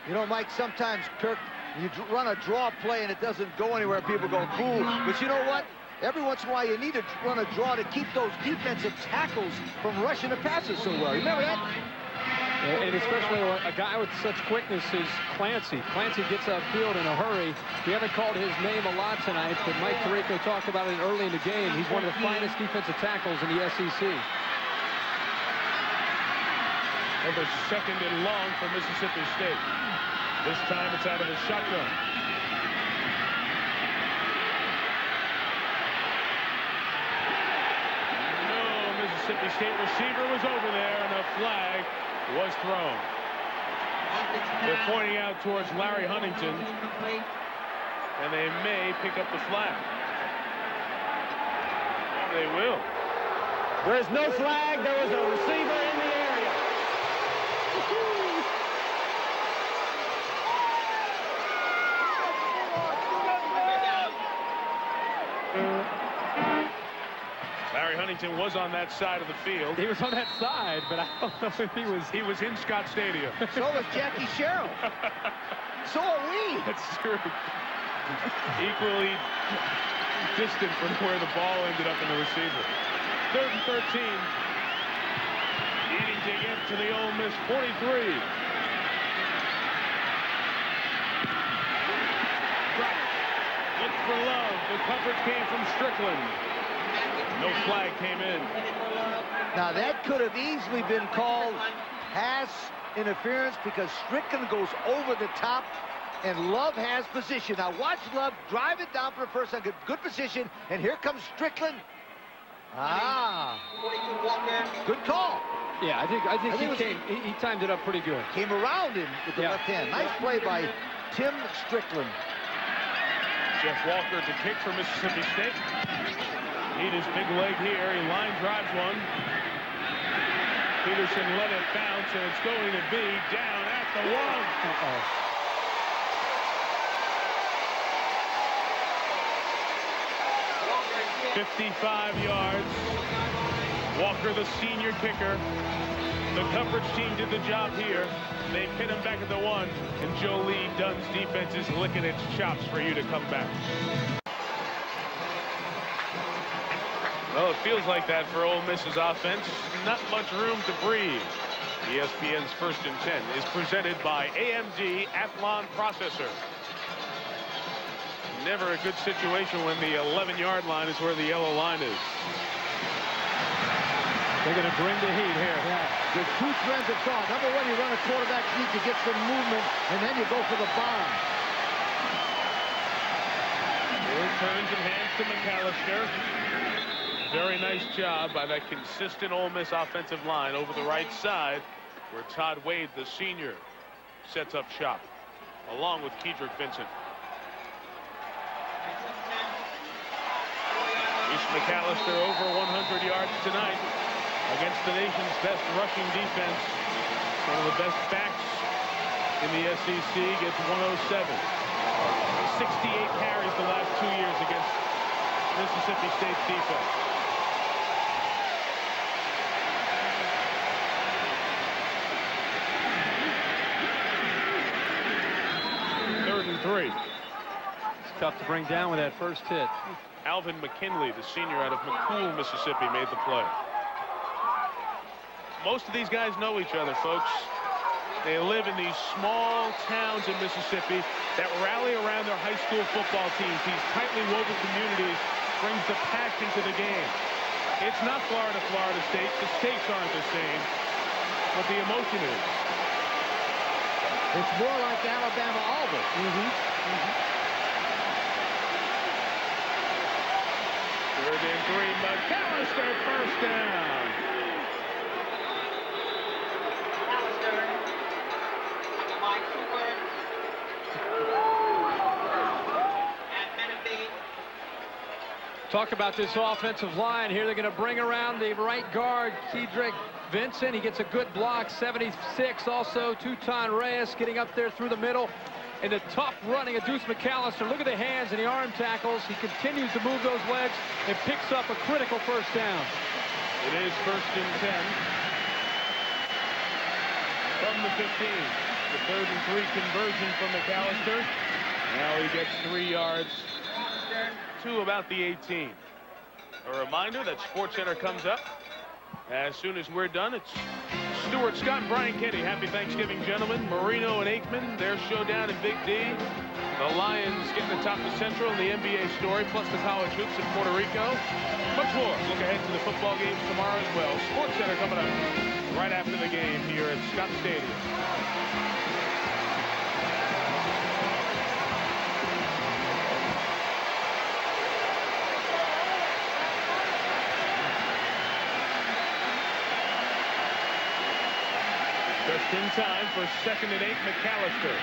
You know, Mike, sometimes, Kirk, you run a draw play and it doesn't go anywhere, people go, cool. But you know what? Every once in a while, you need to run a draw to keep those defensive tackles from rushing the passes so well. Remember that? And especially a guy with such quickness as Clancy. Clancy gets upfield in a hurry. We haven't called his name a lot tonight, but Mike Tirico talked about it early in the game. He's one of the finest defensive tackles in the SEC. Over 2nd and long for Mississippi State. This time it's out of the shotgun. No, Mississippi State receiver was over there, and a flag was thrown. They're pointing out towards Larry Huntington, and they may pick up the flag. They will. There is no flag. There was a receiver in the area. Larry Huntington was on that side of the field. He was on that side, but I don't know if he was. He was in Scott Stadium. So was Jackie Sherrill. So are we. That's true. Equally distant from where the ball ended up in the receiver. 3rd and 13. Needing to get to the Ole Miss 43. Look for Love. The coverage came from Strickland. No flag came in. Now that could have easily been called pass interference because Strickland goes over the top and Love has position. Now watch Love drive it down for the first time. Good position, and here comes Strickland. Ah, good call. Yeah, I think he timed it up pretty good. Came around him with the left hand. Nice play by Tim Strickland. Jeff Walker to kick for Mississippi State. Need his big leg here. He line drives one. Peterson let it bounce, and it's going to be down at the one. 55 yards. Walker, the senior kicker. The coverage team did the job here. They pin him back at the one, and Joe Lee Dunn's defense is licking its chops for you to come back. Well, it feels like that for Ole Miss's offense. Not much room to breathe. ESPN's 1st and 10 is presented by AMD Athlon Processor. Never a good situation when the 11-yard line is where the yellow line is. They're going to bring the heat here. Yeah. There's 2 trends of thought. Number one, you run a quarterback sneak to get some movement, and then you go for the bomb. Here turns and hands to McAllister. Very nice job by that consistent Ole Miss offensive line over the right side, where Todd Wade, the senior, sets up shop, along with Kedrick Vincent. East McAllister over 100 yards tonight against the nation's best rushing defense. One of the best backs in the SEC, gets 107. 68 carries the last 2 years against Mississippi State's defense. Three. It's tough to bring down with that first hit. Alvin McKinley, the senior out of McCool, Mississippi, made the play. Most of these guys know each other, folks. They live in these small towns in Mississippi that rally around their high school football teams. These tightly woven communities brings the passion to the game. It's not Florida State. The stakes aren't the same, but the emotion is. It's more like Alabama-Auburn. 3rd and 3, McAllister, first down. Talk about this offensive line here. They're going to bring around the right guard, Kedrick Vincent. He gets a good block, 76. Also, Tuton Reyes getting up there through the middle. And the tough running of Deuce McAllister. Look at the hands and the arm tackles. He continues to move those legs and picks up a critical first down. It is 1st and 10 from the 15. The 3rd and 3 conversion from McAllister. Now he gets 3 yards to about the 18. A reminder that SportsCenter comes up as soon as we're done. It's Stuart Scott and Brian Kenny. Happy Thanksgiving, gentlemen. Marino and Aikman, their showdown in Big D. The Lions getting atop the Central and the NBA story, plus the college hoops in Puerto Rico. Much more. Look ahead to the football games tomorrow as well. SportsCenter coming up right after the game here at Scott Stadium. Just in time for 2nd and 8, McAllister.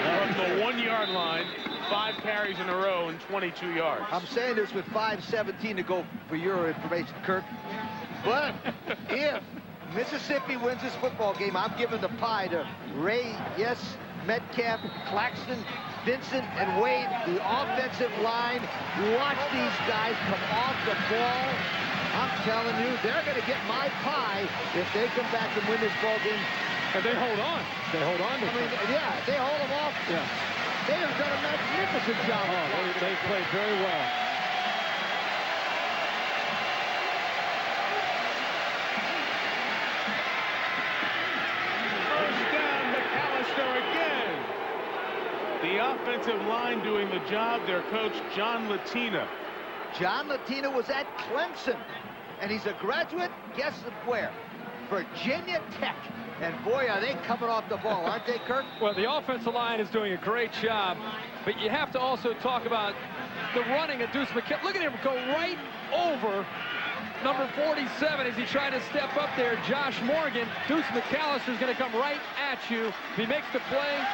From the 1-yard line, 5 carries in a row and 22 yards. I'm saying this with 5:17 to go for your information, Kirk. But if Mississippi wins this football game, I'm giving the pie to Ray, yes, Metcalf, Claxton, Vincent, and Wade, the offensive line. Watch these guys come off the ball. I'm telling you, they're going to get my pie if they come back and win this ball game. And they hold on. They hold on to yeah, they hold them off. Yeah. They have done a magnificent job. Oh, they played very well. First down, McAllister again. The offensive line doing the job. Their coach, John Latina. John Latina was at Clemson, and he's a graduate, guess where? Virginia Tech. And boy, are they coming off the ball, aren't they, Kirk? Well, the offensive line is doing a great job, but you have to also talk about the running of Deuce McAllister. Look at him go right over number 47 as he tried to step up there. Josh Morgan. Deuce McAllister is going to come right at you. If he makes the play,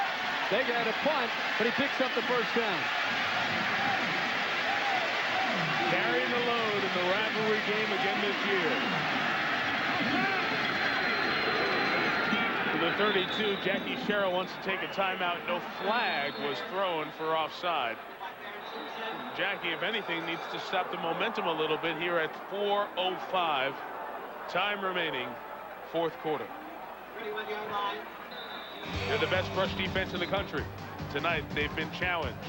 they got a punt, but he picks up the first down. Carrying the load in the rivalry game again this year. To the 32, Jackie Sherrill wants to take a timeout. No flag was thrown for offside. Jackie, if anything, needs to stop the momentum a little bit here at 4:05. Time remaining, 4th quarter. They're the best rush defense in the country. Tonight, they've been challenged.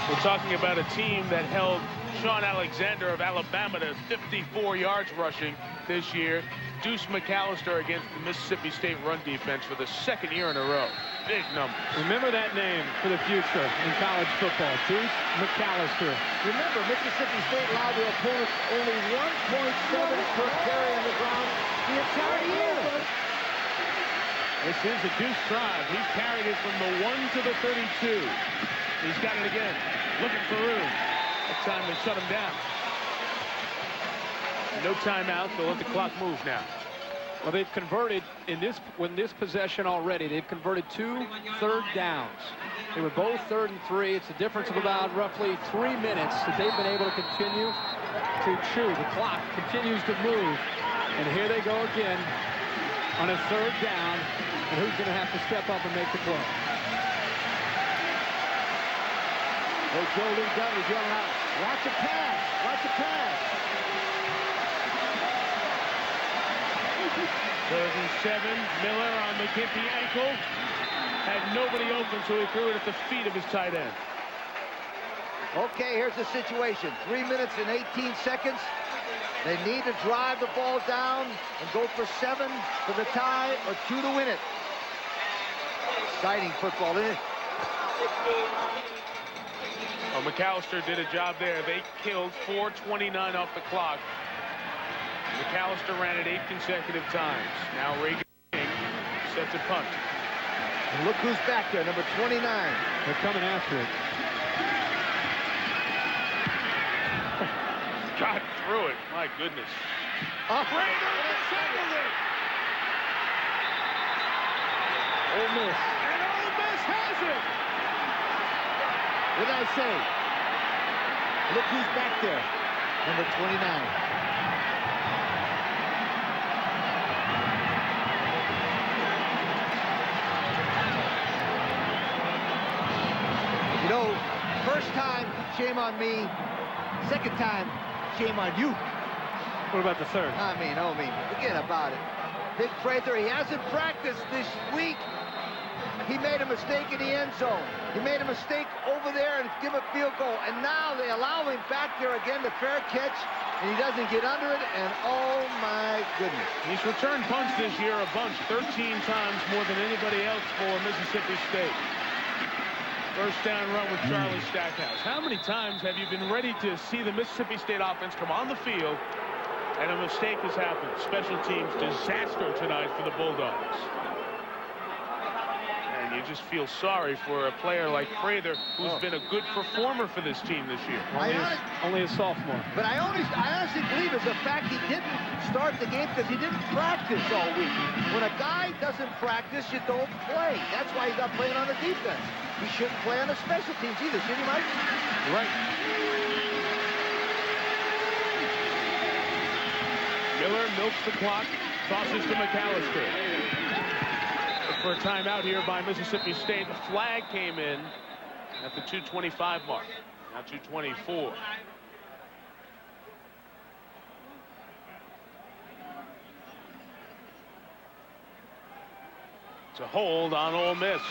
We're talking about a team that held Sean Alexander of Alabama to 54 yards rushing this year. Deuce McAllister against the Mississippi State run defense for the 2nd year in a row. Big number. Remember that name for the future in college football. Deuce McAllister. Remember, Mississippi State allowed their opponents only 1.7 per carry on the ground the entire year. This is a Deuce drive. He's carried it from the 1 to the 32. He's got it again. Looking for room. That time they shut him down. No timeout. They'll let the clock move now. Well, they've converted in this possession already. They've converted 2 third downs. They were both 3rd and 3. It's a difference of about roughly 3 minutes that they've been able to continue to chew. The clock continues to move. And here they go again on a 3rd down. And who's going to have to step up and make the play? Coach Joe Lee Dunn is yelling out, watch a pass, watch a pass. 3rd and 7. Miller on the McGinty ankle. Had nobody open, so he threw it at the feet of his tight end. Okay, here's the situation. 3 minutes and 18 seconds. They need to drive the ball down and go for 7 for the tie or 2 to win it. Exciting football, isn't it? Well, McAllister did a job there. They killed 4:29 off the clock. McAllister ran it 8 consecutive times. Now Reagan King sets a punt. And look who's back there, number 29. They're coming after it. Got through it. My goodness. Raiders mishandled it. Ole Miss. And Ole Miss has it. What did I say? Look who's back there, number 29. You know, first time, shame on me. Second time, shame on you. What about the 3rd? I mean, forget about it. Big Prather, he hasn't practiced this week. He made a mistake in the end zone. He made a mistake over there and give a field goal. And now they allow him back there again to fair catch, and he doesn't get under it, and oh my goodness. He's returned punts this year a bunch, 13 times more than anybody else for Mississippi State. First down run with Charlie Stackhouse. How many times have you been ready to see the Mississippi State offense come on the field and a mistake has happened? Special teams disaster tonight for the Bulldogs. And you just feel sorry for a player like Prather, who's been a good performer for this team this year. Only a sophomore. But I honestly believe it's the fact he didn't start the game because he didn't practice all week. When a guy doesn't practice, you don't play. That's why he's not playing on the defense. He shouldn't play on the special teams either, should he, Mike? Right. Miller milks the clock, tosses to McAllister. For a timeout here by Mississippi State. The flag came in at the 2:25 mark. Now 2:24. It's a hold on Ole Miss.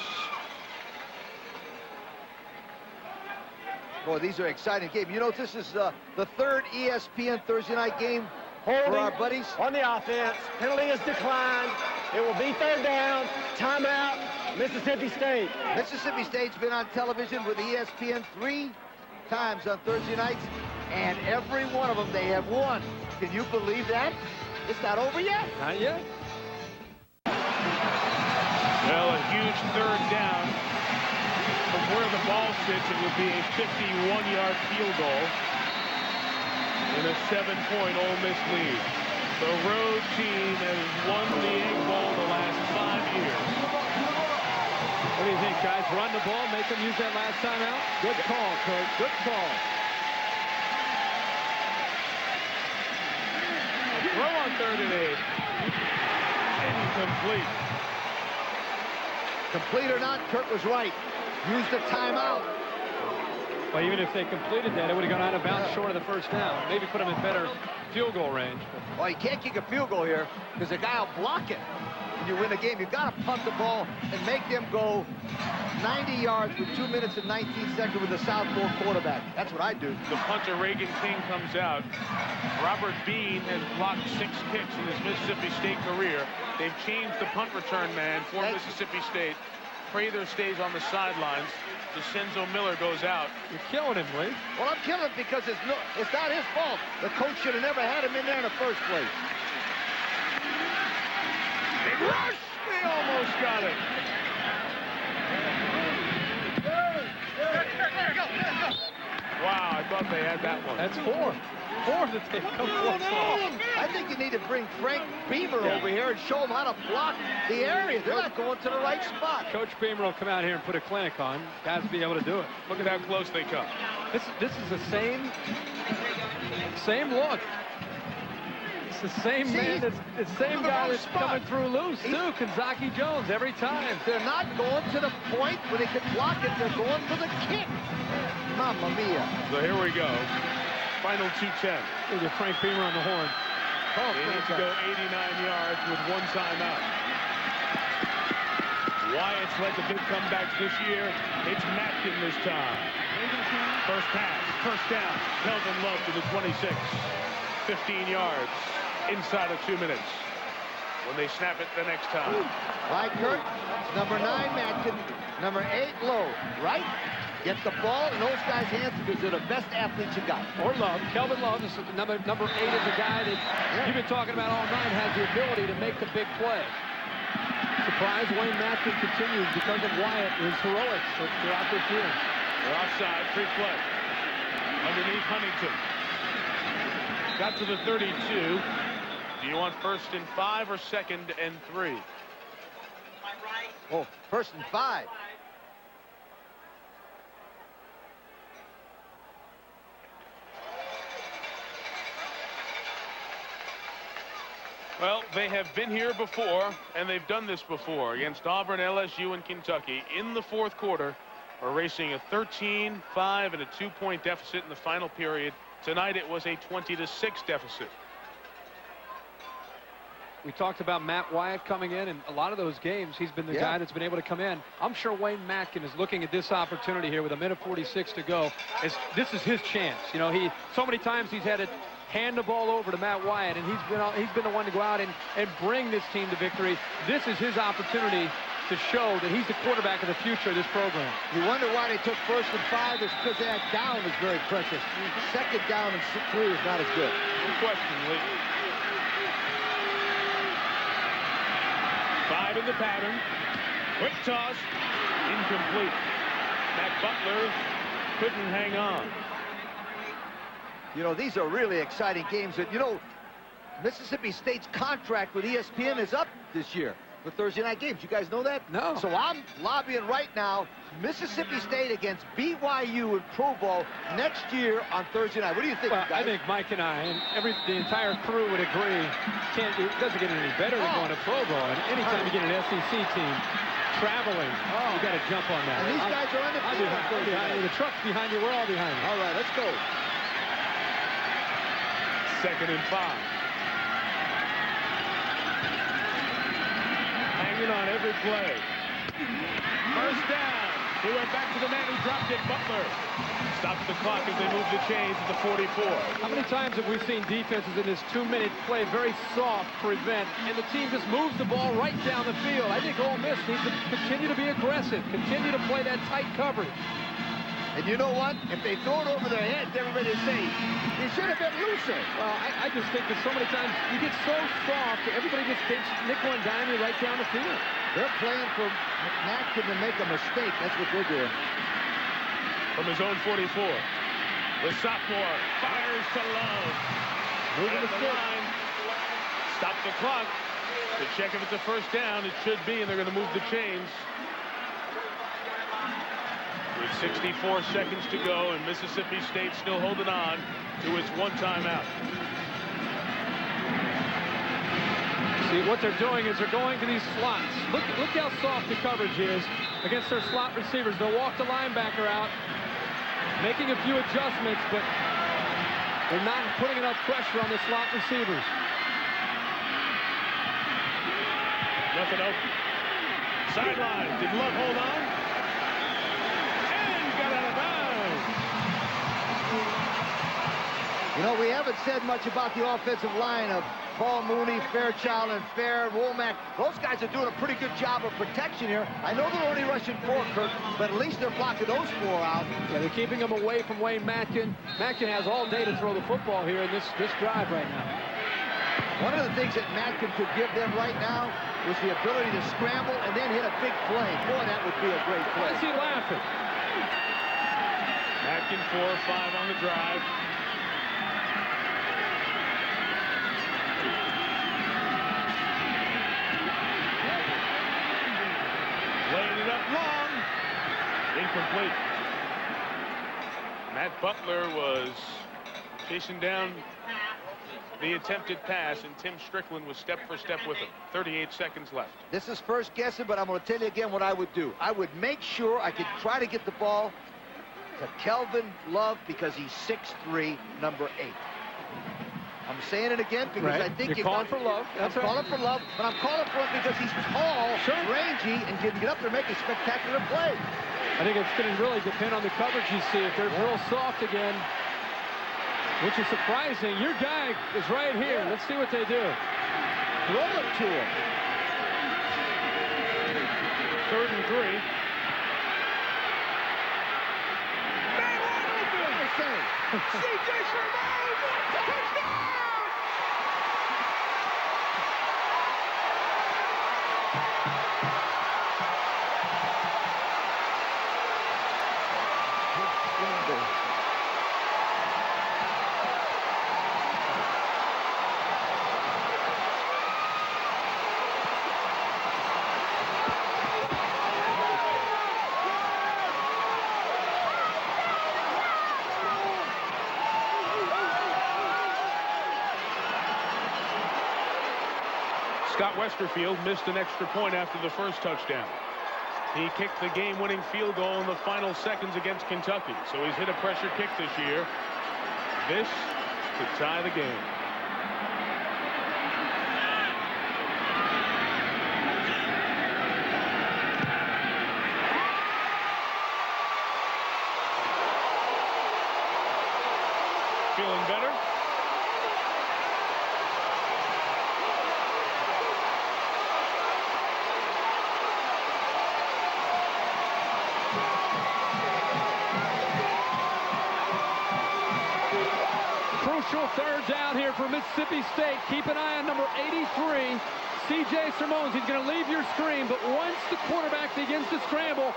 Boy, these are exciting games. You know, this is the third ESPN Thursday night game for our buddies. On the offense. Penalty is declined. It will be third down. Timeout, Mississippi State. Mississippi State's been on television with ESPN 3 times on Thursday nights, and every one of them they have won. Can you believe that? It's not over yet. Not yet. Well, a huge third down. From where the ball sits, it would be a 51-yard field goal in a 7-point Ole Miss lead. The road team has won the Egg Bowl the last 5 years. What do you think, guys? Run the ball, make them use that last timeout? Good call, Kurt. Good call. A throw on 3rd and 8. Incomplete. Complete or not, Kurt was right. Use the timeout. Well, even if they completed that, it would have gone out of bounds short of the first down. Maybe put them in better field goal range. Well, you can't kick a field goal here because the guy will block it. When you win the game, you've got to punt the ball and make them go 90 yards with 2 minutes and 19 seconds with a southpaw quarterback. That's what I do. The punter, Reagan King, comes out. Robert Bean has blocked 6 kicks in his Mississippi State career. They've changed the punt return man for Mississippi State. Prather stays on the sidelines. 𝐭 Miller goes out. You're killing him, Lee. Well, I'm killing him because it's not his fault. The coach should have never had him in there in the first place. Big rush! They almost got it. Wow, I thought they had that one. That's 4. 4 that they've come close on. I think you need to bring Frank Beamer over here and show him how to block the area. They're not going to the right spot. Coach Beamer will come out here and put a clinic on. Guys will be able to do it. Look at how close they come. This is the same look. It's the same man. It's the same guy that's coming through loose, too. 𝐭 Jones every time. They're not going to the point where they can block it. They're going for the kick. Mamma mia. So here we go. Final 2:10. Look at Frank Beamer on the horn. They need to go 89 yards with 1 timeout. Wyatt's led the big comebacks this year. It's Matkin this time. First pass, first down. Kelvin Love to the 26. 15 yards inside of 2 minutes when they snap it the next time. Right, Kurt. Number 9, Matkin. Number 8, Lowe. Right? Get the ball in those guys' hands because they're the best athletes you got. Or Love. Kelvin Love is number 8 is a guy that you've been talking about all night, has the ability to make the big play. Surprise, Wayne Matkin continues because of Wyatt, his heroics throughout this year. They're offside, free play. Underneath Huntington. Got to the 32. Do you want 1st and 5 or 2nd and 3? Oh, 1st and 5. Well, they have been here before, and they've done this before against Auburn, LSU, and Kentucky. In the 4th quarter, erasing a 13-5 and a 2-point deficit in the final period. Tonight, it was a 20-6 deficit. We talked about Matt Wyatt coming in, and a lot of those games, he's been the guy that's been able to come in. I'm sure Wayne Matkin is looking at this opportunity here with 1:46 to go. This is his chance. You know, so many times he's had to hand the ball over to Matt Wyatt, and he's been the one to go out and bring this team to victory. This is his opportunity to show that he's the quarterback of the future of this program. You wonder why they took 1st and 5. It's because that down is very precious. 2nd down and 3 is not as good. Good question, Lee. 5 in the pattern. Quick toss, incomplete. Matt Butler couldn't hang on. You know, these are really exciting games. You know, Mississippi State's contract with ESPN is up this year for Thursday night games. You guys know that? No. So I'm lobbying right now, Mississippi State against BYU in Pro Bowl next year on Thursday night. What do you think, Well, guys? I think Mike and I and the entire crew would agree. It doesn't get any better than going to Pro Bowl. And anytime you get an SEC team traveling, you got to jump on that. And these guys are undefeated. I'm behind you. The truck's behind you. We're all behind you. All right, let's go. 2nd and 5. Hanging on every play. First down. He went back to the man who dropped it, Butler. Stops the clock as they move the chains at the 44. How many times have we seen defenses in this 2-minute play very soft, prevent, and the team just moves the ball right down the field? I think Ole Miss needs to continue to be aggressive, continue to play that tight coverage. And you know what? If they throw it over their heads, everybody will say, they should have been looser. Well, I just think that so many times you get so soft that everybody just takes nickel and dime you right down the field. They're playing for Nacton to make a mistake. That's what they're doing. From his own 44, the sophomore fires to Love. Moving the line. Stop the clock to check if it's a first down. It should be, and they're going to move the chains. With 64 seconds to go, and Mississippi State still holding on to its one timeout. See, what they're doing is they're going to these slots. Look how soft the coverage is against their slot receivers. They'll walk the linebacker out, making a few adjustments, but they're not putting enough pressure on the slot receivers. Nothing open. Sideline. Did Love hold on? And got out of bounds. You know, we haven't said much about the offensive line of Paul Mooney, Fairchild, and Fair, Womack. Those guys are doing a pretty good job of protection here. I know they're only rushing 4, Kirk, but at least they're blocking those 4 out. Yeah, they're keeping them away from Wayne Matkin. Matkin has all day to throw the football here in this drive right now. One of the things that Matkin could give them right now was the ability to scramble and then hit a big play. Boy, that would be a great play. Why is he laughing? Matkin 4 or 5 on the drive. Laying it up long. Incomplete. Matt Butler was chasing down the attempted pass, and Tim Strickland was step for step with him. 38 seconds left. This is first guessing, but I'm going to tell you again what I would do. I would make sure I could try to get the ball to Kelvin Love because he's 6'3", number 8. I'm saying it again because I think you're calling for Love. I'm calling for Love, but I'm calling for him because he's tall, rangy, and can get up there and make a spectacular play. I think it's going to really depend on the coverage you see. If they're real soft again, which is surprising, your guy is right here. Let's see what they do. Throw it to him. 3rd and 3. C.J. touchdown! Scott Westerfield missed an extra point after the first touchdown. He kicked the game-winning field goal in the final seconds against Kentucky. So he's hit a pressure kick this year. This to tie the game. Feeling better? Crucial 3rd down here for Mississippi State. Keep an eye on number 83, C.J. Sermons. He's going to leave your screen, but once the quarterback begins to scramble,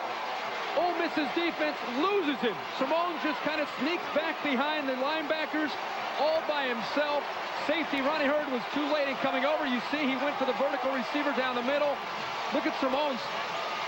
Ole Miss's defense loses him. Sermons just kind of sneaks back behind the linebackers all by himself. Safety Ronnie Hurd was too late in coming over. You see he went for the vertical receiver down the middle. Look at Sermons.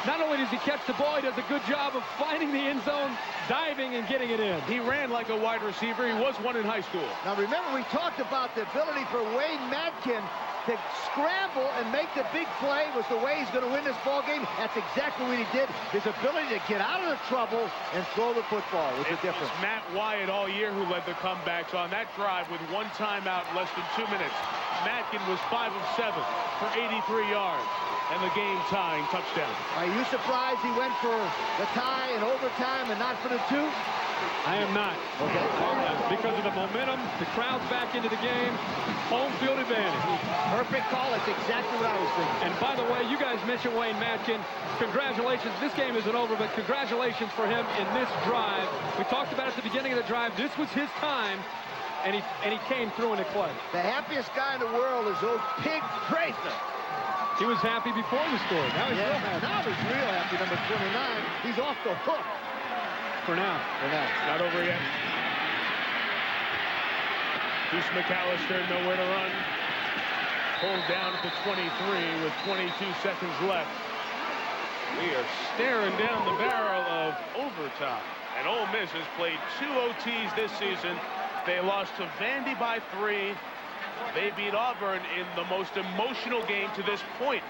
Not only does he catch the ball, he does a good job of finding the end zone, diving, and getting it in. He ran like a wide receiver. He was one in high school. Now, remember, we talked about the ability for Wayne Madkin to scramble and make the big play was the way he's going to win this ball game. That's exactly what he did. His ability to get out of the trouble and throw the football was the difference. It's Matt Wyatt all year who led the comebacks on that drive with one timeout in less than 2 minutes. Madkin was 5 of 7 for 83 yards and the game-tying touchdown. Are you surprised he went for the tie and overtime and not for the 2? I am not. Okay. Because of the momentum, the crowd's back into the game, home field advantage. Perfect call. That's exactly what I was thinking. And by the way, you guys mentioned Wayne Madkin. Congratulations. This game isn't over, but congratulations for him in this drive. We talked about at the beginning of the drive. This was his time, and he came through in the clutch. The happiest guy in the world is old Pig Prather. He was happy before the score. Now he's real happy. Now he's real happy. Number 29. He's off the hook. For now. Not over yet. Deuce McAllister nowhere to run. Pulled down at the 23 with 22 seconds left. We are staring down the barrel of overtime. And Ole Miss has played 2 OTs this season. They lost to Vandy by 3. They beat Auburn in the most emotional game to this point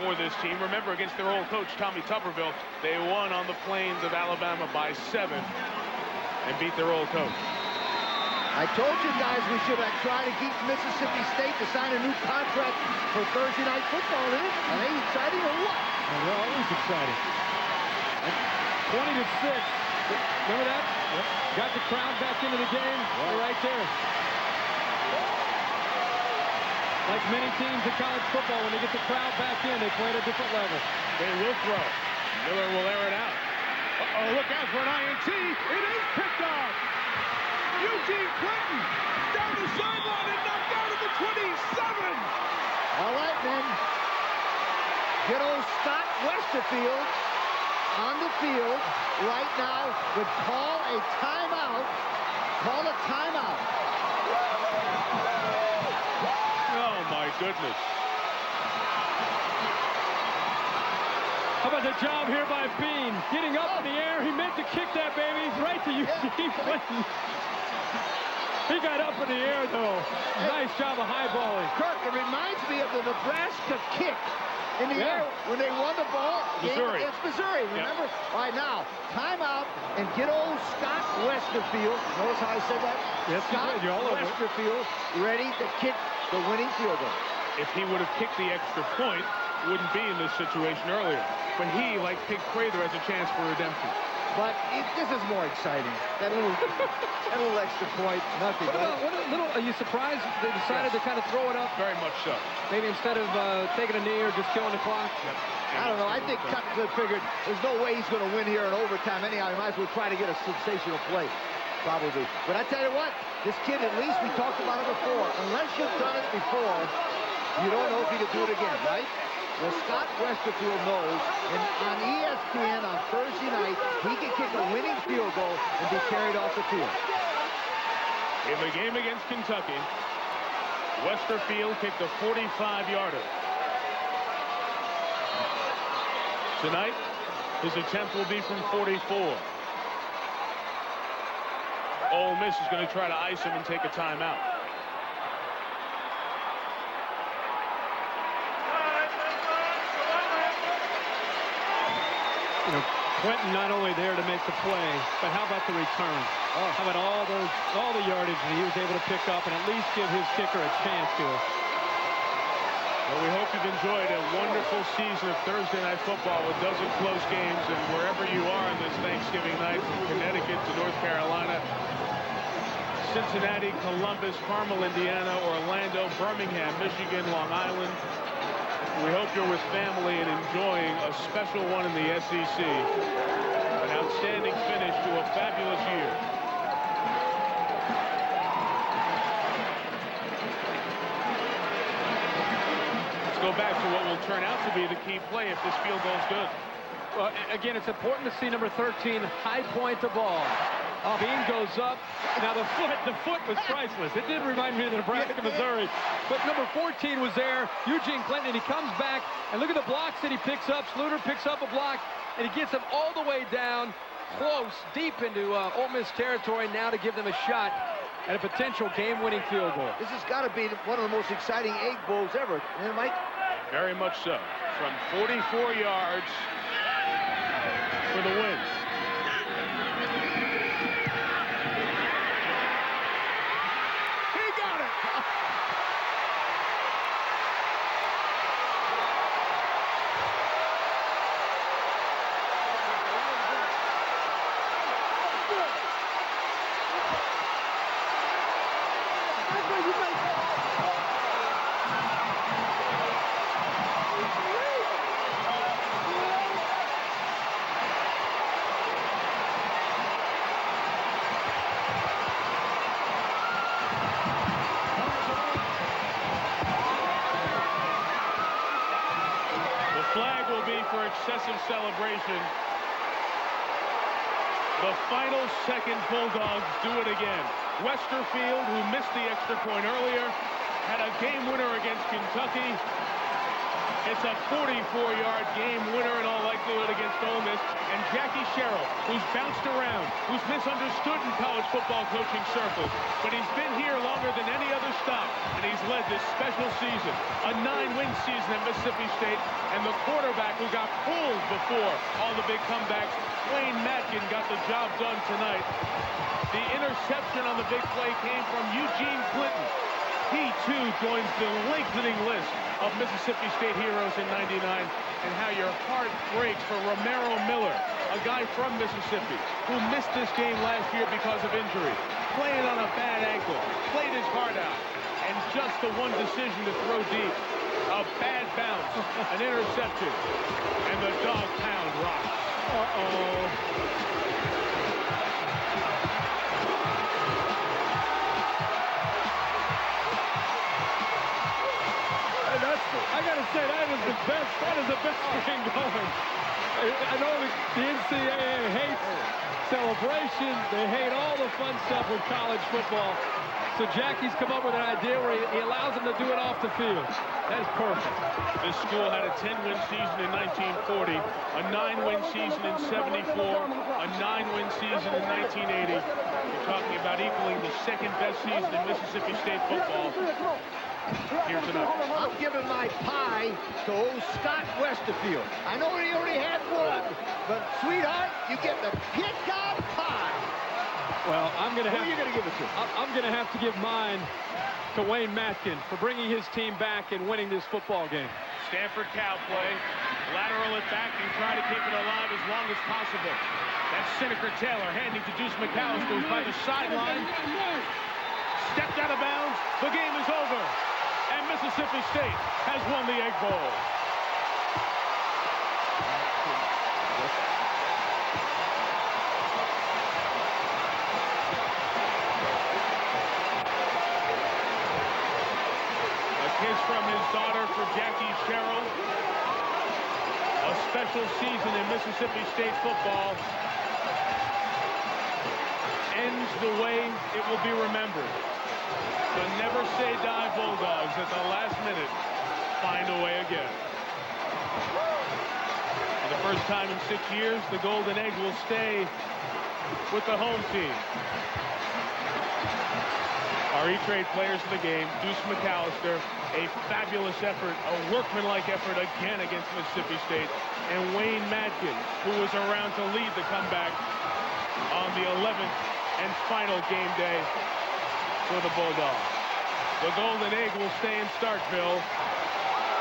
for this team. Remember, against their old coach, Tommy Tuberville, they won on the plains of Alabama by 7 and beat their old coach. I told you guys we should have tried to keep Mississippi State to sign a new contract for Thursday night football. Are they exciting or what? Well, they're always exciting. 20-6. Remember that? Yep. Got the crowd back into the game. They're right there. Like many teams in college football, when they get the crowd back in, they play at a different level. They will throw. Miller will air it out. Uh-oh, look out for an INT. It is picked off. Eugene Clinton down the sideline and knocked out at the 27. All right, then. Good old Scott Westerfield on the field right now would call a timeout. Call a timeout. Oh, my goodness. How about the job here by Bean? Getting up in the air. He meant to kick that baby right to Eugene Clinton. He got up in the air, though. Nice job of highballing. Kirk, it reminds me of the Nebraska kick in the air when they won the ball Missouri. against Missouri. Remember? All right, now, timeout and get old Scott Westerfield. Notice how I said that? Yes, Scott you did. You're all over it. Westerfield ready to kick the winning field goal. If he would have kicked the extra point, wouldn't be in this situation earlier. But he, like Pig Prather, has a chance for redemption. But this is more exciting. That little extra point, nothing. Are you surprised they decided to kind of throw it up? Very much so. Maybe instead of taking a knee or just killing the clock? Yep. I don't know. I think Cutcliffe figured there's no way he's going to win here in overtime anyhow. He might as well try to get a sensational play. Probably. But I tell you what, this kid, at least we talked about it before. Unless you've done it before, you don't know if he can do it again, right? Well, Scott Westerfield knows, and on ESPN on Thursday night, he can kick a winning field goal and be carried off the field. In the game against Kentucky, Westerfield kicked a 45-yarder. Tonight, his attempt will be from 44. Ole Miss is going to try to ice him and take a timeout. You know, Clinton not only there to make the play, but how about the return? How about all the yardage that he was able to pick up and at least give his kicker a chance to it? Well, we hope you've enjoyed a wonderful season of Thursday Night Football, a dozen close games, and wherever you are on this Thanksgiving night, from Connecticut to North Carolina, Cincinnati, Columbus, Carmel, Indiana, Orlando, Birmingham, Michigan, Long Island. We hope you're with family and enjoying a special one in the SEC. An outstanding finish to a fabulous year. go back to what will turn out to be the key play if this field goal is good. Well, again, it's important to see number 13 high point the ball. Bean goes up. Now the foot was priceless. It did remind me of the Nebraska, Missouri. But number 14 was there, Eugene Clinton, and he comes back. And look at the blocks that he picks up. Sluter picks up a block, and he gets him all the way down, close, deep into Ole Miss territory, now to give them a shot at a potential game-winning field goal. This has got to be one of the most exciting Egg Bowls ever, isn't it, Mike? Very much so. From 44 yards for the win. For excessive celebration. The final second Bulldogs do it again. Westerfield, who missed the extra point earlier, had a game winner against Kentucky. It's a 44-yard game winner in all likelihood against Ole Miss. And Jackie Sherrill, who's bounced around, who's misunderstood in college football coaching circles, but he's been here longer than any other stop, and he's led this special season, a 9-win season at Mississippi State, and the quarterback who got pulled before all the big comebacks, Wayne Matkin, got the job done tonight. The interception on the big play came from Eugene Clinton. He, too, joins the lengthening list of Mississippi State heroes in '99, and how your heart breaks for Romaro Miller, a guy from Mississippi, who missed this game last year because of injury, playing on a bad ankle, played his heart out, and just the one decision to throw deep, a bad bounce, an interception, and the dog pound rocks. I gotta say, that is the best thing going. I know the NCAA hates celebration. They hate all the fun stuff with college football. So Jackie's come up with an idea where he allows them to do it off the field. That is perfect. This school had a 10-win season in 1940, a 9-win season in '74, a 9-win season in 1980. We're talking about equaling the second-best season in Mississippi State football. Here tonight. I'm giving my pie to old Scott Westerfield. I know he already had one, but sweetheart, you get the pick-out pie. Well, I'm going to have. Who are you going to give it to? I'm going to have to give mine to Wayne Matkin for bringing his team back and winning this football game. Stanford cow play, lateral it back and try to keep it alive as long as possible. That's Seneca Taylor handing to Deuce McAllister, who's by the sideline. Stepped out of bounds. The game is over. And Mississippi State has won the Egg Bowl. A kiss from his daughter for Jackie Sherrill. A special season in Mississippi State football ends the way it will be remembered. The never-say-die Bulldogs at the last minute find a way again. For the first time in 6 years, the Golden Egg will stay with the home team. Our E-Trade players of the game, Deuce McAllister, a fabulous effort, a workmanlike effort again against Mississippi State, and Wayne Matkin, who was around to lead the comeback on the 11th and final game day for the Bulldogs. The Golden Egg will stay in Starkville.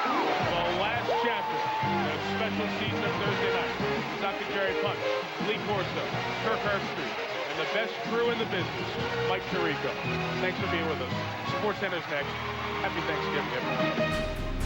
The last chapter of special season of Thursday night. Dr. Jerry Punch, Lee Corso, Kirk Herbstreit, and the best crew in the business, Mike Tirico. Thanks for being with us. SportsCenter's next. Happy Thanksgiving, everyone.